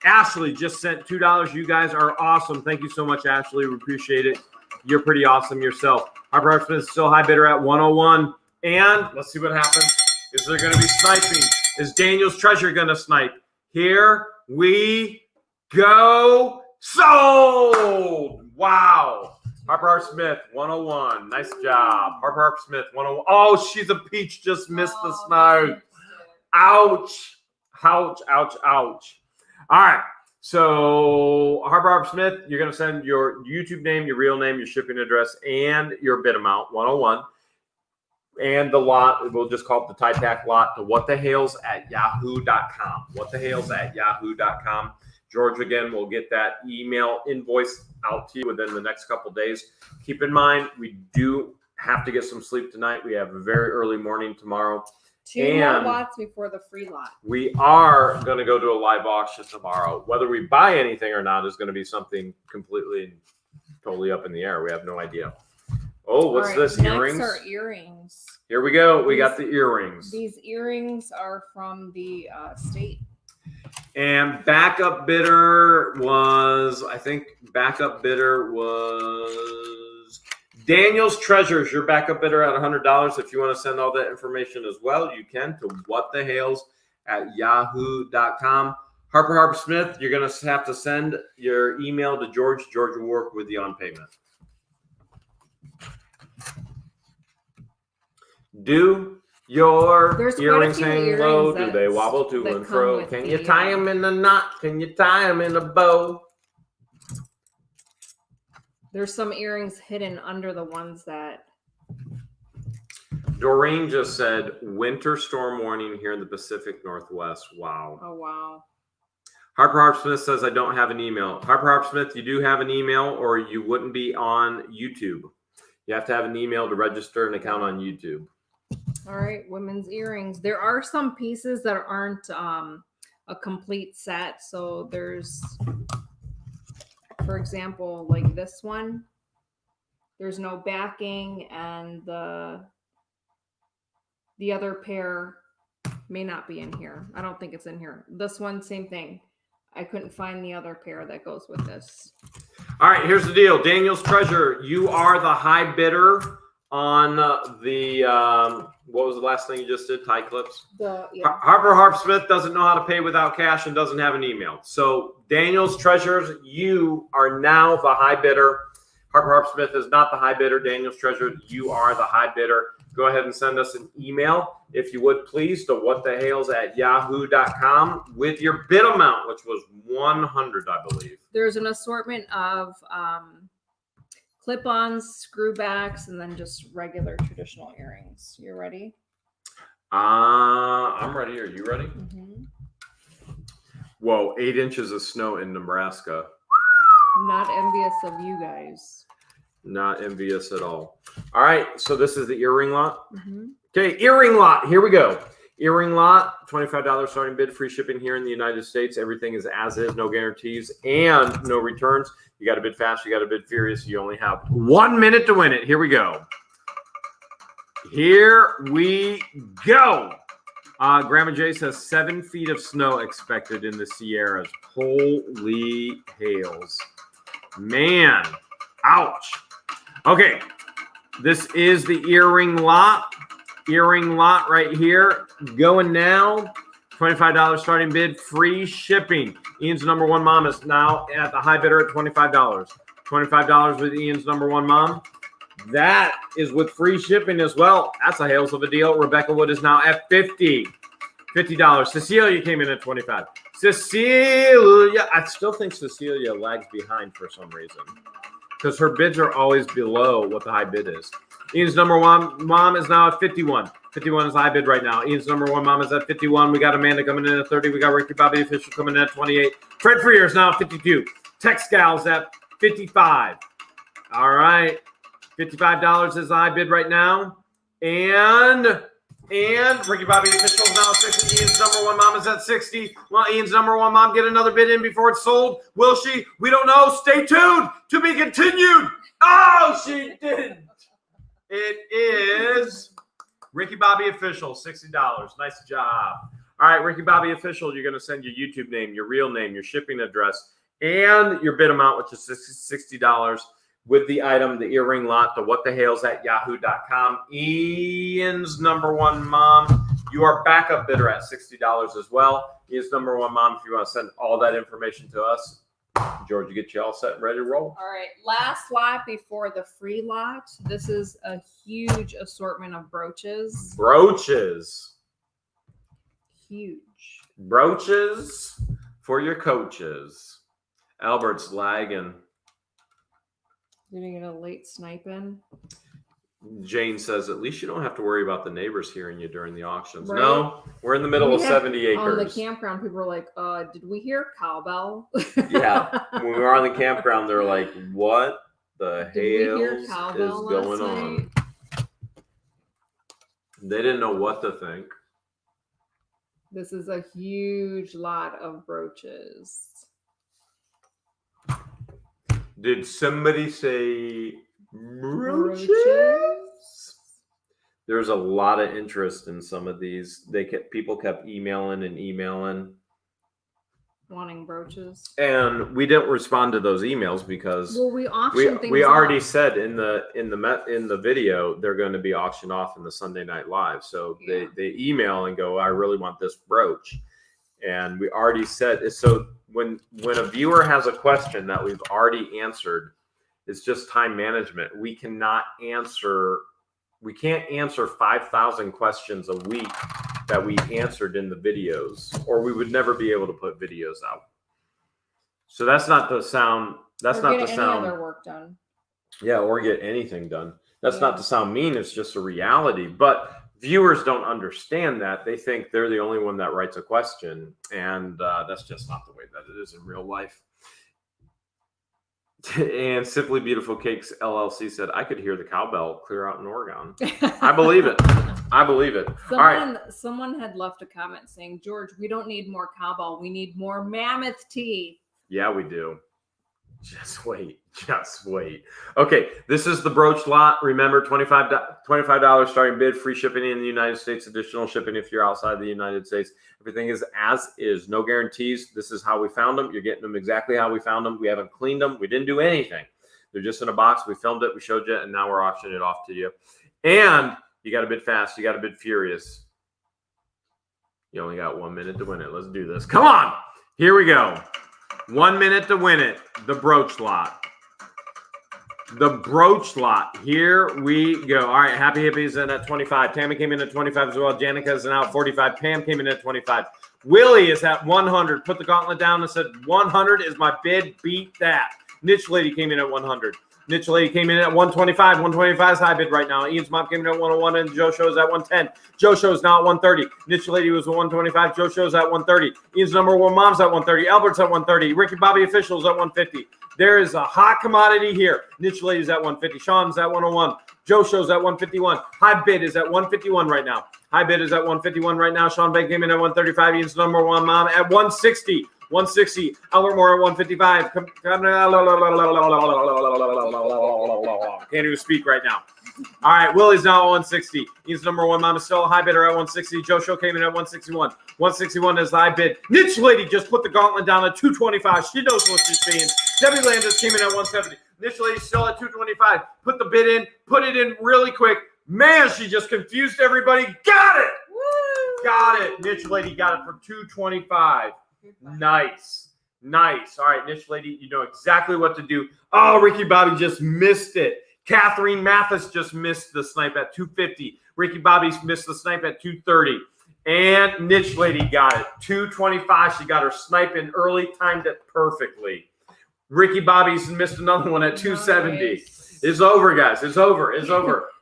Ashley just sent $2. You guys are awesome. Thank you so much, Ashley. We appreciate it. You're pretty awesome yourself. Harper Smith is still high bidder at 101. And let's see what happens. Is there going to be sniping? Is Daniel's Treasure going to snipe? Here we go. Sold. Wow. Harper Smith, 101. Nice job. Harper Smith, 101. Oh, she's a peach. Just missed the snow. Ouch. Ouch, ouch, ouch. All right. So, Harper Smith, you're going to send your YouTube name, your real name, your shipping address, and your bid amount, 101. And the lot, we'll just call it the tie pack lot, to whatthehales@yahoo.com. Whatthehales@yahoo.com. George, again, will get that email invoice out to you within the next couple of days. Keep in mind, we do have to get some sleep tonight. We have a very early morning tomorrow. 2 more lots before the free lot. We are going to go to a live auction tomorrow. Whether we buy anything or not is going to be something completely and totally up in the air. We have no idea. Oh, what's this? Earrings? Next are earrings. Here we go. We got the earrings. These earrings are from the state. And backup bidder was, Daniel's Treasures. Your backup bidder at $100. If you want to send all that information as well, you can to whatthehales@yahoo.com. Harper Smith, you're going to have to send your email to George. George will work with you on payment. Do your earrings hang low? Do they wobble to and fro? Can you tie them in a knot? Can you tie them in a bow? There's some earrings hidden under the ones that... Doreen just said, winter storm warning here in the Pacific Northwest. Wow. Oh, wow. Harper Smith says, I don't have an email. Harper Smith, you do have an email or you wouldn't be on YouTube. You have to have an email to register an account on YouTube. All right, women's earrings. There are some pieces that aren't a complete set. So there's, for example, like this one. There's no backing, and the other pair may not be in here. I don't think it's in here. This one, same thing. I couldn't find the other pair that goes with this. All right, here's the deal. Daniel's Treasure, you are the high bidder on what was the last thing you just did? Tie clips? Harper Smith doesn't know how to pay without cash and doesn't have an email. So Daniel's Treasures, you are now the high bidder. Harper Smith is not the high bidder. Daniel's Treasure, you are the high bidder. Go ahead and send us an email, if you would, please, to whatthehales@yahoo.com with your bid amount, which was 100, I believe. There's an assortment of clip-ons, screwbacks, and then just regular traditional earrings. You ready? I'm ready. Are you ready? Mm-hmm. Whoa, 8 inches of snow in Nebraska. Not envious of you guys. Not envious at all. All right, so this is the earring lot. Mm-hmm. Okay, earring lot. Here we go. Earring lot, $25 starting bid, free shipping here in the United States. Everything is as is, no guarantees and no returns. You got to bid fast. You got to bid furious. You only have 1 minute to win it. Here we go. Here we go. Grandma Jay says 7 feet of snow expected in the Sierras. Holy hails. Man. Ouch. Okay. This is the earring lot. Earring lot right here. Going now. $25 starting bid. Free shipping. Ian's number one mom is now at the high bidder at $25. $25 with Ian's number one mom. That is with free shipping as well. That's a hails of a deal. Rebecca Wood is now at $50. Cecilia came in at $25. Cecilia, I still think Cecilia lags behind for some reason because her bids are always below what the high bid is. Ian's number one mom is now at 51. 51 is high bid right now. Ian's number one mom is at 51. We got Amanda coming in at 30. We got Ricky Bobby Official coming in at 28. Fred Freer is now at 52. Tex Gals at 55. All right. $55 is the high bid right now. And Ricky Bobby Official is now at 60. Ian's number one mom is at 60. Well, Ian's number one mom get another bid in before it's sold. Will she? We don't know. Stay tuned. To be continued. Oh, she didn't. It is Ricky Bobby Official, $60. Nice job. All right, Ricky Bobby Official, you're going to send your YouTube name, your real name, your shipping address, and your bid amount, which is $60, with the item, the earring lot, the whatthehales@yahoo.com. Ian's number one mom, you are backup bidder at $60 as well. Ian's number one mom, if you want to send all that information to us. George, you get you all set and ready to roll? All right, last lot before the free lot. This is a huge assortment of brooches. Brooches. Huge. Brooches for your coaches. Albert's lagging. You're gonna get a late snipe in. Jane says, at least you don't have to worry about the neighbors hearing you during the auctions. Right. No, we're in the middle of 70 acres. On the campground, people were like, did we hear cowbell? Yeah. When we were on the campground, they're like, what the hell is going on? They didn't know what to think. This is a huge lot of brooches. Did somebody say brooches? There's a lot of interest in some of these. People kept emailing, wanting brooches, and we didn't respond to those emails because we auction things. We already said in the video they're going to be auctioned off in the Sunday Night Live. So they email and go, I really want this brooch, and we already said so. When a viewer has a question that we've already answered, it's just time management. We can't answer 5,000 questions a week that we answered in the videos, or we would never be able to put videos out. So that's not the sound. That's not the sound. Other work done. Yeah, or get anything done. That's not to sound mean. It's just a reality. But viewers don't understand that. They think they're the only one that writes a question, and that's just not the way that it is in real life. And Simply Beautiful Cakes LLC said, I could hear the cowbell clear out in Oregon. I believe it. I believe it. Someone had left a comment saying, George, we don't need more cowbell. We need more mammoth teeth. Yeah, we do. Just wait. Okay, this is the brooch lot. Remember, $25 starting bid, free shipping in the United States, additional shipping if you're outside the United States. Everything is as is, no guarantees. This is how we found them. You're getting them exactly how we found them. We haven't cleaned them. We didn't do anything. They're just in a box. We filmed it. We showed you, and now we're auctioning it off to you. And you got to bid fast. You got to bid furious. You only got 1 minute to win it. Let's do this. Come on. Here we go. 1 minute to win it. The brooch lot. The brooch lot. Here we go. All right. Happy Hippie's in at 25. Tammy came in at 25 as well. Janica's now at 45. Pam came in at 25. Willie is at 100. Put the gauntlet down and said 100 is my bid. Beat that. Niche Lady came in at 100. Niche Lady came in at 125. 125 is high bid right now. Ian's mom came in at 101 and Joe Show's at 110. Joe Show's now at 130. Niche Lady was at 125. Joe Show's at 130. Ian's number one mom's at 130. Albert's at 130. Ricky Bobby Official's at 150. There is a hot commodity here. Niche Lady's at 150. Sean's at 101. Joe Show's at 151. High bid is at 151 right now. High bid is at 151 right now. Sean Bank came in at 135. Ian's number one mom at 160. 160. Albert Moore at 155. Can't even speak right now. All right, Willie's now at 160. Ian's number one mom is still a high bidder at 160. Joe Show came in at 161. 161 is the high bid. Niche Lady just put the gauntlet down at 225. She knows what she's saying. Debbie Landis came in at 170. Niche Lady still at 225. Put the bid in. Put it in really quick. Man, she just confused everybody. Got it. Woo! Got it. Niche Lady got it for 225. Nice. All right, Niche Lady, you know exactly what to do. Oh, Ricky Bobby just missed it. Catherine Mathis just missed the snipe at 250. Ricky Bobby's missed the snipe at 230. And Niche Lady got it. 225. She got her snipe in early, timed it perfectly. Ricky Bobby's missed another one at 270. Nice. It's over, guys. It's over.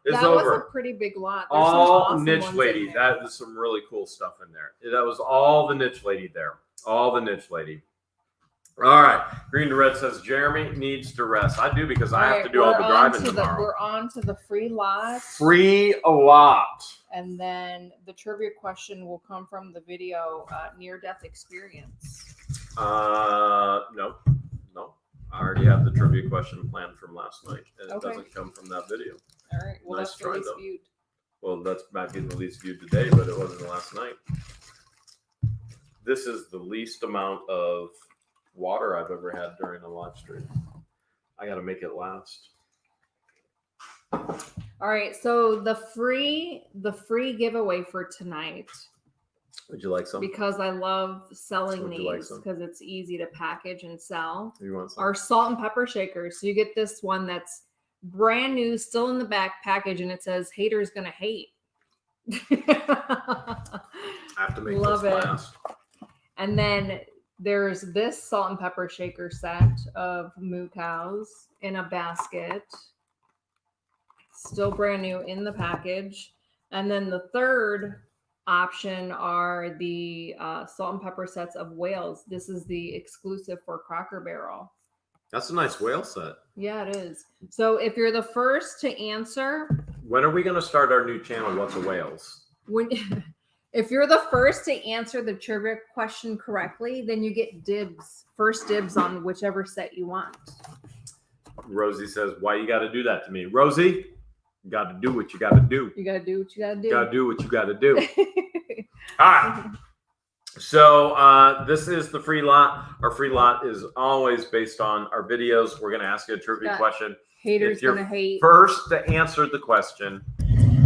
is that over. was a pretty big lot. There's some All awesome niche ones in lady. there. That is some really cool stuff in there. That was all the niche lady there. All the niche lady. All right. Green to Red says Jeremy needs to rest. I do because I have to do all the driving tomorrow. We're on to the free lot. Free a lot. And then the trivia question will come from the video near-death experience. No. I already have the trivia question planned from last night, and it doesn't come from that video. All right. Well, Nice that's try, the least though. viewed. Well, that's not getting the least viewed today, but it wasn't last night. This is the least amount of water I've ever had during a live stream. I got to make it last. All right. So the free giveaway for tonight. Would you like some? Because I love selling Would you like these some? because it's easy to package and sell. You want some? Our salt and pepper shakers. So you get this one that's brand new, still in the back package, and it says "Haters gonna hate." I have to make Love this it. last. And then there's this salt and pepper shaker set of moo cows in a basket, still brand new in the package. And then the third option are the salt and pepper sets of whales. This is the exclusive for Cracker Barrel. That's a nice whale set. Yeah, it is. So if you're the first to answer, When are we going to start our new channel, What's a Whales? if you're the first to answer the trivia question correctly, then you get first dibs on whichever set you want. Rosie says, why you got to do that to me? Rosie, you got to do what you got to do. You got to do what you got to do. You got to do what you got to do. All right. So this is the free lot. Our free lot is always based on our videos. We're going to ask you a trivia question. Haters If you're gonna hate. First to answer the question.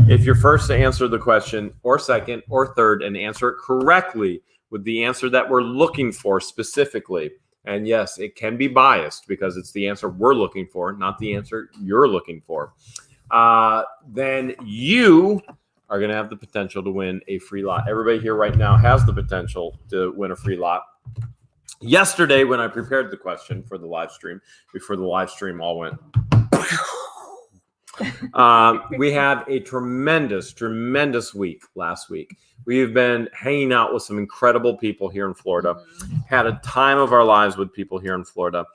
If you're first to answer the question, or second, or third, and answer it correctly with the answer that we're looking for specifically, and yes, it can be biased because it's the answer we're looking for, not the answer you're looking for, then you are going to have the potential to win a free lot. Everybody here right now has the potential to win a free lot. Yesterday, when I prepared the question for the live stream, before the live stream all went, we had a tremendous week last week. We've been hanging out with some incredible people here in Florida, had a time of our lives with people here in Florida.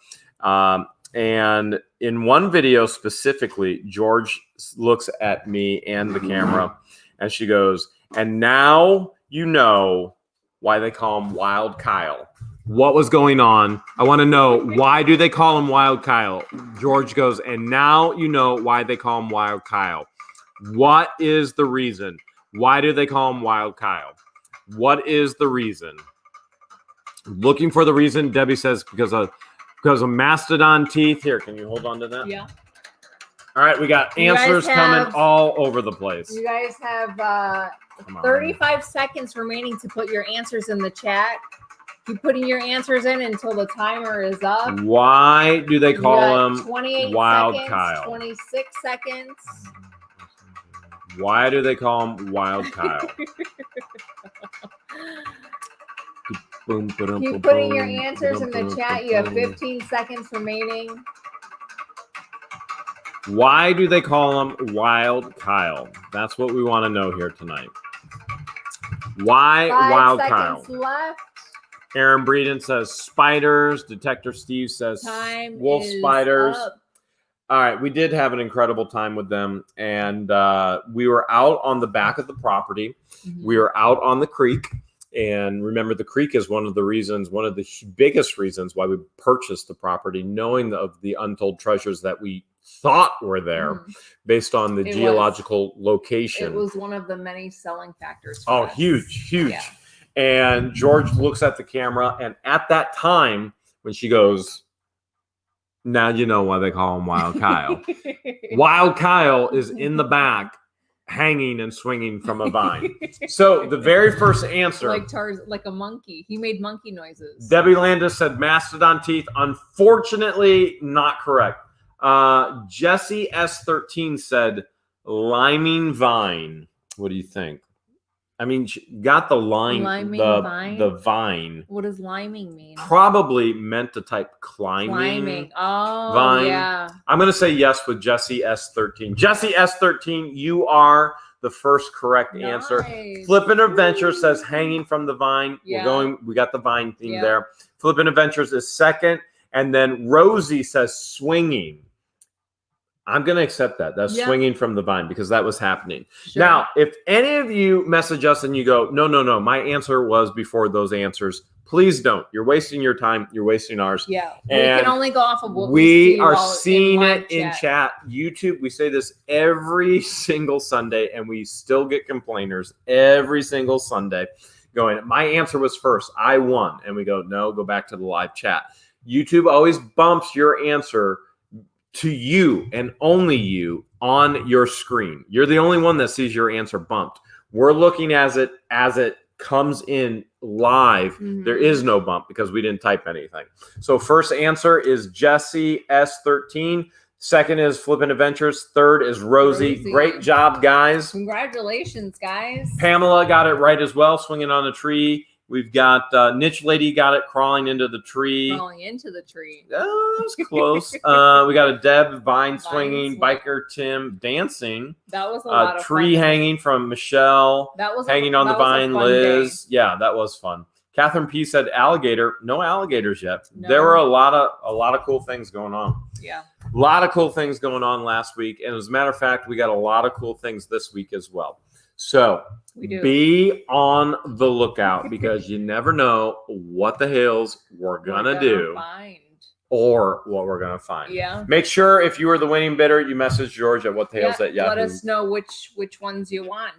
And in one video specifically, George looks at me and the camera and she goes, and now you know why they call him Wild Kyle. What was going on? I want to know, why do they call him Wild Kyle? George goes, and now you know why they call him Wild Kyle. What is the reason? Why do they call him Wild Kyle? What is the reason? Looking for the reason. Debbie says because of mastodon teeth. Here, can you hold on to that? Yeah. All right, we got answers coming all over the place. You guys have 35 seconds remaining to put your answers in the chat. Keep putting your answers in until the timer is up. Why do they call him 28 Wild seconds, Kyle? 26 seconds. Why do they call him Wild Kyle? Keep putting your answers in the chat. You have 15 seconds remaining. Why do they call him Wild Kyle? That's what we want to know here tonight. Why 5 Wild seconds Kyle? left. Aaron Breeden says spiders. Detective Steve says Time wolf is spiders. up. All right, we did have an incredible time with them, and we were out on the back of the property. Mhm. We were out on the creek, and remember, the creek is one of the biggest reasons why we purchased the property, knowing of the untold treasures that we thought were there, based on the geological location. It was one of the many selling factors. Oh, us. huge. Yeah. And George looks at the camera, and at that time, when she goes, now you know why they call him Wild Kyle. Wild Kyle is in the back, hanging and swinging from a vine. So the very first answer, like a monkey. He made monkey noises. Debbie Landis said mastodon teeth. Unfortunately, not correct. Jesse S13 said liming vine. What do you think? I mean, she got the line, Liming vine? the vine. What does liming mean? Probably meant to type climbing. Oh, vine. yeah. I'm going to say yes with Jesse S13. Jesse S13, you are the first correct answer. Nice. Flippin' Adventure says hanging from the vine. Yeah. We got the vine theme Yeah. there. Flippin' Adventures is second. And then Rosie says swinging. I'm going to accept that. That's swinging from the vine because that was happening. Sure. Now, if any of you message us and you go, no, my answer was before those answers, please don't. You're wasting your time. You're wasting ours. Yeah. And we can only go off of what we see are while seeing live it in chat. YouTube, we say this every single Sunday, and we still get complainers every single Sunday going, my answer was first. I won. And we go, no, go back to the live chat. YouTube always bumps your answer to you and only you on your screen. You're the only one that sees your answer bumped. We're looking as it comes in live. Mm-hmm. There is no bump because we didn't type anything. So first answer is Jesse S13. Second is Flippin' Adventures. Third is Rosie. Great job, guys. Congratulations, guys. Pamela got it right as well, swinging on a tree. We've got Niche Lady got it crawling into the tree. Crawling into the tree. That was close. We got a Deb vine swinging, Biker Tim dancing. That was a lot of tree fun. hanging from Michelle. That was hanging on the vine, Liz. Day. Yeah, that was fun. Catherine P said alligator. No alligators yet. No. There were a lot of cool things going on. Yeah. A lot of cool things going on last week. And as a matter of fact, we got a lot of cool things this week as well. So be on the lookout because you never know what the Hales we're gonna do or what we're gonna find. Yeah. Make sure if you are the winning bidder, you message George at whatthehales at Yahoo. Let us know which ones you want.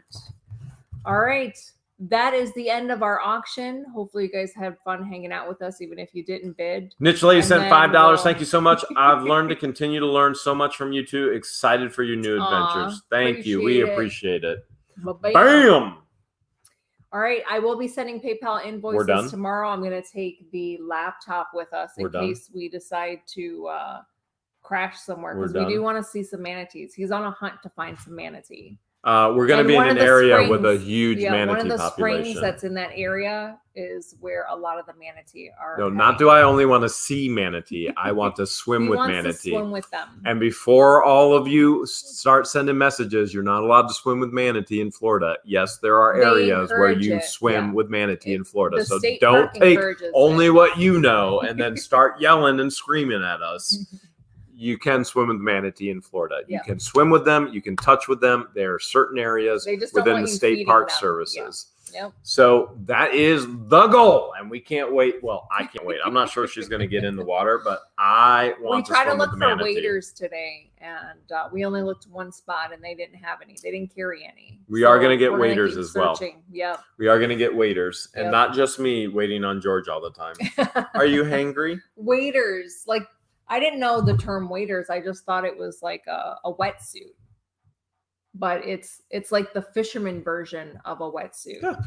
All right. That is the end of our auction. Hopefully you guys had fun hanging out with us, even if you didn't bid. Niche Lady sent $5. Thank you so much. I've learned to continue to learn so much from you two. Excited for your new adventures. Thank you. We appreciate it. Bam! All right. I will be sending PayPal invoices tomorrow. I'm going to take the laptop with us in case we decide to crash somewhere because we do want to see some manatees. He's on a hunt to find some manatee. We're going to be in an area with a huge manatee population. One of the springs that's in that area is where a lot of the manatee are. No, not do I only want to see manatee. I want to swim with manatee. To swim with them. And before all of you start sending messages, you're not allowed to swim with manatee in Florida. Yes, there are areas where you swim with manatee in Florida. So don't take only what you know and then start yelling and screaming at us. You can swim with manatee in Florida. You can swim with them. You can touch with them. There are certain areas within the state park services. Yep. So that is the goal. And we can't wait. Well, I can't wait. I'm not sure she's going to get in the water, but I want to swim with the manatee. We tried to look for waders today, and we only looked one spot, and they didn't have any. They didn't carry any. We are going to get waders as well. Yeah. We are going to get waders, and not just me waiting on George all the time. Are you hangry? Waders, like. I didn't know the term waders. I just thought it was like a wetsuit, but it's like the fisherman version of a wetsuit.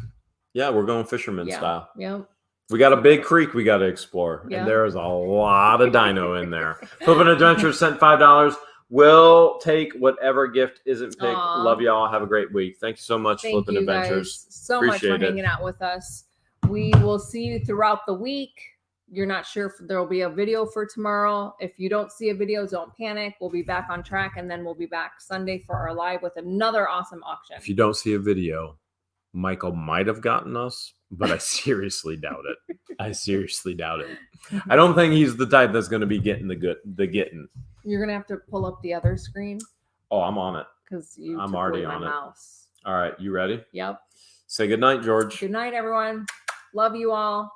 Yeah, we're going fisherman style. Yeah. We got a big creek we got to explore, and there is a lot of dino in there. Flippin' Adventures sent $5. We'll take whatever gift isn't picked. Love y'all. Have a great week. Thank you so much, Flippin' Adventures. So much for hanging out with us. We will see you throughout the week. You're not sure if there will be a video for tomorrow. If you don't see a video, don't panic. We'll be back on track, and then we'll be back Sunday for our live with another awesome auction. If you don't see a video, Michael might have gotten us, but I seriously doubt it. I seriously doubt it. I don't think he's the type that's going to be getting the getting. You're going to have to pull up the other screen. Oh, I'm on it. Because I'm already on it. Mouse. All right, you ready? Yep. Say goodnight, George. Good night, everyone. Love you all.